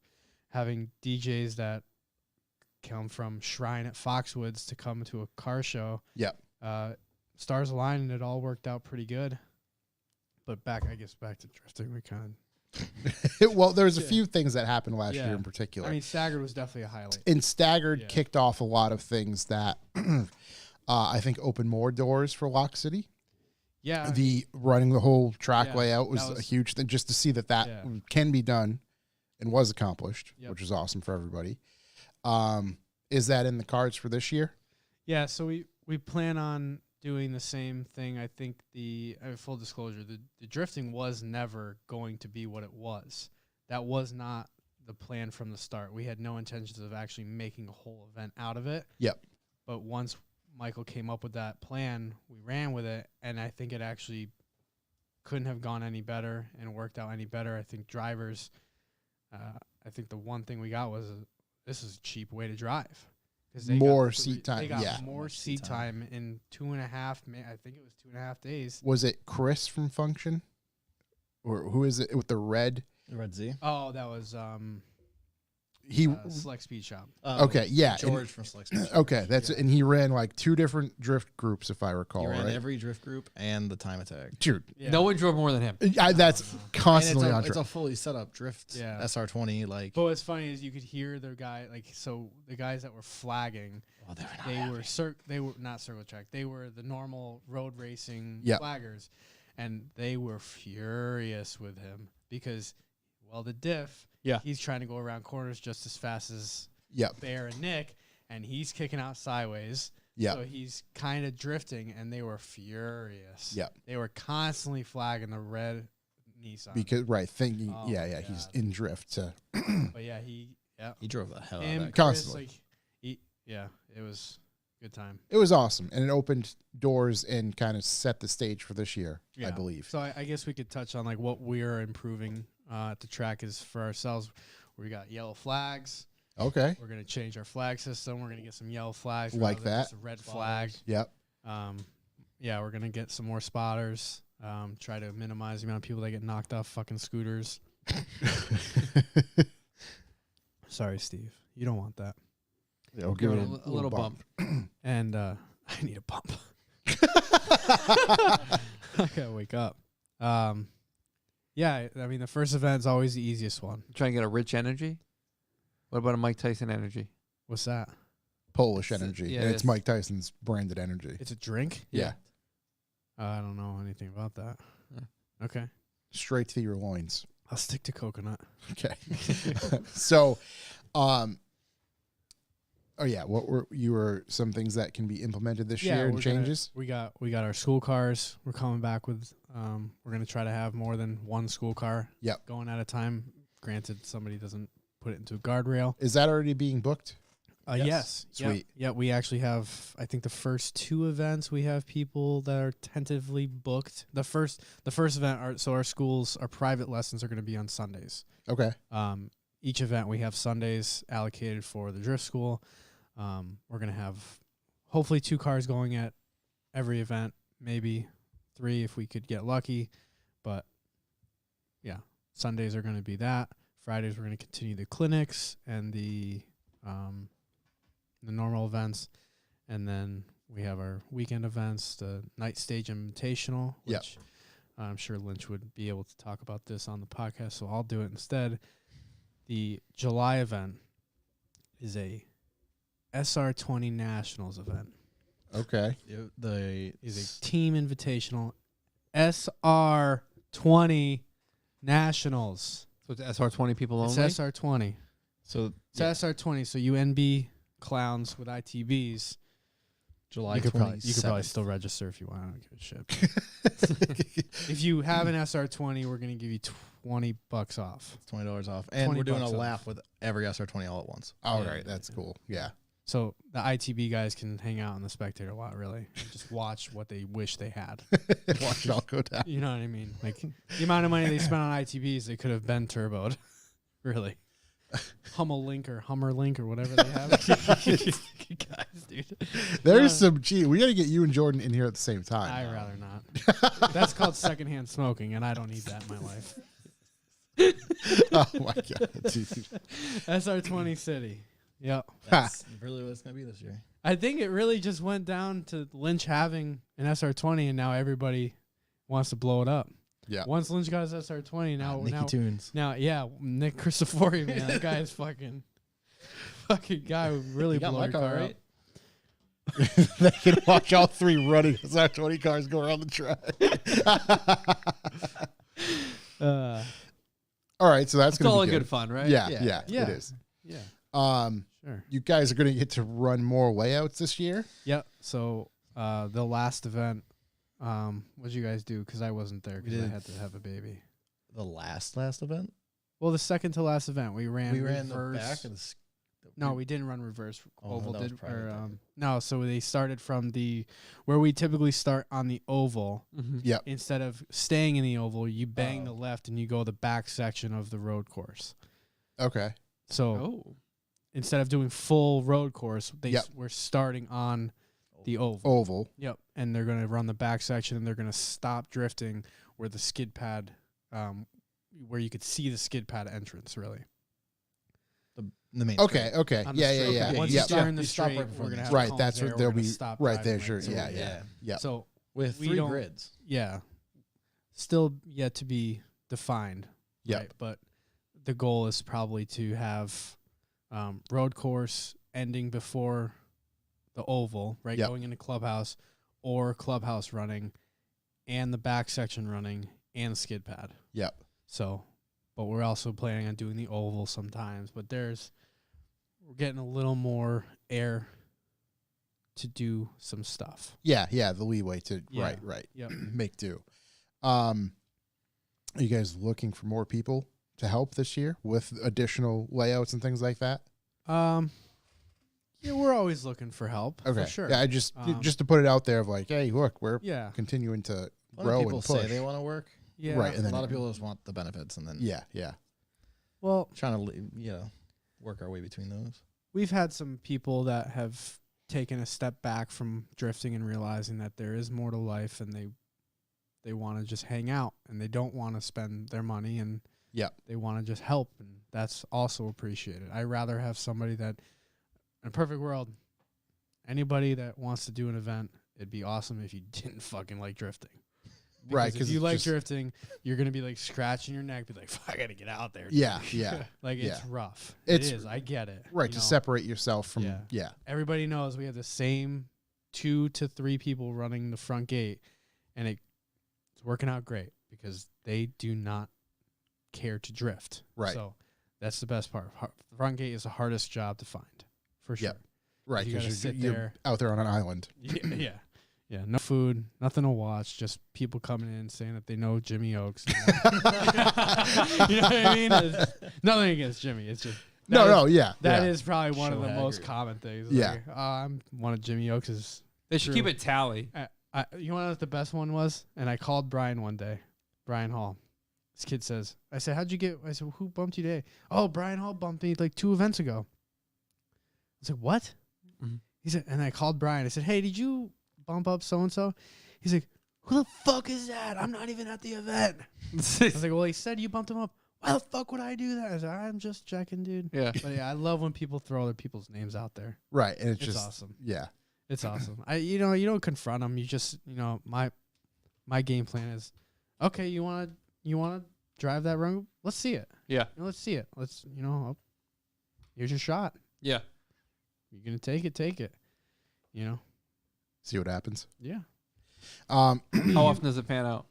having DJs that come from Shrine at Foxwoods to come to a car show. Yep. stars aligned and it all worked out pretty good. But back to drifting, we kind Well, there's a few things that happened last year Yeah. in particular. I mean, Staggered was definitely a highlight. And Staggered Yeah. kicked off a lot of things that I think opened more doors for Lock City. Yeah. The running the whole track Yeah, layout was, that a was- huge thing. Just to see that Yeah. can be done and was accomplished, Yep. which is awesome for everybody. Is that in the cards for this year? Yeah, so we plan on doing the same thing. I think full disclosure, the drifting was never going to be what it was. That was not the plan from the start. We had no intentions of actually making a whole event out of it. Yep. But once Michael came up with that plan, we ran with it, and I think it actually couldn't have gone any better and worked out any better. I think drivers, I think the one thing we got was this is a cheap way to drive. 'Cause they More got seat time, They got yeah. more seat time in 2.5. I think it was 2.5 days. Was it Chris from Function? Or who is it with the red? Red Z. Oh, that was He Select Speed Shop. okay, yeah. and- George from Select Speed. okay, that's and he ran like 2 different drift groups if I recall, He ran right? every drift group and the time attack. Dude, Yeah. No one drove more than him. that's no. constantly and on it's a track. fully set up drift Yeah. SR20. Like, But what's funny is you could hear the guy the guys that were flagging. oh, they were not They happy. they were not circle track. They were the normal road racing Yep. flaggers, and they were furious with him because, well, the diff. Yeah. He's trying to go around corners just as fast as Yep, Bear and Nick, and he's kicking out sideways. yep. So he's kind of drifting, and they were furious. Yep. They were constantly flagging the red Nissan. Because thinking, Oh, yeah, my he's God. in drift. But yeah, he He drove the hell out him of that. Constantly. Chris, it was a good time. It was awesome, and it opened doors and kind of set the stage for this year, I Yeah. believe. So I guess we could touch on like what we're improving at the track is for ourselves. We got yellow flags. Okay. We're gonna change our flag system. We're gonna get some yellow flags, Like rather than that. just a red flag. Yep. Yeah, we're gonna get some more spotters. Try to minimize the amount of people that get knocked off fucking scooters. Sorry, Steve. You don't want that. Yeah, we'll Give give it it a little bump. And I need a bump. I gotta wake up. Yeah, I mean the first event's always the easiest one. Trying to get a rich energy. What about a Mike Tyson energy? What's that? Polish It's- energy, yeah, and it's it's- Mike Tyson's branded energy. It's a drink? Yeah. I don't know anything about that. Yeah. Okay. Straight to your loins. I'll stick to coconut. Okay. So, oh yeah, what were some things that can be implemented this year and we're gonna- changes? We got our school cars. We're coming back with we're gonna try to have more than one school car Yep. going at a time. Granted, somebody doesn't put it into a guardrail. Is that already being booked? Yes. Sweet. Yeah, we actually have. I think the first 2 events we have people that are tentatively booked. The first event, our schools, our private lessons are going to be on Sundays. Okay. Each event we have Sundays allocated for the drift school. We're going to have hopefully 2 cars going at every event, maybe 3 if we could get lucky. But yeah, Sundays are going to be that. Fridays we're going to continue the clinics and the normal events, and then we have our weekend events, the Night Stage Invitational, Yep. which I'm sure Lynch would be able to talk about this on the podcast, so I'll do it instead. The July event is a SR20 Nationals event. Okay. Is a team invitational SR20 Nationals. So it's SR20 people It's only. SR20. So It's SR20. So you NB clowns with ITBs, July you could probably 27th. still register if you want. I don't give a shit. If you have an SR20, we're gonna give you $20 off. $20 off, and we're doing a $20 lap with every SR20 all at once. All Yeah. right. That's cool. Yeah. So the ITB guys can hang out in the spectator lot, really, and just watch what they wish they had. Watch it all go down. You know what I mean? Like the amount of money they spent on ITBs, they could have been turboed. Really. Hummer Link or whatever they have. Guys, dude. There's some cheat. We got to get you and Jordan in here at the same time. I'd rather not. That's called secondhand smoking, and I don't need that in my life. Oh my god, dude. SR20 City. Yep. That's really what it's gonna be this year. I think it really just went down to Lynch having an SR20, and now everybody wants to blow it up. Yeah. Once Lynch got his SR20, Nicky Tunes. now, yeah, Nick Christofori, man, that guy is fucking guy who really You got blew my your car, car right? up. They can watch all 3 running SR20 cars go around the track. All right, so that's It's going to all be in good fun, right? Yeah, Yeah. yeah, it is. Yeah, sure. You guys are going to get to run more layouts this year. Yep. So the last event, what did you guys do? Because I wasn't there because I did- had to have a baby. The last event? Well, the second to last event, we ran. We ran the reverse. back of No, we didn't run reverse. Oh, Oval that was did, prior or to that. no. So they started from where we typically start on the oval. Mm-hmm. Yep. Instead of staying in the oval, you bang Oh. the left and you go the back section of the road course. Okay. So Oh. instead of doing full road course, Yep. we're starting on the oval. Oval. Yep. And they're going to run the back section and they're going to stop drifting where the skid pad, where you could see the skid pad entrance, really. The main. Okay, straight. okay. On the Yeah, straight. yeah, yeah. Once yeah. you start in the You stop straight, right before we're the going to next have Right, cones that's there, what we're there'll gonna be stop right driving there, right sure. through Yeah, it. yeah. Yeah. So With we 3 don't- grids. yeah, still yet to be defined. Yep. Right? But the goal is probably to have road course ending before the oval, right? Yep. Going into clubhouse or clubhouse running and the back section running and skid pad. Yep. So, but we're also planning on doing the oval sometimes, but we're getting a little more air to do some stuff. Yeah, yeah, the leeway to Yeah. right. Yep. Make do. Are you guys looking for more people to help this year with additional layouts and things like that? Yeah, we're always looking for help. Okay. For sure. Yeah, I just to put it out there of like, hey, look, we're Yeah. continuing to A lot grow of people and push. say they want to work. Yeah. Right, and A then lot of people just want the benefits, and then Yeah, yeah. Well, trying to work our way between those. we've had some people that have taken a step back from drifting and realizing that there is more to life, and they want to just hang out and they don't want to spend their money, and Yep. they want to just help, and that's also appreciated. I'd rather have somebody that, in a perfect world, anybody that wants to do an event, it'd be awesome if you didn't fucking like drifting. Right, Because if you it's like just- drifting, you're gonna be like scratching your neck, be like, "Fuck, I gotta get out there." Yeah, yeah. Like Yeah. it's rough. It's- it is. I get it. Right, you to know? separate yourself from Yeah. yeah. Everybody knows we have the same 2 to 3 people running the front gate, and it's working out great because they do not care to drift. Right. So that's the best part. The front gate is the hardest job to find, for sure. Yep. Right, You because gotta sit you're there. out there on an island. Yeah. Yeah, no food, nothing to watch, just people coming in saying that they know Jimmy Oaks. You know what I mean? It's nothing against Jimmy. It's just No, yeah. that yeah. is probably one of the Show most Haggard. common things. Yeah. Like, I'm one of Jimmy Oaks's. They should True. keep it tally. You know what the best one was? And I called Brian one day, Brian Hall. This kid says, I said, how'd you get? I said, who bumped you today? Oh, Brian Hall bumped me like 2 events ago. I was like, what? Mhm. He said, and I called Brian. I said, hey, did you bump up so and so? He's like, who the fuck is that? I'm not even at the event. I was like, well, he said you bumped him up. Why the fuck would I do that? I said, I'm just checking, dude. Yeah. But yeah, I love when people throw other people's names out there. Right, and it's It's just awesome. yeah. It's awesome. You don't confront them. You just, my game plan is, okay, you want to drive that run? Let's see it. Yeah. Let's see it. Here's your shot. Yeah. You're going to take it. See what happens. Yeah. How often does it pan out?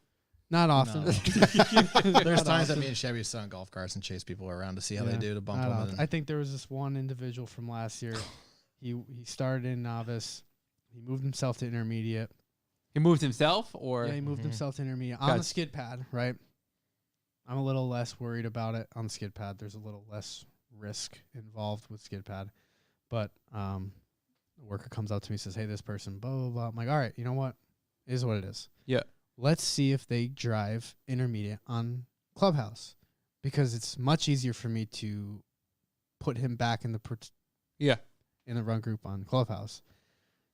Not often. No. There's Not times that often. me and Chevy sit on golf carts and chase people around to see how they Yeah, do to bump not them. often. I think there was this one individual from last year. He started in novice. He moved himself to intermediate. He moved himself, or Yeah, he moved Mhm. himself to intermediate on Gotcha. the skid pad, right? I'm a little less worried about it on the skid pad. There's a little less risk involved with skid pad. But the worker comes up to me and says, hey, this person, blah, blah, blah. I'm like, all right, you know what? It is what it is. Yeah. Let's see if they drive intermediate on Clubhouse, because it's much easier for me to put him back in the yeah, in the run group on Clubhouse.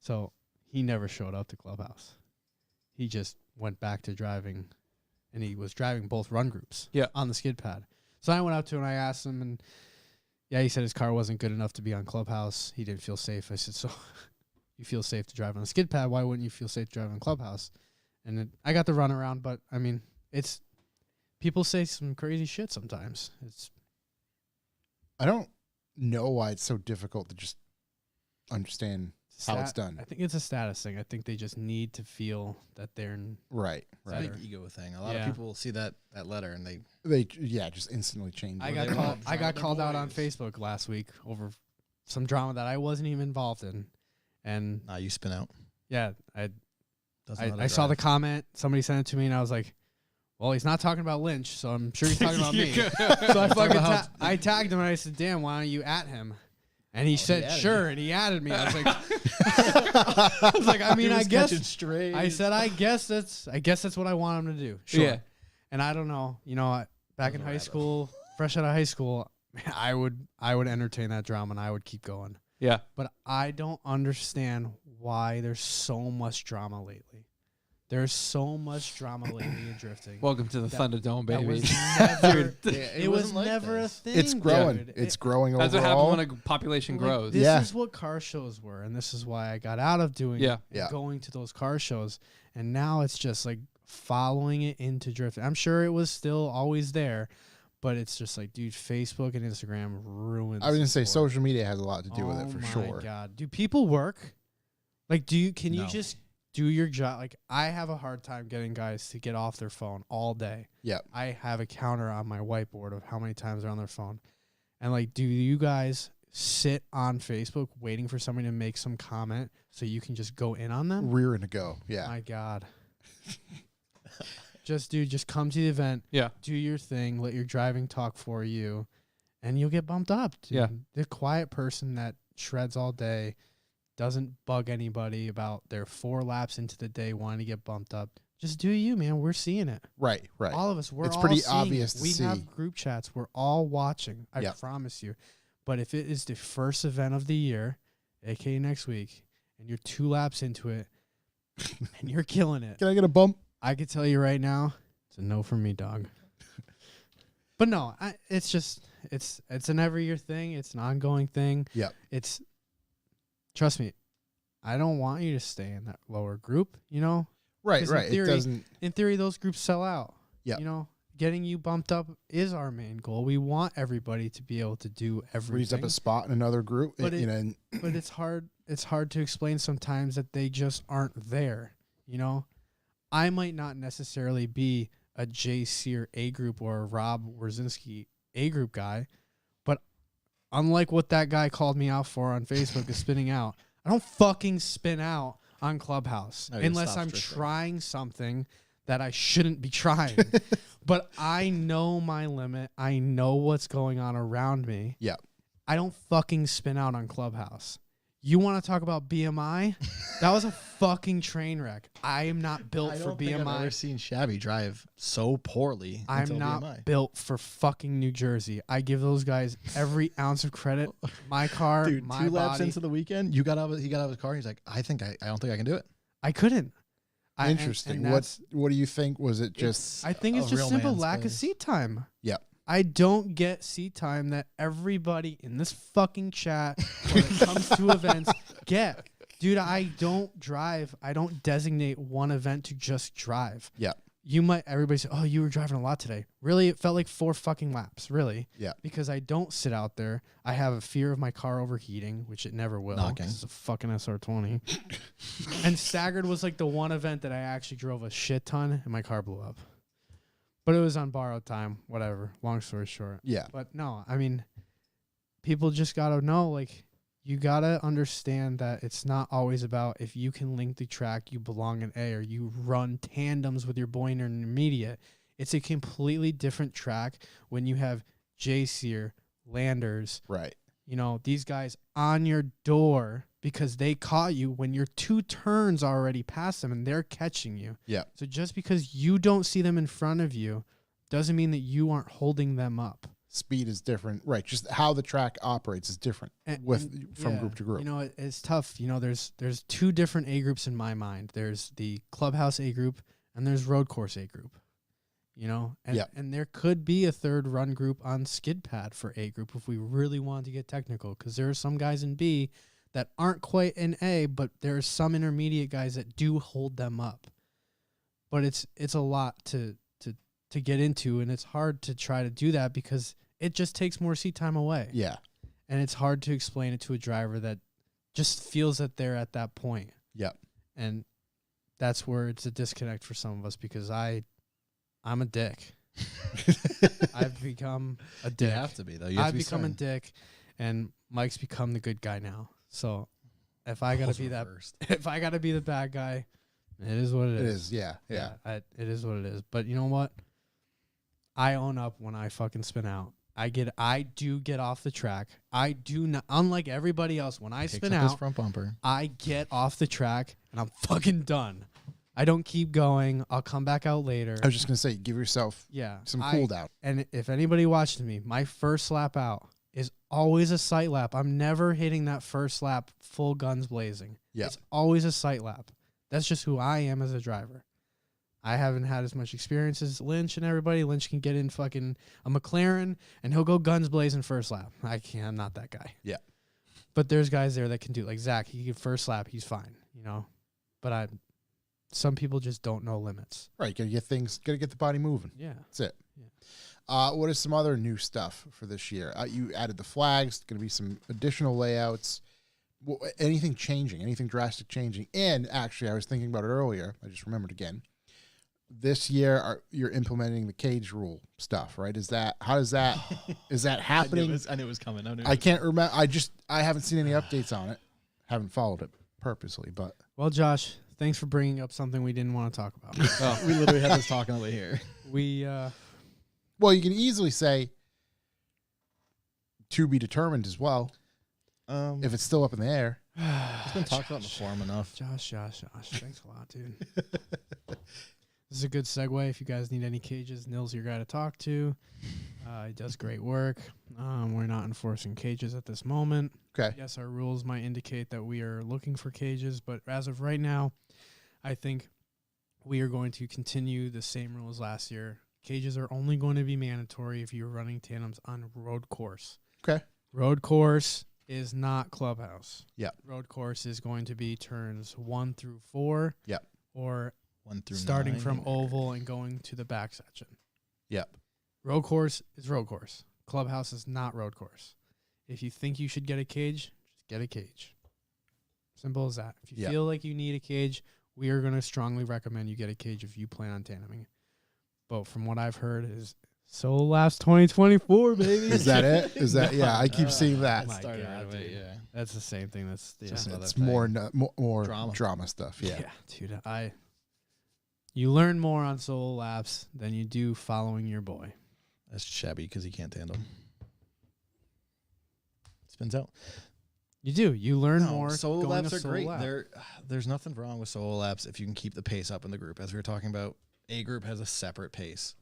So he never showed up to Clubhouse. He just went back to driving, and he was driving both run groups on the skid pad. So I went up to him and I asked him, and yeah, he said his car wasn't good enough to be on Clubhouse. He didn't feel safe. I said, so you feel safe to drive on a skid pad, why wouldn't you feel safe to drive on Clubhouse? And I got the runaround, but I mean, it's people say some crazy shit sometimes. I don't know why it's so difficult to just understand how it's done. I think it's a status thing. I think they just need to feel that they're Right. It's a big ego thing. A lot of people see that letter and They just instantly change. I it. got called out on Facebook last week over some drama that I wasn't even involved in, and you spin out. yeah, Doesn't know how to I saw the drive. comment. Somebody sent it to me, and I was like, "Well, he's not talking about Lynch, so I'm sure he's talking about me." So I fucking I tagged him and I said, "Damn, why don't you at him?" And he said, added "Sure," you. and he added me. I was like, I mean, I guess. Straight. I said, I guess that's what I want him to do. Sure. Yeah. And I don't know, back in Doesn't high matter. school, fresh out of high school, man, I would entertain that drama and I would keep going. Yeah. But I don't understand why there's so much drama lately. There's so much drama lately in drifting. Welcome to the Thunderdome, That baby. was never, it was wasn't like never a this. thing. It's growing. dude. It's growing That's what overall. happens when a population Like, grows. This Yeah. is what car shows were, and this is why I got out of doing Yeah. Yeah. going to those car shows. And now it's just like following it into drifting. I'm sure it was still always there, but it's just like, dude, Facebook and Instagram ruins. I was gonna the say sport. social media has a lot to do with it for Oh my sure. God, do people work? Like, can you No. just do your job? Like, I have a hard time getting guys to get off their phone all day. Yep. I have a counter on my whiteboard of how many times they're on their phone. And like, do you guys sit on Facebook waiting for somebody to make some comment so you can just go in on them? Rear and a go. Yeah. My God. Just come to the event, Yeah. do your thing, let your driving talk for you, and you'll get bumped up. Dude. Yeah. The quiet person that shreds all day, doesn't bug anybody about their 4 laps into the day wanting to get bumped up. Just do you, man. We're seeing it. Right. Right. All of us. We're It's all pretty seeing obvious it. to We see. have group chats. We're all watching. I Yeah. promise you. But if it is the first event of the year, aka next week, and you're 2 laps into it, and you're killing it, Can I get a bump? I could tell you right now, it's a no from me, dog. But no, it's just it's an every year thing. It's an ongoing thing. Yep. Trust me, I don't want you to stay in that lower group. Right. 'Cause in Right. theory- It doesn't. In theory, those groups sell out. Yep. Getting you bumped up is our main goal. We want everybody to be able to do Frees up everything. a spot in another group. But and But it's hard. It's hard to explain sometimes that they just aren't there. I might not necessarily be a Jay Sear A group or a Rob Wierzinski A group guy, but unlike what that guy called me out for on Facebook is spinning out, I don't fucking spin out on Clubhouse No, you unless stop I'm drifting. trying something that I shouldn't be trying. But I know my limit. I know what's going on around me. Yeah. I don't fucking spin out on Clubhouse. You want to talk about BMI? That was a fucking train wreck. I am not built I for don't think I've ever BMI. seen Shabby drive so poorly. I'm until not BMI. built for fucking New Jersey. I give those guys every ounce of credit. My car, Dude, my 2 laps body. into the weekend, he got out of his car. And he's like, I don't think I can do it. I couldn't. interesting. What do you think? Was it just? I think it's a just real simple man's lack of place. seat time. Yep. I don't get seat time that everybody in this fucking chat when it comes to events get. Dude, I don't drive. I don't designate one event to just drive. Yeah. Everybody say, oh, you were driving a lot today. Really? It felt like 4 fucking laps. Really? Yeah. Because I don't sit out there. I have a fear of my car overheating, which it never will. Knocking. This is a fucking SR20. And Staggered was like the one event that I actually drove a shit ton and my car blew up. But it was on borrowed time, whatever. Long story short. Yeah. But no, I mean, people just got to know, like, you got to understand that it's not always about if you can link the track, you belong in A, or you run tandems with your boy in intermediate. It's a completely different track when you have Jay Sear, Landers, Right. these guys on your door because they caught you when you're 2 turns already past them and they're catching you. Yeah. So just because you don't see them in front of you doesn't mean that you aren't holding them up. Speed is different. Right. Just how the track operates is different from yeah, group to group. It's tough. There's 2 different A groups in my mind. There's the Clubhouse A group and there's Road Course A group. Yeah. And there could be a 3rd run group on Skid Pad for A group if we really wanted to get technical, because there are some guys in B that aren't quite an A, but there are some intermediate guys that do hold them up. But it's a lot to get into, and it's hard to try to do that because it just takes more seat time away. Yeah. And it's hard to explain it to a driver that just feels that they're at that point. Yep. And that's where it's a disconnect for some of us because I'm a dick. I've become a You dick. have to be, though. You have I've to be become a stern. dick, and Mike's become the good guy now. So if I gotta Roles be that, reversed. if I gotta be the bad guy, it is what It is. Yeah. Yeah. it is what it is. But you know what? I own up when I fucking spin out. I do get off the track. I do not, unlike everybody else, when I Picks spin up his out, front bumper. I get off the track and I'm fucking done. I don't keep going. I'll come back out later. I was just gonna say, give yourself Yeah. some cool down. And if anybody watches me, my first lap out is always a sight lap. I'm never hitting that first lap full guns blazing. Yeah. It's always a sight lap. That's just who I am as a driver. I haven't had as much experience as Lynch and everybody. Lynch can get in fucking a McLaren and he'll go guns blazing first lap. I can't. I'm not that guy. Yeah. But there's guys there that can do, like Zach. He can first lap. He's fine, you know. But some people just don't know limits. Right. Gotta get the body moving. Yeah. That's it. Yeah. What is some other new stuff for this year? You added the flags. Going to be some additional layouts. Anything changing? Anything drastic changing? And actually, I was thinking about it earlier. I just remembered again. This year, you're implementing the cage rule stuff, right? Is that is that happening? I knew it was coming. I can't remember. I haven't seen any updates on it. Haven't followed it purposely, but Well, Josh, thanks for bringing up something we didn't want to talk about. Oh, we literally had this talking over here. We well, you can easily say to be determined as well if it's still up in the air. It's been talked about in the forum enough. Josh, thanks a lot, dude. This is a good segue. If you guys need any cages, Nil's your guy to talk to. He does great work. We're not enforcing cages at this moment. Okay. Yes, our rules might indicate that we are looking for cages, but as of right now, I think we are going to continue the same rules last year. Cages are only going to be mandatory if you're running tandems on road course. Okay. Road course is not clubhouse. Yep. Road course is going to be turns 1 through 4. Yep. Or 1 through starting 9. from oval and going to the back section. Yep. Road course is road course. Clubhouse is not road course. If you think you should get a cage, just get a cage. Simple as that. If you Yep. feel like you need a cage, we are going to strongly recommend you get a cage if you plan on tandeming. But from what I've heard is Solo Laps 2024, baby. Is that it? Is that yeah? I keep seeing that. my Started God, right away, dude. yeah. That's the same thing. That's Just another It's thing. more Drama. drama stuff. Yeah. dude. You learn more on solo laps than you do following your boy. That's shabby because he can't tandem. Spins out. You do. You learn more. Solo going laps to are solo great. lap. There's nothing wrong with solo laps if you can keep the pace up in the group. As we were talking about, a group has a separate pace.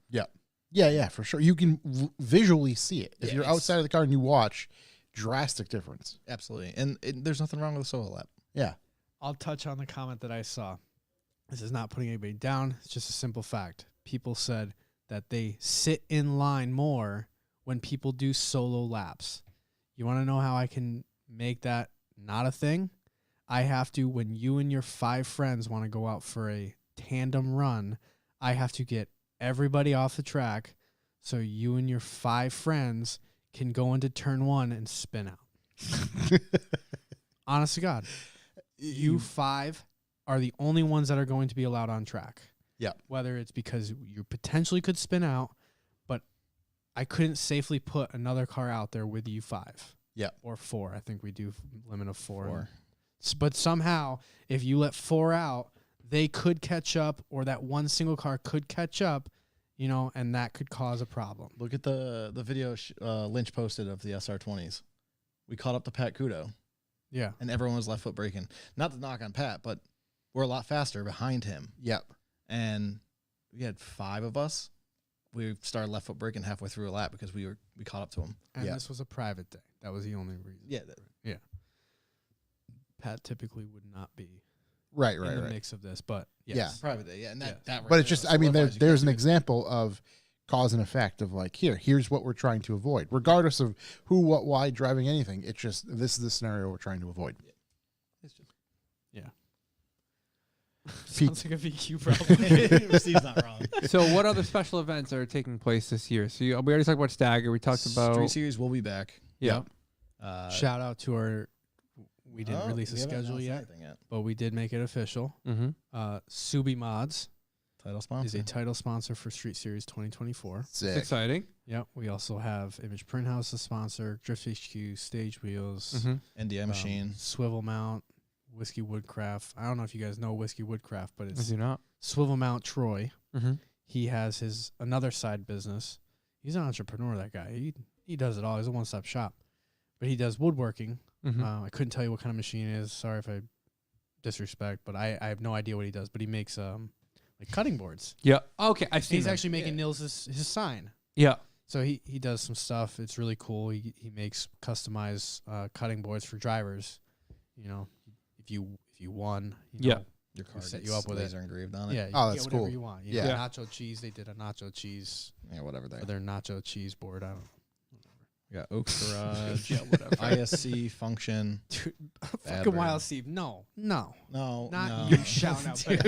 Yeah, for sure. You can visually see it. If Yeah, you're it's- outside of the car and you watch, drastic difference. Absolutely. And there's nothing wrong with a solo lap. Yeah. I'll touch on the comment that I saw. This is not putting anybody down. It's just a simple fact. People said that they sit in line more when people do solo laps. You want to know how I can make that not a thing? I have to, when you and your 5 friends want to go out for a tandem run, I have to get everybody off the track so you and your 5 friends can go into turn 1 and spin out. Honest to God. You 5 are the only ones that are going to be allowed on track. Yeah. Whether it's because you potentially could spin out, but I couldn't safely put another car out there with you 5. Yeah. Or 4. I think we do limit of 4. 4. But somehow, if you let 4 out, they could catch up, or that one single car could catch up, you know, and that could cause a problem. Look at the video Lynch posted of the SR20s. We caught up to Pat Kudo, Yeah. and everyone was left foot braking. Not to knock on Pat, but we're a lot faster behind him. Yep. And we had 5 of us. We started left foot braking halfway through a lap because we caught up to him. And Yeah. this was a private day. That was the only reason. Yeah. Pat typically would not be Right. in the mix of this, but yes. Yeah. Private day, yeah. And Yes. that right But it's there just, I mean, solidifies you there's can't an do it. example of cause and effect of like, here's what we're trying to avoid, regardless of who, what, why driving anything. It's just, this is the scenario we're trying to avoid. Sounds like a VQ problem. Steve's not wrong. So what other special events are taking place this year? So we already talked about Stagger. We talked about Street Series will be back. yeah. Shout out to our. We didn't Oh, release a we haven't schedule announced yet, anything yet. but we did make it official. Mm-hmm. Subi Mods Title is sponsor. a title sponsor for Street Series 2024. It's Sick. exciting. Yep. We also have Image Print House as sponsor, Drift HQ, Stage Wheels, Mm-hmm. NDI machine. Swivel Mount, Whiskey Woodcraft. I don't know if you guys know Whiskey Woodcraft, but I it's do not. Swivel Mount Troy. Mm-hmm. He has his another side business. He's an entrepreneur, that guy. He does it all. He's a one-stop shop. But he does woodworking. Mm-hmm. I couldn't tell you what kind of machine it is. Sorry if I disrespect, but I have no idea what he does. But he makes like cutting boards. Yeah. Okay. I've seen. He's that. actually making Nils his sign. Yeah. So he does some stuff. It's really cool. He makes customized cutting boards for drivers. You know, if you won, you Yeah. know, Your car set gets you up with it. laser engraved on it. yeah, you Oh, can that's get whatever cool. you want. You Yeah. know, Yeah. nacho cheese. They did a nacho cheese Yeah, whatever they. for their nacho cheese board. I don't know. We got Oaks Garage, Yeah. Whatever. ISC function. Dude, Bad fucking Bird. Wild Steve. No, No, not no. you shouting out. Shout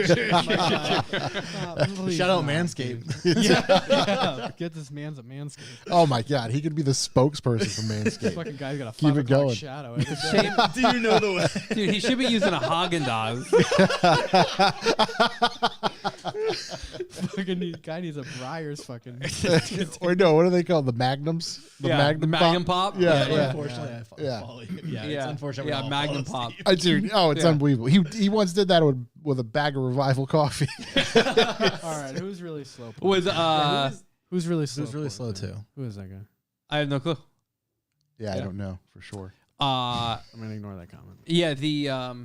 out Manscaped. Yeah, get this man's a Manscaped. Oh my God, he could be the spokesperson for Manscaped. Fucking guy's got a Keep 5 it o'clock going. shadow. Every day. Shame, Do you know the way? dude. He should be using a Haagen Dazs. Fucking guy needs a Briars fucking. Or no, what are they called? The Magnums? The The Magnum Pop. Yeah, yeah. Unfortunately, Yeah. I follow you. Yeah, Yeah. it's unfortunate. we Yeah. all Magnum follow Pop. Steve. Dude, oh, it's Yeah. unbelievable. He once did that with a bag of Revival coffee. All right, who's really slow? Was Who's really slow? Who's really slow too? Who is that guy? I have no clue. Yeah, I Yeah. don't know for sure. I'm gonna ignore that comment. Yeah, the what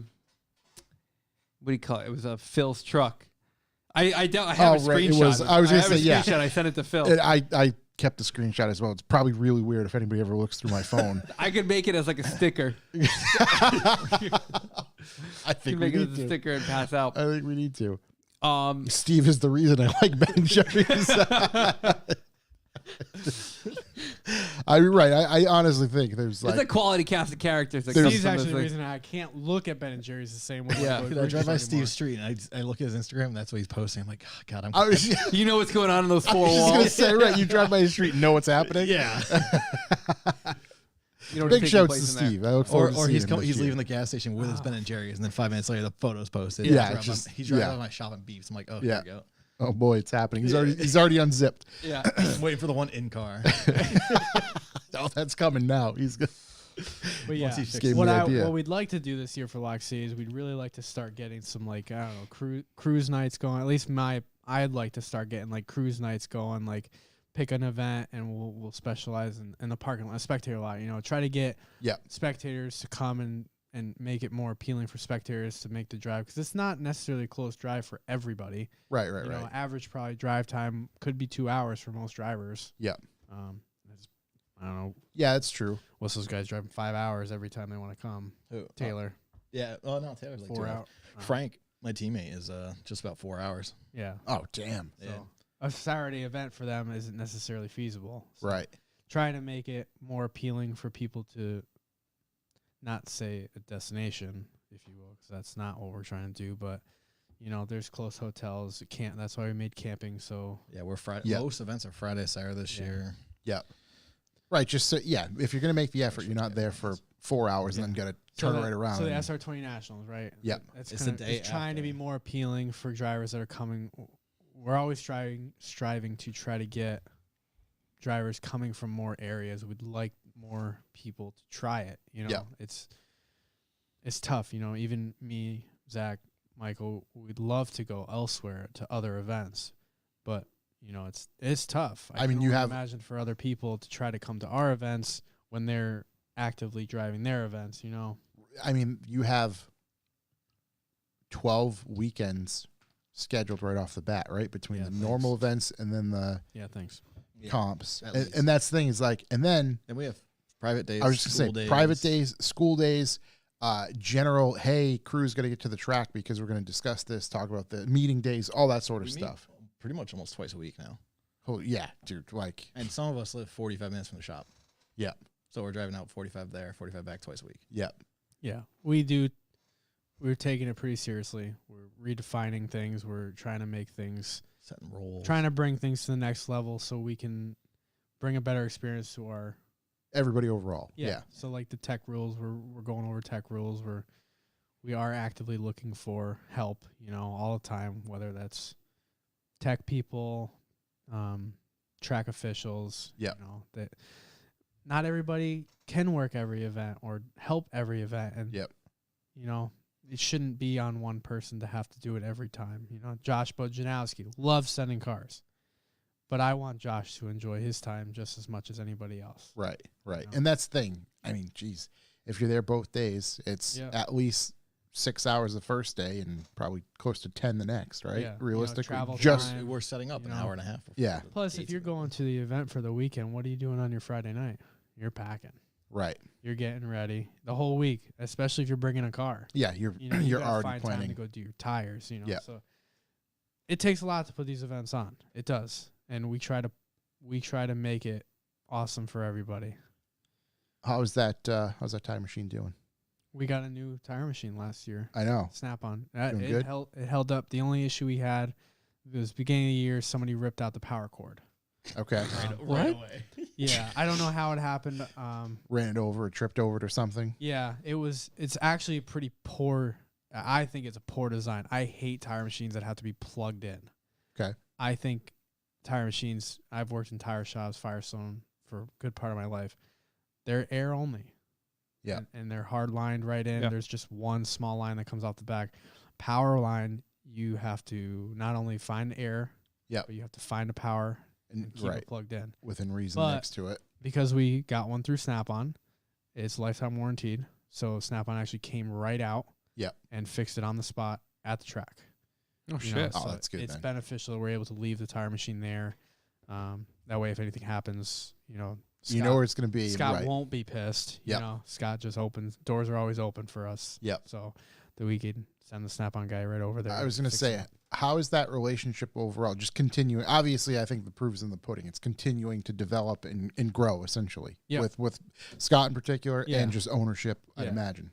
do you call it? It was a Phil's truck. I have a Oh, right, it screenshot. was- I was gonna have a say, yeah. screenshot. I sent it to Phil. And I kept the screenshot as well. It's probably really weird if anybody ever looks through my phone. I could make it as like a sticker. I I think can we make it need as a to. sticker and pass out. I think we need to. Um, Steve is the reason I like Ben Jerry's. I'm right. I honestly think there's it's a like quality cast of characters. That There's- comes He's from actually this the thing. reason I can't look at Ben and Jerry's the same way. Yeah. like I drive by anymore. Steve's street and I look at his Instagram. And that's what he's posting. I'm like, oh, God, I'm. I was, I You know what's going on in those four was just gonna walls. say, right? You drive by the street and know what's happening. yeah. You know what's Big taking shouts place to in there. Steve. I look forward to Or seeing he's him this he's year. leaving the gas station with his Ben and Jerry's, and then 5 minutes later the photos posted. Yeah, He's driving yeah. by my shop and beeps. I'm like, oh, Yeah. here we go. Oh boy, it's happening. He's already unzipped. Yeah. I'm waiting for the one in car. Oh, that's coming now. He's good. But yeah, he fixes Gave me what the idea. what we'd like to do this year for Lock City is we'd really like to start getting some like I don't know cruise nights going. At least I'd like to start getting like cruise nights going. Like pick an event and we'll specialize in the parking lot, spectator lot. You know, try to get Yeah. spectators to come and make it more appealing for spectators to make the drive because it's not necessarily a close drive for everybody. Right, You know, right. average probably drive time could be 2 hours for most drivers. Yeah. It's- I don't know. Yeah, it's true. What's those guys driving 5 hours every time they want to come? Who? Taylor, Yeah. Oh, no, Taylor's like 4 2 hours. hours. Frank, my teammate, is just about 4 hours. Yeah. Oh, damn. So Yeah. a Saturday event for them isn't necessarily feasible. So Right. trying to make it more appealing for people to not say a destination, if you will, because that's not what we're trying to do. But you know, there's close hotels. It can't. That's why we made camping. So Yeah, we're Friday. Yeah. Most events are Friday, Saturday this Yeah. year. Yeah. Right. Just so, yeah. If you're gonna make the effort, you're not there for 4 hours and then gotta turn right around. So the and- SR20 Nationals, right? Yeah. It's It's the kinda, day it's trying to be after. more appealing for drivers that are coming. We're always striving to try to get drivers coming from more areas. We'd like more people to try it. You know, Yeah. it's tough. You know, even me, Zach, Michael, we'd love to go elsewhere to other events, but you know, it's tough. I mean, can you only have- imagine for other people to try to come to our events when they're actively driving their events. You know. I mean, you have 12 weekends scheduled right off the bat, right? Between Yeah, the normal events and then the Yeah. Thanks. Yeah, comps. at And, least. and that's the thing is like, and then And we have private days. I was just school going to say days. private days, school days, general, hey, crew's got to get to the track because we're going to discuss this, talk about the meeting days, all that sort of We meet stuff. pretty much almost twice a week now. Oh, yeah, dude. Like, And some of us live 45 minutes from the shop. yeah, So we're driving out 45 there, 45 back twice a week. yeah. Yeah, we do. we're taking it pretty seriously. We're redefining things. We're trying to make things, Setting rules. trying to bring things to the next level so we can bring a better experience to our Everybody overall. Yeah. So like the tech rules, we're going over tech rules. We are actively looking for help, all the time, whether that's tech people, track officials. Yep. That not everybody can work every event or help every event, and Yep. It shouldn't be on one person to have to do it every time. Josh Bojanowski loves sending cars, but I want Josh to enjoy his time just as much as anybody else. Right. know? And that's the thing. I mean, geez, if you're there both days, it's at least 6 hours the first day and probably close to 10 the next, right? Yeah. Realistically, travel just time. We're setting up an hour and a half. before Yeah. the Plus, if dates you're are- going to the event for the weekend, what are you doing on your Friday night? You're packing. right. You're getting ready the whole week, especially if you're bringing a car. Yeah, you're You you're gotta already find time planning. to go do your tires. Yeah. So it takes a lot to put these events on. It does, and we try to make it awesome for everybody. How's that tire machine doing? We got a new tire machine last year. I know. Snap-on. Doing It good? held up. The only issue we had was beginning of the year. Somebody ripped out the power cord. Okay. right away. Yeah, I don't know how it happened. Ran it over or tripped over it or something. Yeah, it's actually a pretty poor. I think it's a poor design. I hate tire machines that have to be plugged in. Okay. I think tire machines. I've worked in tire shops, Firestone for a good part of my life. They're air only. Yeah. And they're hard lined right in. Yeah. There's just one small line that comes off the back. Power line, you have to not only find air, Yep. but you have to find a power And, and keep right. it plugged in. Within reason But- next to it. Because we got one through Snap-on, it's lifetime warranted. So Snap-on actually came right out, Yep. and fixed it on the spot at the track. Oh, You know, shit. Oh, so that's good It's then. beneficial. We're able to leave the tire machine there. That way, if anything happens, You know where it's going to be. Scott right. won't be pissed. Yep. Scott just opens. Doors are always open for us. Yep. So that we could send the Snap-on guy right over there. I was going to fix say, it. how is that relationship overall? Just continuing. Obviously, I think the proof is in the pudding. It's continuing to develop and grow, essentially, Yeah. with Scott in particular Yeah. and just ownership, I'd Yeah. imagine.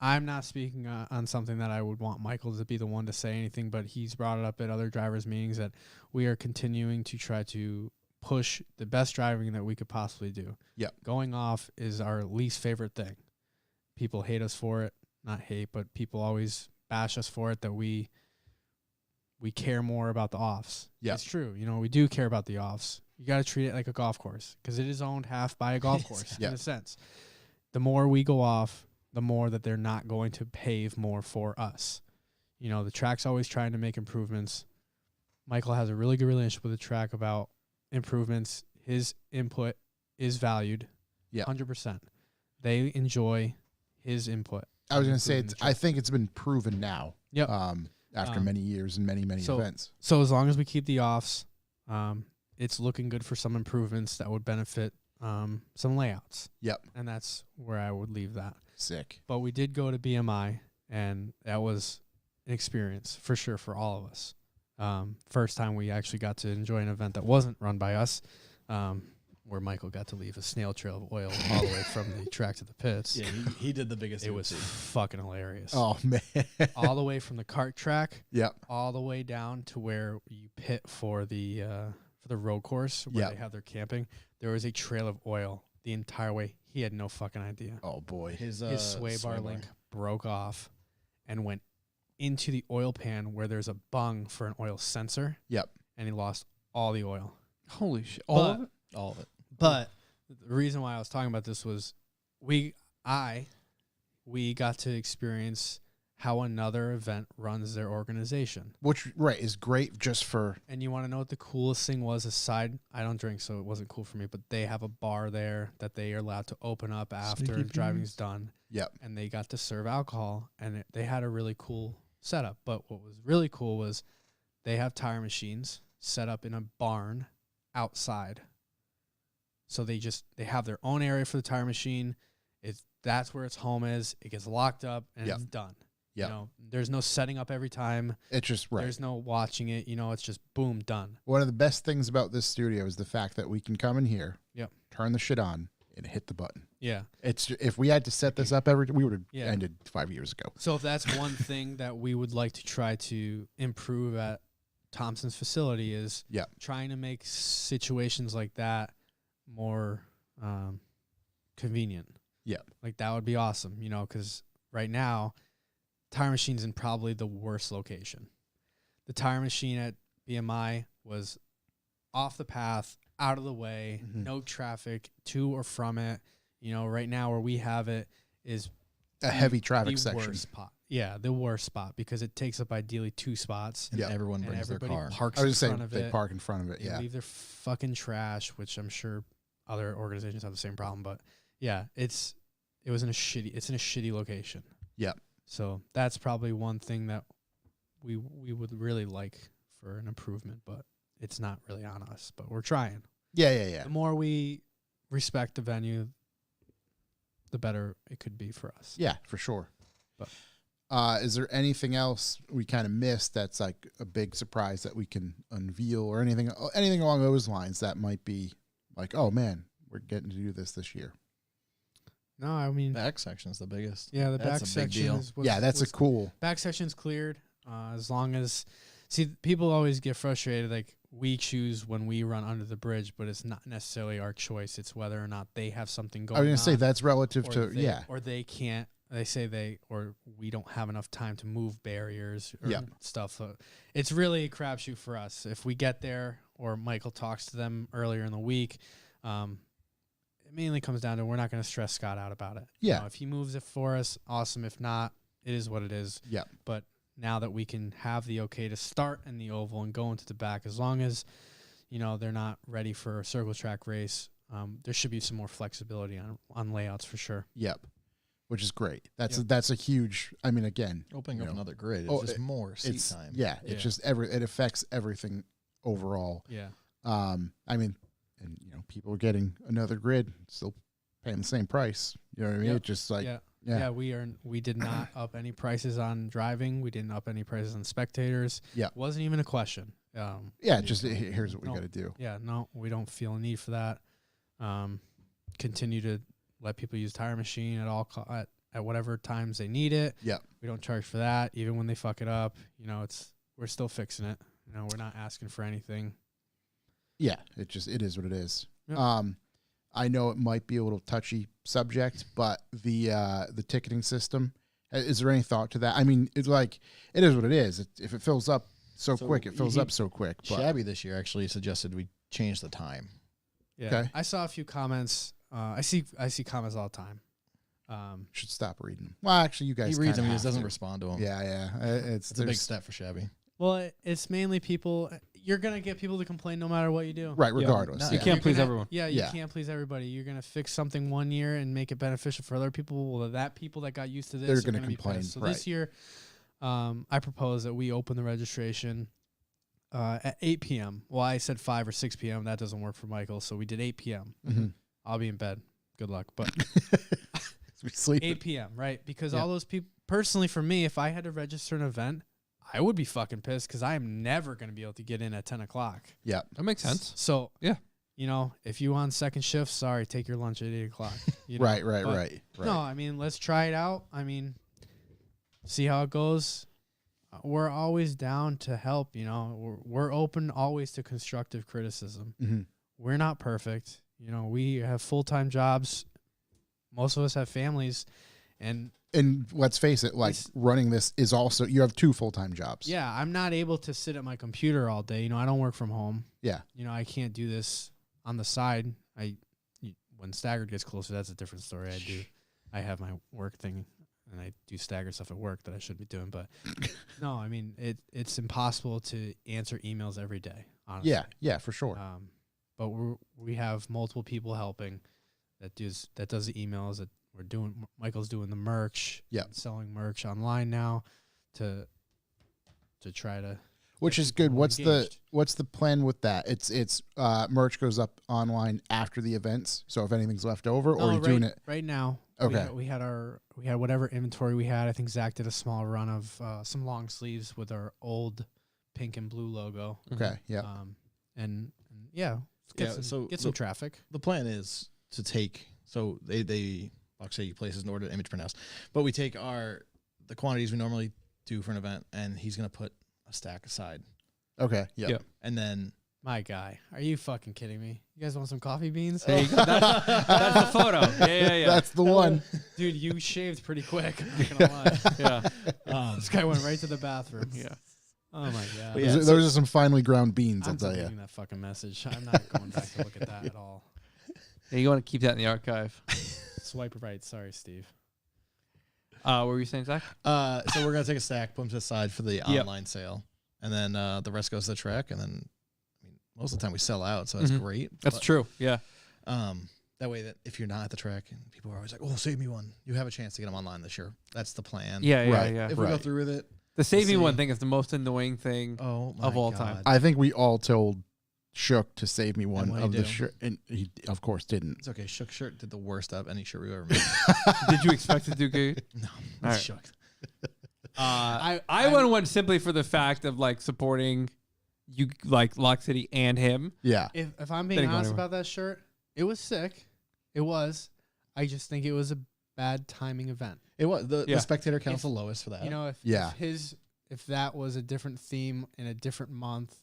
I'm not speaking on something that I would want Michael to be the one to say anything, but he's brought it up at other drivers' meetings that we are continuing to try to push the best driving that we could possibly do. Yep. Going off is our least favorite thing. People hate us for it. Not hate, but people always bash us for it, that we care more about the offs. Yep. It's true. We do care about the offs. You got to treat it like a golf course because it is owned half by a golf course Yep. in a sense. The more we go off, the more that they're not going to pave more for us. The track's always trying to make improvements. Michael has a really good relationship with the track about improvements. His input is valued. Yeah. 100%. They enjoy his input. I was going to say, Improving the I think it's been proven now. Yep. After many years and many so- events. So as long as we keep the offs, it's looking good for some improvements that would benefit some layouts. Yep. And that's where I would leave that. Sick. But we did go to BMI, and that was an experience for sure for all of us. First time we actually got to enjoy an event that wasn't run by us, where Michael got to leave a snail trail of oil all the way from the track to the pits. Yeah, he did the biggest. It was oopsie. fucking hilarious. Oh, man. All the way from the kart track, Yep. all the way down to where you pit for the road course where Yep. they have their camping. There was a trail of oil the entire way. He had no fucking idea. Oh, boy. His His sway bar link broke off and went into the oil pan where there's a bung for an oil sensor, Yep. and he lost all the oil. Holy shit. All of it? all of it. But the reason why I was talking about this was we got to experience how another event runs their organization. Which, right, is great just for. And you want to know what the coolest thing was aside? I don't drink, so it wasn't cool for me, but they have a bar there that they are allowed to open up after Sneaky driving's done. Yep. And they got to serve alcohol, and they had a really cool setup. But what was really cool was they have tire machines set up in a barn outside. So they have their own area for the tire machine. That's where its home is. It gets locked up and Yep. it's done. Yep. There's no setting up every time. It's just right. There's no watching it. It's just boom, done. One of the best things about this studio is the fact that we can come in here, Yep. turn the shit on, and hit the button. Yeah. It's if we had to set this up we would have Yeah. ended 5 years ago. So if that's one thing that we would like to try to improve at Thompson's facility is Yeah. trying to make situations like that more convenient. Yeah. Like that would be awesome, you know, because right now, tire machine's in probably the worst location. The tire machine at BMI was off the path, out of the way, Mhm. no traffic to or from it. You know, right now where we have it is A heavy traffic the section. worst spot. Yeah, the worst spot because it takes up ideally 2 spots. And Yeah. everyone And brings their everybody car. parks I was in just saying front of they it. park in front of it. They Yeah. leave their fucking trash, which I'm sure other organizations have the same problem. But yeah, it's in a shitty location. Yeah. So that's probably one thing that we would really like for an improvement, but it's not really on us. But we're trying. Yeah. The more we respect the venue, the better it could be for us. Yeah, for sure. But Is there anything else we kind of missed that's like a big surprise that we can unveil or anything along those lines that might be like, oh man, we're getting to do this year? No, I mean, Back section's the biggest. yeah, the That's back a big section deal. is Yeah, that's a cool. back section's cleared. As long as people always get frustrated, like we choose when we run under the bridge, but it's not necessarily our choice. It's whether or not they have something going I on. was gonna say that's relative or to they, or they can't. They say or we don't have enough time to move barriers or Yep. stuff. So it's really a crapshoot for us. If we get there or Michael talks to them earlier in the week, it mainly comes down to we're not going to stress Scott out about it. You Yeah. know, if he moves it for us, awesome. If not, it is what it is. Yeah. But now that we can have the okay to start in the oval and go into the back, as long as, you know, they're not ready for a circle track race, there should be some more flexibility on layouts for sure. Yep. Which is great. That's Yep. that's a huge. I mean, again, Opening you up know, another grid is oh, just more seat it's time. yeah. Yeah. It's just it affects everything overall. Yeah. I mean, and you know, people are getting another grid, still paying the same price. You know what I mean? Yep. It's just like Yeah. yeah. We did not up any prices on driving. We didn't up any prices on spectators. Yeah. Wasn't even a question. Yeah, just here's what we No. got to do. Yeah, no, we don't feel a need for that. Continue to let people use tire machine at whatever times they need it. Yep. We don't charge for that, even when they fuck it up. You know, we're still fixing it. You know, we're not asking for anything. Yeah, it is what it is. Yep. I know it might be a little touchy subject, but the ticketing system, is there any thought to that? I mean, it's like it is what it is. If it fills up so quick, it fills up so quick. But Shabby this year actually suggested we change the time. Yeah, Okay. I saw a few comments. I see comments all the time. should stop reading them. Well, actually, you guys He reads kinda them, he just have doesn't to. respond to them. Yeah. It's a big there's- step for Shabby. Well, it's mainly people. You're gonna get people to complain no matter what you do. Right, regardless. no, yeah. You can't please everyone. Yeah, you Yeah. can't please everybody. You're gonna fix something one year and make it beneficial for other people. Well, that people that got used to this They're are gonna gonna be complain, pissed. So right. this year, I propose that we open the registration at 8 p.m. Well, I said 5 or 6 p.m. That doesn't work for Michael, so we did 8 p.m. Mhm. I'll be in bed. Good luck, but We sleep. 8 p.m. Right? Because Yeah. all those people. Personally, for me, if I had to register an event, I would be fucking pissed because I am never gonna be able to get in at 10 o'clock. Yeah. That makes sense. So Yeah. you know, if you on second shift, sorry, take your lunch at 8 o'clock. You know? Right. But no, I mean, let's try it out. I mean, see how it goes. We're always down to help. You know, we're open always to constructive criticism. Mhm. We're not perfect. You know, we have full-time jobs. Most of us have families, and And let's face it, like It's- running this is also you have 2 full-time jobs. yeah, I'm not able to sit at my computer all day. You know, I don't work from home. Yeah. You know, I can't do this on the side. When Staggered gets closer, that's a different story. I have my work thing, and I do Staggered stuff at work that I should be doing. But no, I mean it's impossible to answer emails every day. Honestly. Yeah, for sure. But we have multiple people helping that does the emails that we're doing. Michael's doing the merch. Yeah. and selling merch online now to try to. Which get is good. people engaged. What's the plan with that? It's merch goes up online after the events. So if anything's left over, or No, you're doing it. right now. Okay. We had whatever inventory we had. I think Zach did a small run of some long sleeves with our old pink and blue logo. Okay. Yeah. And yeah, let's Yeah, so get some the- traffic. The plan is to take So they Lock City places an order to image print house, but we take the quantities we normally do for an event, and he's gonna put a stack aside, Okay. Yep. Yep. and then My guy, are you fucking kidding me? You guys want some coffee beans? There you go. That's the photo. Yeah. That's the one. Dude, you shaved pretty quick. I'm not gonna lie. Yeah. This guy went right to the bathroom. Yeah. Oh my god. But yeah, Those are some finely ground beans, I'll I'm tell you. deleting that fucking message. I'm not going back to look at that at all. Yeah, you want to keep that in the archive. Swipe right. Sorry, Steve. What were you saying, Zach? so we're gonna take a stack, put them to the side for the online sale, and then the rest goes to the track, and then most of the time we sell out, so that's Mhm. great. That's But, true. Yeah. That way, that if you're not at the track, and people are always like, "Oh, save me one," you have a chance to get them online this year. That's the plan. Yeah. Right. Yeah. If we go Right. through with it, The save me see. one thing is the most annoying thing. oh my Of all God. time. I think we all told Shook to save me one what'd of he the do? shirt, and he, of course, didn't. It's okay. Shook shirt did the worst of any shirt we've ever made. Did you expect to do good? No, All right. Shook. I won one simply for the fact of like supporting you, like Lock City and him. Yeah. If I'm being Didn't go honest anywhere. about that shirt, it was sick. It was. I just think it was a bad timing event. It was the Yeah. spectator count's the lowest for that. You know, Yeah. if that was a different theme in a different month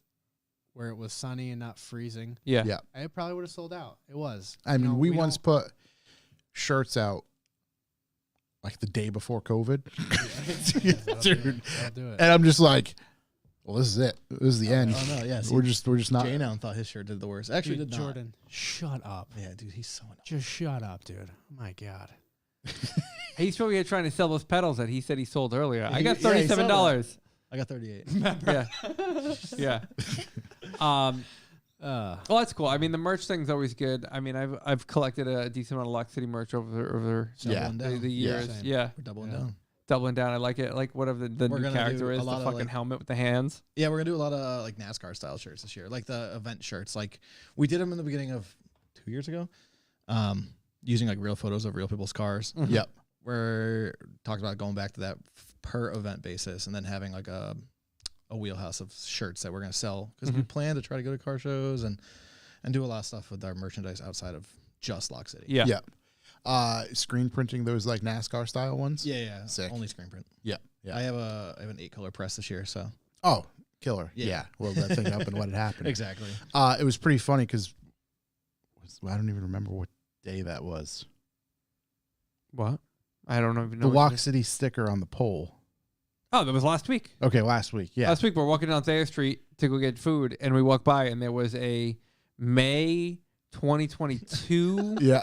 where it was sunny and not freezing, Yeah. Yeah. it probably would have sold out. It was. I You mean, know, we don't- once put shirts out like the day before COVID. I'll do Dude. it. I'll do it. And I'm just like, well, this is it. This is the end. Oh no, yeah. See, We're just not. Jay Noun thought his shirt did the worst. Actually, Dude, did not. Jordan, shut up. Yeah, dude, he's so annoying. Just shut up, dude. Oh my God. He's probably trying to sell those pedals that he said he sold earlier. I got Yeah, he sold $37. I got 38. Yeah. Yeah. Well, that's cool. I mean, the merch thing's always good. I mean, I've collected a decent amount of Lock City merch over Yeah. Doubling the, down. the years. Same. Yeah. We're doubling Yeah. down. Doubling down. I like it. Like whatever the We're new gonna character do is, a the lot of, fucking like- helmet with the hands. Yeah, we're gonna do a lot of like NASCAR style shirts this year, like the event shirts. Like we did them in the beginning of 2 years ago, using like real photos of real people's cars. Yep. We're talking about going back to that per event basis, and then having like a wheelhouse of shirts that we're gonna sell because we plan to try to go to car shows and do a lot of stuff with our merchandise outside of just Lock City. Yeah. Yeah. Screen printing those like NASCAR style ones. Yeah. Sick. Only screen print. Yeah. Yeah. I have an 8-color press this year, so Oh, killer. Yeah. Yeah. Well, that thing up and what had happened. exactly. It was pretty funny because I don't even remember what day that was. What? I don't even know. The what you Lock mean. City sticker on the pole. Oh, that was last week. Okay, last week. Yeah. Last week we're walking down Thayer Street to go get food, and we walked by, and there was a May 2022 Yeah.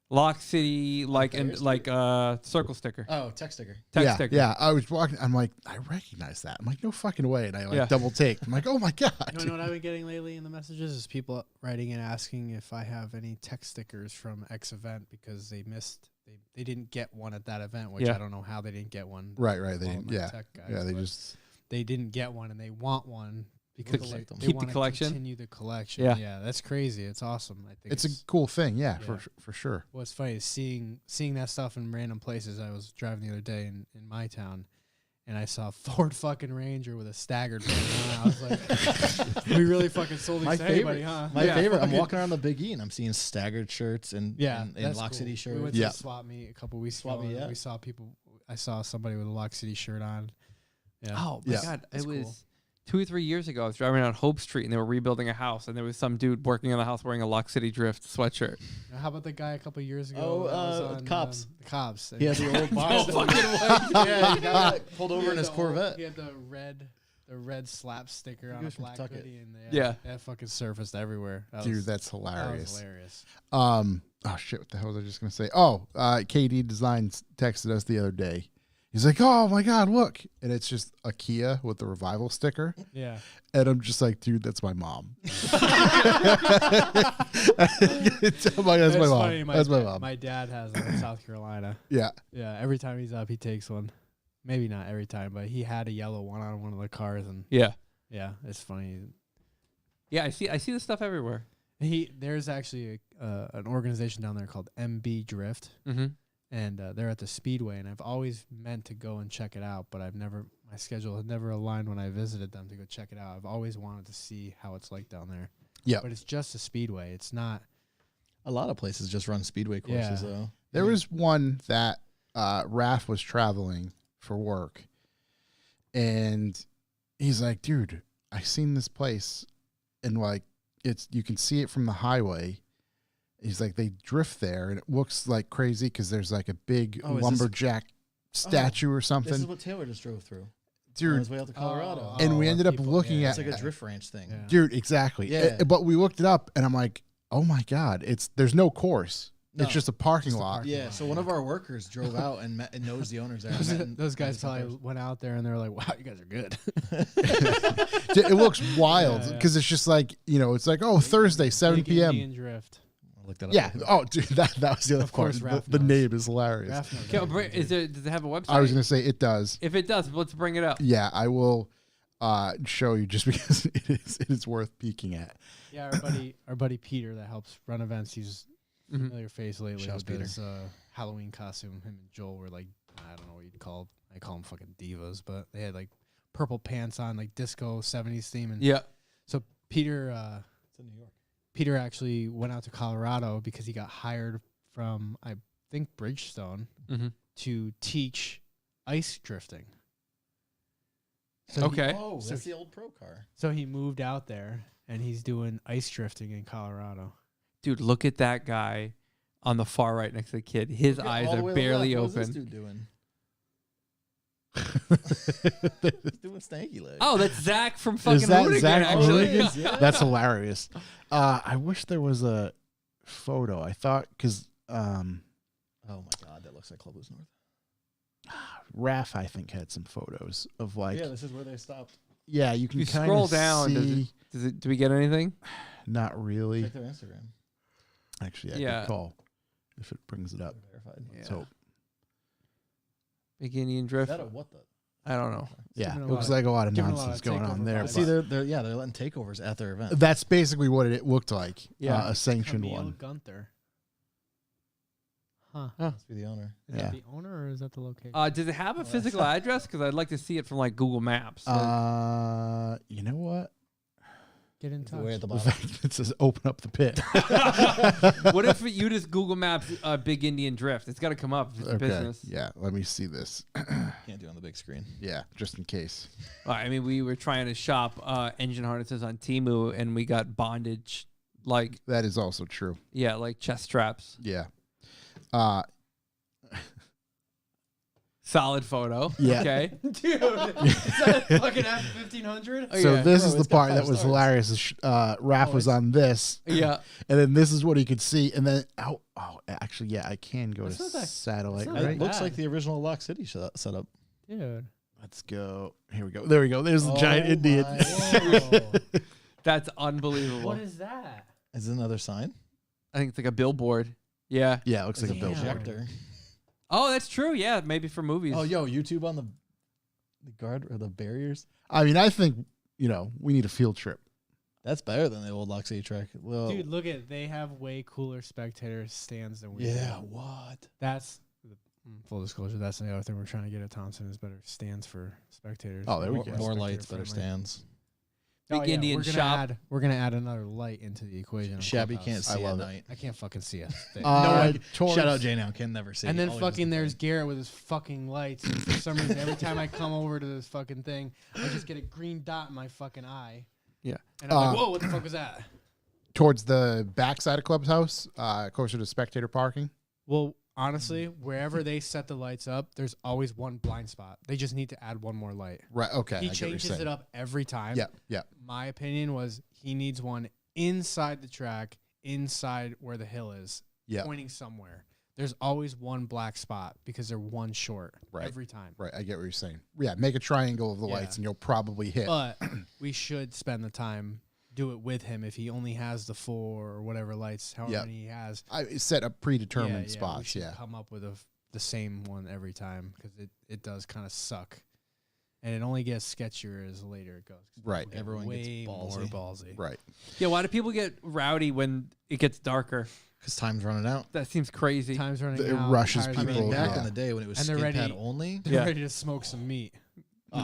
Lock City Thayer Street? circle sticker, Oh, text sticker. text yeah, sticker. yeah. I was walking. I'm like, I recognize that. I'm like, no fucking way. And I like Yeah. double take. I'm like, oh my god. You know what I've been getting lately in the messages is people writing and asking if I have any text stickers from X event because they missed. They didn't get one at that event, which Yeah. I don't know how they didn't get one. Right. They All didn't. my Yeah. tech guys, Yeah. They but just. they didn't get one and they want one because Collect them. they Keep the wanna collection? Continue the collection. Yeah. Yeah, that's crazy. It's awesome. I think It's a cool thing. Yeah. Yeah. For sure. What's funny is seeing that stuff in random places. I was driving the other day in my town, and I saw a Ford fucking Ranger with a staggered banner. I was like, we really fucking sold these My to anybody, favorite. huh? My Yeah. favorite. I'm Fucking- walking around the Big E and I'm seeing staggered shirts and and that's Lock cool. City We shirts. went to Yeah. the swap meet a couple weeks Swap ago. meet, and yeah. we saw people. I saw somebody with a Lock City shirt on. Yeah. Oh my Yeah. god! That's it was cool. 2 or 3 years ago. I was driving down Hope Street, and they were rebuilding a house, and there was some dude working on the house wearing a Lock City Drift sweatshirt. How about the guy a couple years ago? Oh, that was on, Cops. The Cops. He had the old box. fucking way. Yeah, he got pulled over He in had his the Corvette. He had the red slap sticker on a goes from black Tucket. hoodie, and Yeah. that fucking surfaced everywhere. Dude, that's that was hilarious. hilarious. Oh shit! What the hell was I just gonna say? Oh, KD Designs texted us the other day. He's like, "Oh my god, look!" And it's just a Kia with the revival sticker. Yeah. And I'm just like, dude, that's my mom. That's my mom. funny. That's my mom. My dad has one in South Carolina. Yeah. Yeah, every time he's up, he takes one. Maybe not every time, but he had a yellow one on one of the cars, and Yeah, yeah, it's funny. yeah. I see this stuff everywhere. There's actually an organization down there called MB Drift, Mm-hmm. and they're at the Speedway, and I've always meant to go and check it out, but my schedule had never aligned when I visited them to go check it out. I've always wanted to see how it's like down there. Yeah. But it's just a Speedway. It's not. A lot of places just run speedway courses, Yeah. though. There was one that Raph was traveling for work, and he's like, "Dude, I seen this place, and like you can see it from the highway." He's like, "They drift there, and it looks like crazy because there's like a big Oh, is this- lumberjack statue or something." This is what Taylor just drove through. On Dude, his way out to Colorado. and we Oh, ended up people- looking yeah. at It's like a drift ranch thing. Yeah. dude, exactly. Yeah. But we looked it up, and I'm like, "Oh my god, there's no course. No, it's just a parking just a lot." parking Yeah, lot, so one of our workers drove out and knows the owners there. Those guys probably went out there and they were like, "Wow, you guys are good." It looks wild Yeah, yeah. because it's just like, it's like, oh, Thursday, 7 Big p.m. Indian Drift. I looked it up. Yeah. Oh, dude, that was the other Of course, part. Raph The knows. name is hilarious. Raph knows Okay, everything, dude. does it have a website? I was gonna say it does. If it does, let's bring it up. Yeah, I will show you just because it is worth peeking at. Yeah, our buddy Peter that helps run events. He's a familiar face lately Shouts with Peter. his Halloween costume. Him and Joel were like, I don't know what you'd call. I call them fucking divas, but they had like purple pants on, like disco 70s theme. And Yeah. so Peter, It's in New York. Peter actually went out to Colorado because he got hired from, I think, Bridgestone Mm-hmm. to teach ice drifting. So Okay. Oh, So that's he- the old pro car. So he moved out there and he's doing ice drifting in Colorado. Dude, look at that guy on the far right next to the kid. His Look at eyes all the are way to the barely left. What is open. this dude doing? He's doing stanky leg. Oh, that's Zach from fucking that Hoonigan, Zach from actually. Hoonigan? Yeah. That's hilarious. I wish there was a photo. I thought because Oh my god, that looks like Clubhouse North. Raph, I think, had some photos of like, Yeah, this is where they stopped. yeah, you can You kind scroll of down. see. Do we get anything? Not really. Check their Instagram. Actually, Yeah. good call. If it brings it up. Verified. Yeah. So Big Indian Is Drift. that a what the? I don't know. yeah, Giving it a lot looks of- like a lot of giving a lot nonsense of going on takeover there. vibes. See, but they're letting takeovers at their event. that's basically what it looked like. Yeah. A sanctioned Camille one. Gunther. Huh. Must be the owner. Is Yeah. that the owner or is that the location? Does it have a physical address? Because I'd like to see it from like Google Maps. You know what? Get in It's touch. way at the The bottom. fact it says open up the pit. What if you just Google Maps Big Indian Drift? It's got to come up if it's a Okay. business. Yeah, let me see this. Can't do it on the big screen. Yeah, just in case. I mean, we were trying to shop engine harnesses on Temu, and we got bondage, like That is also true. like chest straps. Yeah. Solid photo. Yeah. Okay. Dude, is that a fucking F-1500? Oh, So yeah. this Bro, is the it's got part 5 that was stars. hilarious. Is, Raph was on this, Yeah. and then this is what he could see, and then actually, yeah, I can go That's to not that- satellite. that's not Right? It looks bad. like the original Lock City setup. Dude. Let's go. Here we go. There we go. There's the giant Indian. Whoa. That's unbelievable. What is that? Is it another sign? I think it's like a billboard. Yeah. Yeah, it looks like a It's Damn. billboard. projector. Oh, that's true. Yeah, maybe for movies. Oh, yo, YouTube on the guard or the barriers. I mean, I think we need a field trip. That's better than the old Lock City track. Well, Dude, look at they have way cooler spectator stands than we yeah, do. what? That's full disclosure. That's the other thing we're trying to get at Thompson is better stands for spectators. Oh, there we More, go. more Spectator lights, better friendly. stands. Big Indian we're gonna shop. we're gonna add another light into the equation. on Shabby Clubhouse. can't see I love at it. night. I can't fucking see a thing. Towards- Shout out Jay now. Can never see. and then All he fucking does is there's complain. Garrett with his fucking lights. And for some reason, every time I come over to this fucking thing, I just get a green dot in my fucking eye. Yeah. And I'm like, whoa, what the fuck was that? Towards the backside of Clubhouse, closer to spectator parking. Well, honestly, wherever they set the lights up, there's always one blind spot. They just need to add one more light. Right. Okay. He I get what you're changes saying. it up every time. Yeah. Yeah. My opinion was he needs one inside the track, inside where the hill is, Yeah. pointing somewhere. There's always one black spot because they're one short Right. every time. Right. I get what you're saying. Yeah. Make a triangle of the Yeah. lights, and you'll probably hit. But we should spend the time, do it with him if he only has the 4 or whatever lights, however Yeah. many he has. I set up predetermined We spots. should Yeah. come up with the same one every time because it does kind of suck. And it only gets sketchier as later it goes. 'cause Right. people get Everyone gets way more ballsy. ballsy. Right. Yeah, why do people get rowdy when it gets darker? Because time's running out. That seems crazy. Time's running It out. rushes tires I are mean, people, running back out. in the day when it was And they're skin pad ready- only. They're Yeah. ready to smoke some meat. Oh.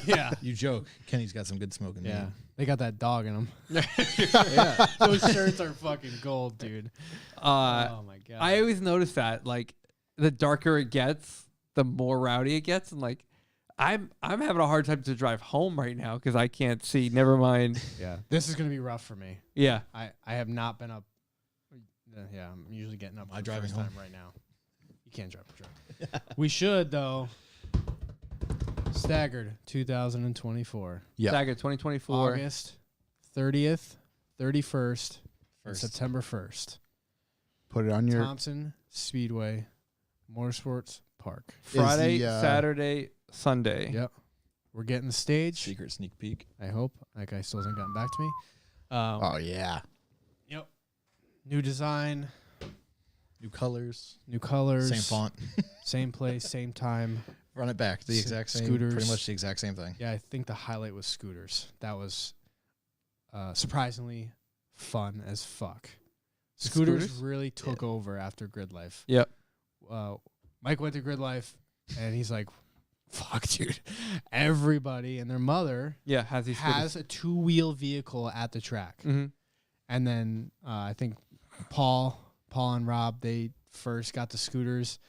Yeah. You joke. Kenny's got some good smoking. Yeah. They got that dog in them. Yeah. Those shirts are fucking gold, dude. Oh my god. I always notice that, like, the darker it gets, the more rowdy it gets, and like, I'm having a hard time to drive home right now because I can't see. Never mind. Yeah, this is gonna be rough for me. Yeah. I have not been up. Yeah, I'm usually getting up. Am I for the driving first home? time right now. You can't drive. We should though. Staggered 2024. Yeah. Stagger 2024. August 30th, 31st, and First. September 1st. Put it on your. Thompson Speedway, Motorsports Park. Friday, the, Saturday, Sunday. Yep. We're getting the stage. Secret sneak peek. I hope. That guy still hasn't gotten back to me. Oh yeah. Yep. New design, New colors. new colors. Same font. Same place, same time. Run it back. The S- exact same. scooters. Pretty much the exact same thing. Yeah, I think the highlight was scooters. That was surprisingly fun as fuck. Scooters Scooters? really took over after Grid Life. Yep. Mike went to Grid Life, and he's like, fuck, dude. Everybody and their mother Yeah. Has these has a two-wheel vehicle at the track. Mm-hmm. And then I think Paul and Rob, they first got the scooters,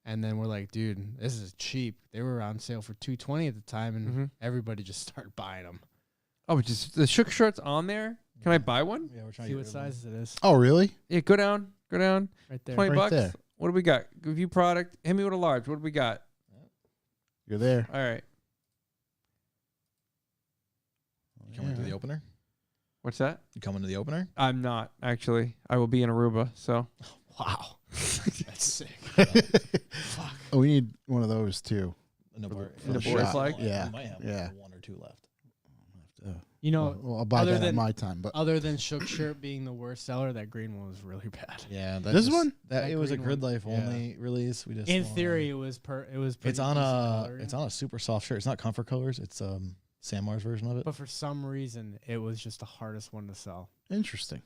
and then we're like, dude, this is cheap. They were on sale for $220 at the time, and Mhm. everybody just started buying them. Oh, just the Shook shirt's on there. Can I buy one? Yeah, we're trying See to what get rid of size it is. Oh really? Yeah. Go down. Right there. 20 Right bucks. there. What do we got? Review product. Hit me with a large. What do we got? You're there. All right. You coming to the opener? What's that? You coming to the opener? I'm not actually. I will be in Aruba. So Wow. That's sick. Oh, we need one of those too. In the For the- bar. for the in board shop. flag? I Yeah, might have yeah. one or two left. You know, Well, I'll buy other that at than- my time. But other than Shook Shirt being the worst seller, that green one was really bad. Yeah, that This just- one? That it was a green Grid one, Life yeah. only release. We just In wanted- theory, it was pretty It's on decent a color, it's yeah. on a super soft shirt. It's not Comfort Colors. It's Samar's version of it. But for some reason, it was just the hardest one to sell. interesting.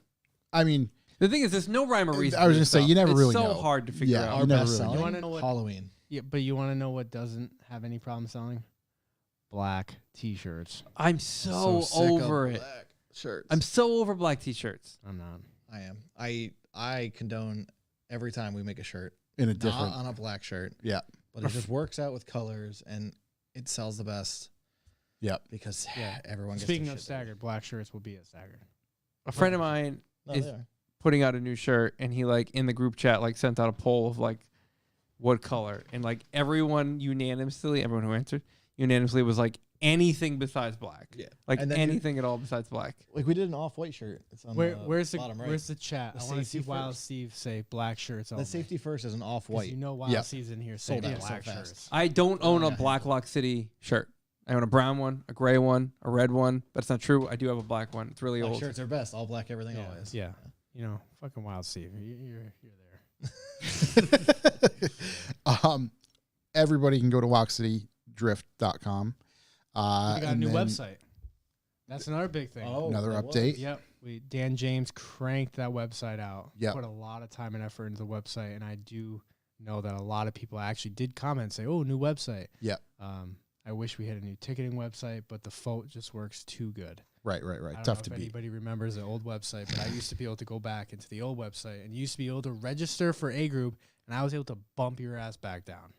I mean, the thing is, there's no rhyme or reason. I was to gonna this say, stuff. you never it's really so know. hard to figure Yeah, out. Our never best really selling, You wanna know what- Halloween. Yeah, but you want to know what doesn't have any problem selling? Black T-shirts. I'm so sick of over it. black shirts. I'm so over black t-shirts. I'm not. I am. I condone every time we make a shirt. in a Not different. on a black shirt, Yeah. but it just works out with colors and it sells the best. Yep. Because Yeah. everyone gets Speaking their of shit delivered. staggered, black shirts will be at staggered. A friend of mine No, is- they are. putting out a new shirt, and he like in the group chat like sent out a poll of like what color, and like everyone who answered unanimously was like anything besides black. Yeah. Like And then you- anything at all besides black. Like we did an off-white shirt. It's on Where's the bottom right. Where's the chat? The I want to see safety Wild first. Steve say black shirts only. The safety first is an 'Cause off-white. You know Wild Yeah. Steve's in here Sold saying out so black fast. shirts. I don't own a Yeah. Black Lock City shirt. I own a brown one, a gray one, a red one. That's not true. I do have a black one. It's really Black old. shirts are best. All black, everything Yeah. always. Yeah. You know, fucking Wild Steve. You're there. Everybody can go to WalkCityDrift.com. We got a and new then website. That's another big thing. Oh, Another that was. update. Yep. Dan James cranked that website out. Yep. Put a lot of time and effort into the website, and I do know that a lot of people actually did comment, say, "Oh, new website." Yep. I wish we had a new ticketing website, but the Foat just works too good. Right. I don't Tough know to if beat. anybody remembers the old website, but I used to be able to go back into the old website and you used to be able to register for A group, and I was able to bump your ass back down.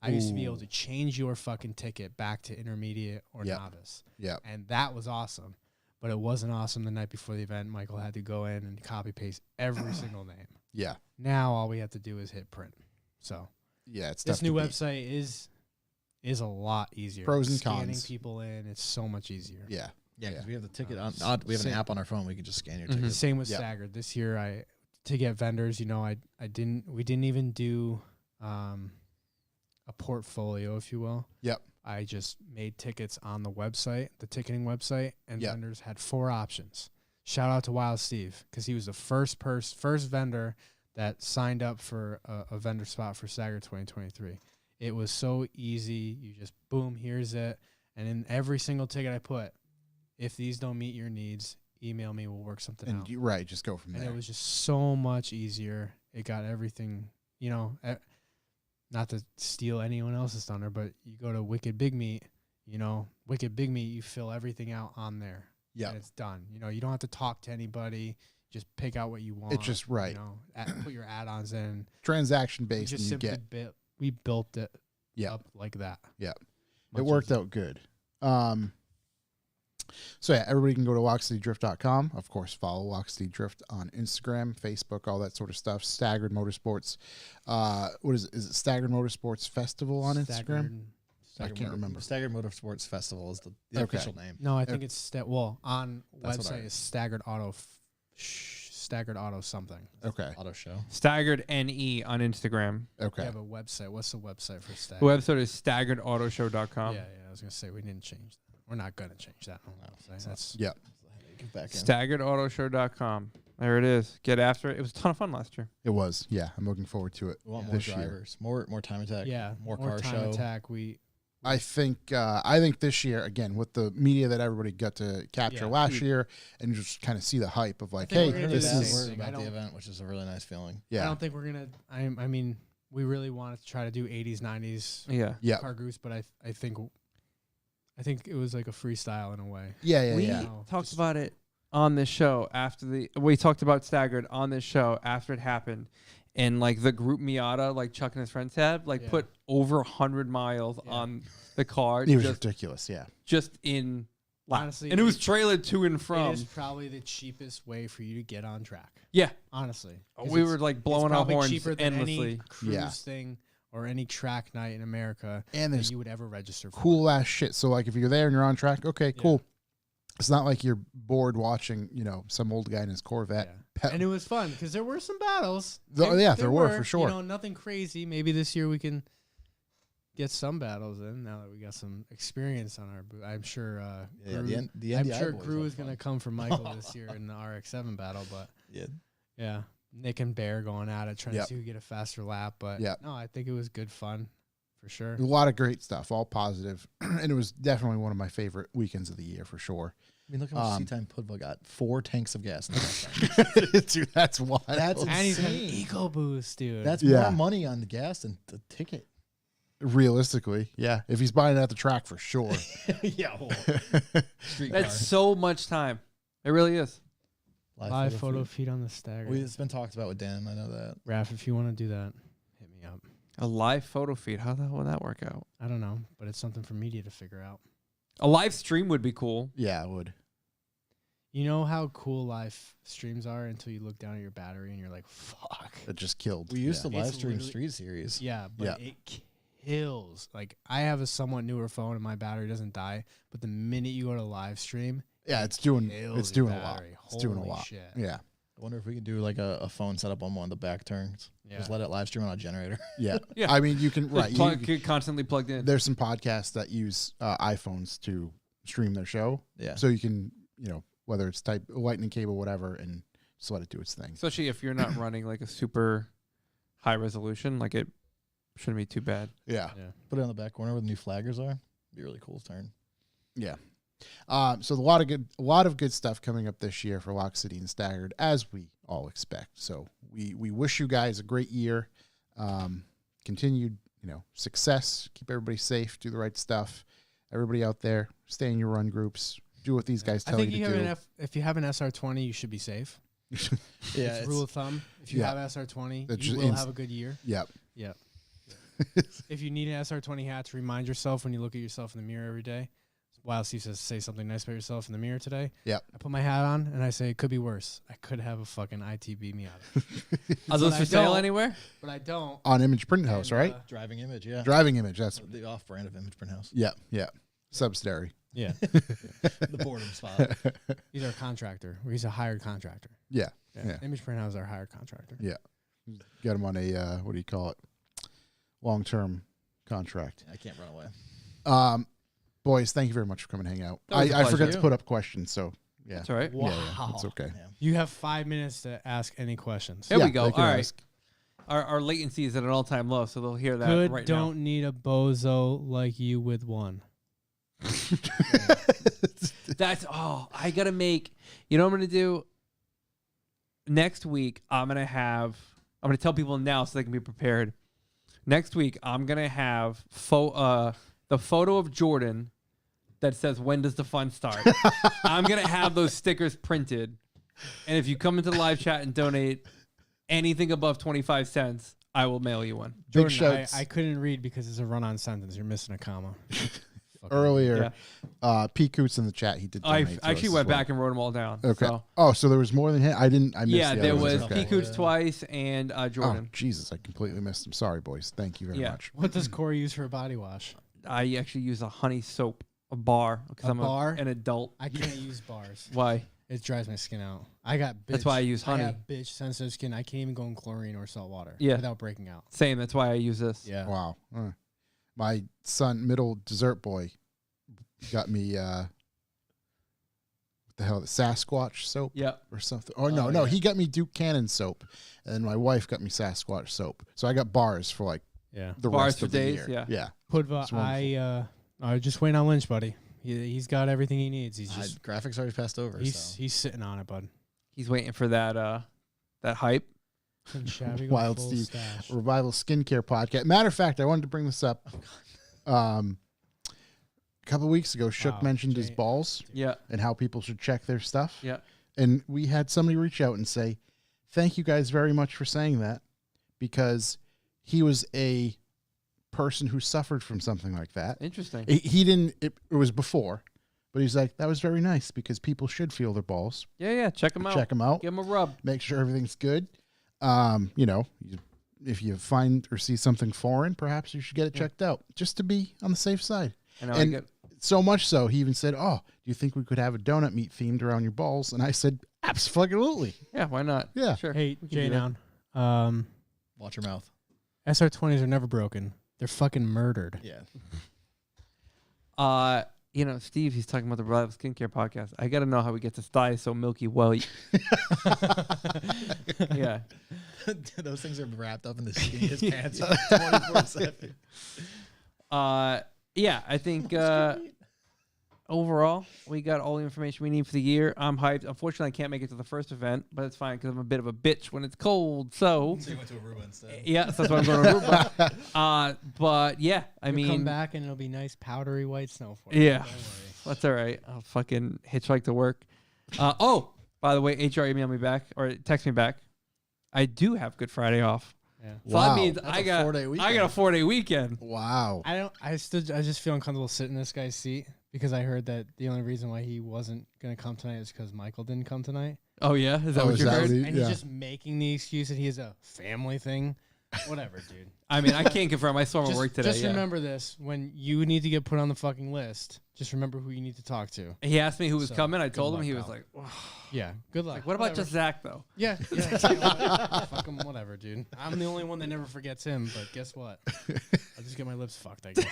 I used to be able Ooh. to change your fucking ticket back to intermediate or Yep. novice. Yep. And that was awesome. But it wasn't awesome the night before the event. Michael had to go in and copy paste every single name. Yeah. Now all we have to do is hit print. So Yeah. It's this tough new to beat. website is a lot easier. Pros and Scanning cons. people in, it's so much easier. Yeah. Yeah, because Yeah. we have the ticket Uh, on. We have an same- app on our phone. We can just scan your Mhm. ticket. Same with Yep. Staggered. This year, to get vendors, we didn't even do a portfolio, if you will. Yep. I just made tickets on the website, the ticketing website, and Yep. vendors had 4 options. Shout out to Wild Steve because he was the first vendor that signed up for a vendor spot for Staggered 2023. It was so easy. You just boom, here's it, and in every single ticket I put, if these don't meet your needs, email me. We'll work something out. Right. Just go from And there. it was just so much easier. It got everything, not to steal anyone else's thunder, but you go to Wicked Big Meat, you fill everything out on there. Yeah. and it's done. You know, you don't have to talk to anybody. Just pick out what you want. It's just right. You know, put your add-ons in. Transaction We based, and just you simply get. we built it Yeah. up like that. Yeah. Much It worked easier. out good. So yeah, everybody can go to walkcitydrift.com. Of course, follow Walk City Drift on Instagram, Facebook, all that sort of stuff. Staggered Motorsports. What is it? Is it Staggered Motorsports Festival on Instagram? I can't remember. Staggered Motorsports Festival is the Okay. official name. No, I think it's on That's what I website heard. is Staggered Auto, Staggered Auto something. Okay. Auto show. Staggered NE on Instagram. Okay. You have a website. What's the website for The Staggered? website is staggeredautoshow.com. Yeah, I was gonna say we didn't change that. We're not gonna change that. That's Yeah. Get back in. Staggeredautoshow.com. There it is. Get after it. It was a ton of fun last year. It was. Yeah. I'm looking forward to it We want more this year. drivers, more time attack. yeah. more car time show. attack. I think this year, again, with the media that everybody got to capture Yeah. last year and just kind of see the hype of like, think hey, we're gonna do this the is, same thing. I about the don't- event, which is a really nice feeling. I yeah. don't think we're gonna. I mean, we really wanted to try to do 80s, 90s Yeah. Yeah. car groups, but I think it was like a freestyle in a way. Yeah. We Yeah. No, talked just- about it on this show we talked about Staggered on this show after it happened. And like the group Miata, like Chuck and his friends had, like Yeah. put over 100 miles Yeah. on the car It was just, ridiculous. Yeah. just in laps. Honestly, and it was it- trailered to and It from. is probably the cheapest way for you to get on track. Yeah. Honestly, 'Cause We it's- were like it's blowing our probably horns cheaper than endlessly. any cruise Yeah. thing or any track night in America And that there's you would ever register for. cool ass shit. So like if you're there and you're on track, okay, cool. It's not like you're bored watching, some old guy in his Corvette. Yeah. Pe- And it was fun because there were some battles. There were, for sure. Nothing crazy. Maybe this year we can get some battles in. Now that we got some experience on our boot, I'm sure. Yeah, Gru- the I'm NDI sure boys Gru had is going to fun. come for Michael this year in the RX-7 battle, but Yeah. Nick and Bear going at it, trying Yep. to see who get a faster lap. But Yep. no, I think it was good fun for sure. A lot of great stuff, all positive. And it was definitely one of my favorite weekends of the year for sure. I mean, look how much Seatime Pudva got. 4 tanks of gas in the gas. Dude, that's wild. That's And he's got an insane. Eco Boost, dude. That's Yeah. more money on the gas than the ticket. Realistically, yeah. If he's buying it at the track, for sure. Yeah. Street That's so much time. It really is. live photo feed on the stagger. It's been talked about with Dan. I know that. Raph, if you want to do that, hit me up. A live photo feed. How the hell would that work out? I don't know, but it's something for media to figure out. A live stream would be cool. Yeah, I would. You know how cool live streams are until you look down at your battery and you're like, fuck. It just killed. We used yeah. to live It's stream literally- Street Series. Yeah, but Yeah. it kills. Like, I have a somewhat newer phone and my battery doesn't die, but the minute you go to live stream, Yeah, it's doing kills a your lot. battery. It's doing a Holy lot. shit. Yeah. I wonder if we can do like a phone setup on one of the back turns. Yeah. Just let it live stream on a generator. Yeah. Yeah. I mean, you can right. Constantly plugged in. There's some podcasts that use iPhones to stream their show. Yeah. So you can, whether it's type lightning cable, whatever, and just let it do its thing. Especially if you're not running like a super high resolution, like it shouldn't be too bad. Yeah. Yeah. Put it on the back corner where the new flaggers are. Be a really cool turn. Yeah. So a lot of good stuff coming up this year for Lock City and Staggered, as we all expect. So we wish you guys a great year, continued success. Keep everybody safe. Do the right stuff. Everybody out there, stay in your run groups. Do what these guys I tell you think to do. if you have an SR20, you should be safe. Yeah. It's rule of thumb. If you Yeah. have SR20, That's you just will inst- have a good year. Yep. Yeah. If you need an SR20 hat to remind yourself when you look at yourself in the mirror every day, Wild Steve says, say something nice about yourself in the mirror today. Yep. I put my hat on and I say, it could be worse. I could have a fucking ITB Miata. Are those But for I sale don't. anywhere? But I don't. On Image Print House, And, right? Driving image, yeah. Driving Image. That's The off brand of Image Print House. yeah. Subsidiary. Yeah. The boredom spot. He's our contractor. He's a hired contractor. Yeah. Yeah. Image Print House is our hired contractor. Yeah. Got him on a what do you call it? Long-term contract. I can't run away. Boys, thank you very much for coming and hang out. That was a I forgot pleasure. to put up questions, so yeah. That's all right. Wow. Yeah, it's okay. Yeah. You have 5 minutes to ask any questions. There Yeah, we go. they All can right. ask. Our latency is at an all-time low, so they'll hear that Good right don't need a bozo like you with one. now. I gotta make. You know what I'm gonna do? Next week, I'm gonna tell people now so they can be prepared. Next week, I'm gonna have the photo of Jordan that says, "When does the fun start?" I'm going to have those stickers printed. And if you come into the live chat and donate anything above 25 cents, I will mail you one. Big Jordan, shouts. I couldn't read because it's a run-on sentence. You're missing a comma. Fucking Earlier, P. Coots in the chat, he did I donate to actually us went as well. back and wrote them all down. Okay. So. Oh, so there was more than him? I missed Yeah, the there other ones. was Okay. P. Coots twice and Jordan. Oh, Jesus, I completely missed him. Sorry, boys. Thank you very Yeah. much. What does Corey use for a body wash? I actually use a honey soap, a bar, because A I'm bar? an adult. I can't use bars. Why? It dries my skin out. I got bitch. That's why I use honey. I have bitch sensitive skin. I can't even go in chlorine or salt water without breaking out. Same. That's why I use this. Yeah. Wow. My son, middle dessert boy, got me what the hell, the Sasquatch soap Yep. or something. Oh, no, he got me Duke Cannon soap, and my wife got me Sasquatch soap. So I got bars for like Yeah. the Bars rest for of the days, year. yeah. Yeah. Pudva, It's wonderful. I just waiting on Lynch, buddy. He's got everything he needs. He's just Graphics already passed over. he's sitting on it, bud. He's waiting for that hype. Shabby Wild full Steve. stash. Revival Skincare Podcast. Matter of fact, I wanted to bring this up. A couple of weeks ago, Shook Wow, mentioned his Jay- balls Yeah. and how people should check their stuff. Yeah. And we had somebody reach out and say, thank you guys very much for saying that, because he was a person who suffered from something like that. Interesting. He didn't, it was before, but he's like, that was very nice because people should feel their balls. Yeah. Check them out. Check them out. Give them a rub. Make sure everything's good. If you find or see something foreign, perhaps you should get it checked out just to be on the safe side. I know. And so much so, he even said, "Oh, do you think we could have a donut meat themed around your balls?" And I said, "Absolutely." yeah. Why not? Yeah. Sure. Hey, We can Jay, do that. down. Watch your mouth. SR20s are never broken. They're fucking murdered. Yeah. Steve, he's talking about the Revival Skincare Podcast. I got to know how we get this dye so milky white. Yeah. Those things are wrapped up in the skin of his pants 24/7. Yeah, I think overall we got all the information we need for the year. I'm hyped. Unfortunately, I can't make it to the first event, but it's fine because I'm a bit of a bitch when it's cold. So So you went to Aruba instead. yeah, so that's why I'm going to Aruba. But yeah, I You'll come mean, back and it'll be nice powdery white snow for you. yeah, Don't worry. that's all right. I'll fucking hitchhike to work. By the way, HR emailed me back or text me back. I do have Good Friday off. Yeah. So Wow. that means That's I a got 4-day I weekend. got a 4-day weekend. Wow. I just feel uncomfortable sitting in this guy's seat because I heard that the only reason why he wasn't gonna come tonight is because Michael didn't come tonight. Oh yeah, is that Oh, what is you that heard? what he- And Yeah. he's just making the excuse that he has a family thing. Whatever, dude. I mean, I can't confirm. I saw him at Just, work today. just yeah. remember this: when you need to get put on the fucking list, just remember who you need to talk to. He asked me who was So, coming. I good told him. luck, He was pal. like, "Ugh." Yeah, good luck. Like, what about Whatever. just Zach though? Yeah, fuck him, whatever, dude. I'm the only one that never forgets him, but guess what? I'll just get my lips fucked, I guess.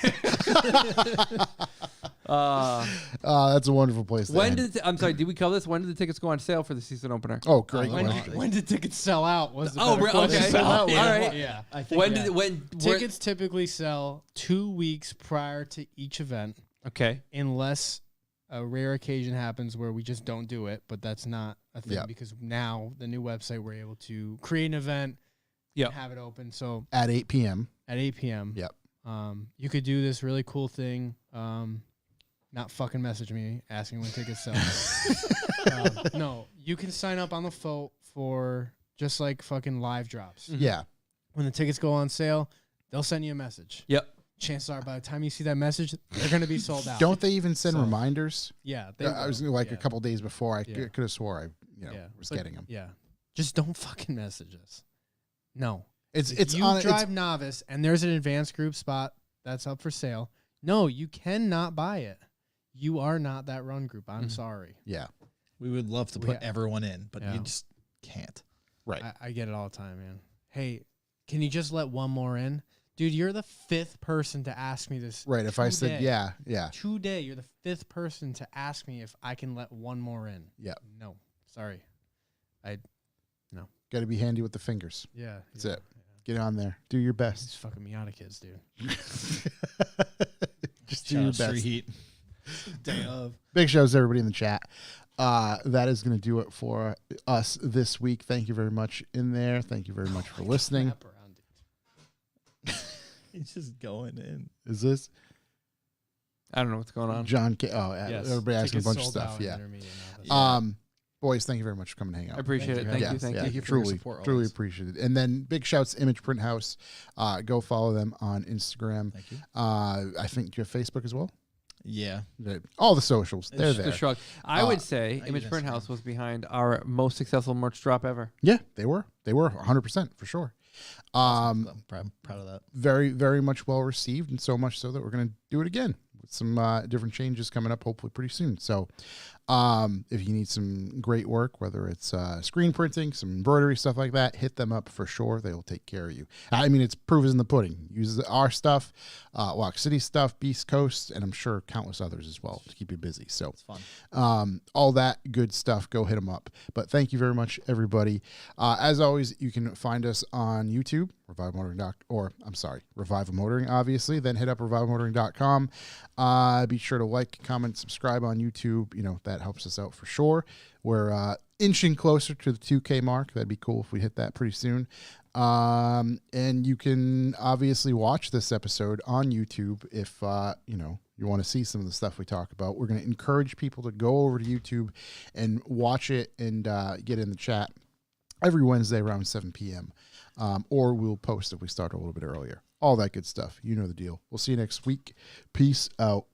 That's a wonderful place to When end. did I'm sorry? Did we cover this? When did the tickets go on sale for the season opener? Oh, great When- question. When did tickets sell out? Was the Oh, better okay. question. Sell out, Yeah. all right. Yeah. I think When yeah. did when Tickets typically sell 2 weeks prior to each event, Okay. unless a rare occasion happens where we just don't do it. But that's not a thing Yeah. because now the new website we're able to create an event, Yeah. and have it open. So At 8 p.m. at 8 p.m. Yep. You could do this really cool thing. Not fucking message me asking when tickets sell. No, you can sign up on the phone for just like fucking live drops. Yeah. When the tickets go on sale, they'll send you a message. Yep. Chances are by the time you see that message, they're going to be sold out. Don't they even send So- reminders? Yeah. They I was will. like Yeah. a couple days before. I Yeah. could have swore I was But, getting them. Yeah. Just don't fucking message us. No. It's If you on drive novice and there's an advanced group spot that's up for sale. No, you cannot buy it. You are not that run group. I'm sorry. yeah. We would love to We put ha- everyone in, but Yeah. you just can't. Right. I get it all the time, man. Hey, can you just let one more in? Dude, you're the 5th person to ask me this. Right. If I said today. yeah. Today, you're the 5th person to ask me if I can let one more in. Yeah. No. Sorry. Got to be handy with the fingers. Yeah. That's it. Get on there. Do your It's best. fucking Miata kids, dude. Just do your Shout out best. Street Heat. Day of. Big shows to everybody in the chat. That is going to do it for us this week. Thank you very much in there. Thank you very much for listening. Wrap around, dude. He's just going in. Is this? I don't know what's going on. John K. Oh, Yes. everybody asking a Tickets bunch of sold stuff. out in Yeah. intermediate office. Boys, thank you very much for coming to hang out. I appreciate it. Thank you. Thank Thank you. you for your truly, support truly always. appreciate it. And then big shouts to Image Print House. Go follow them on Instagram. Thank you. I think you have Facebook as well. Yeah. All the socials, they're The there. shrug. I would say I Image use Print Instagram. House was behind our most successful merch drop ever. Yeah, they were 100% for sure. I'm proud of that. Very, very much well received, and so much so that we're going to do it again with some different changes coming up, hopefully pretty soon. So, if you need some great work, whether it's screen printing, some embroidery, stuff like that, hit them up for sure. They will take care of you. I mean, it's proof is in the pudding. Use our stuff, Walk City stuff, Beast Coast, and I'm sure countless others as well to keep you busy. So, It's fun. all that good stuff, go hit them up. But thank you very much, everybody. As always, you can find us on YouTube, Revival Motoring, obviously. Then hit up revivalmotoring.com. Be sure to like, comment, subscribe on YouTube. You know, that helps us out for sure. We're inching closer to the 2K mark. That'd be cool if we hit that pretty soon. And you can obviously watch this episode on YouTube if, you want to see some of the stuff we talk about. We're going to encourage people to go over to YouTube and watch it and get in the chat every Wednesday around 7 p.m. Or we'll post if we start a little bit earlier. All that good stuff. You know the deal. We'll see you next week. Peace out.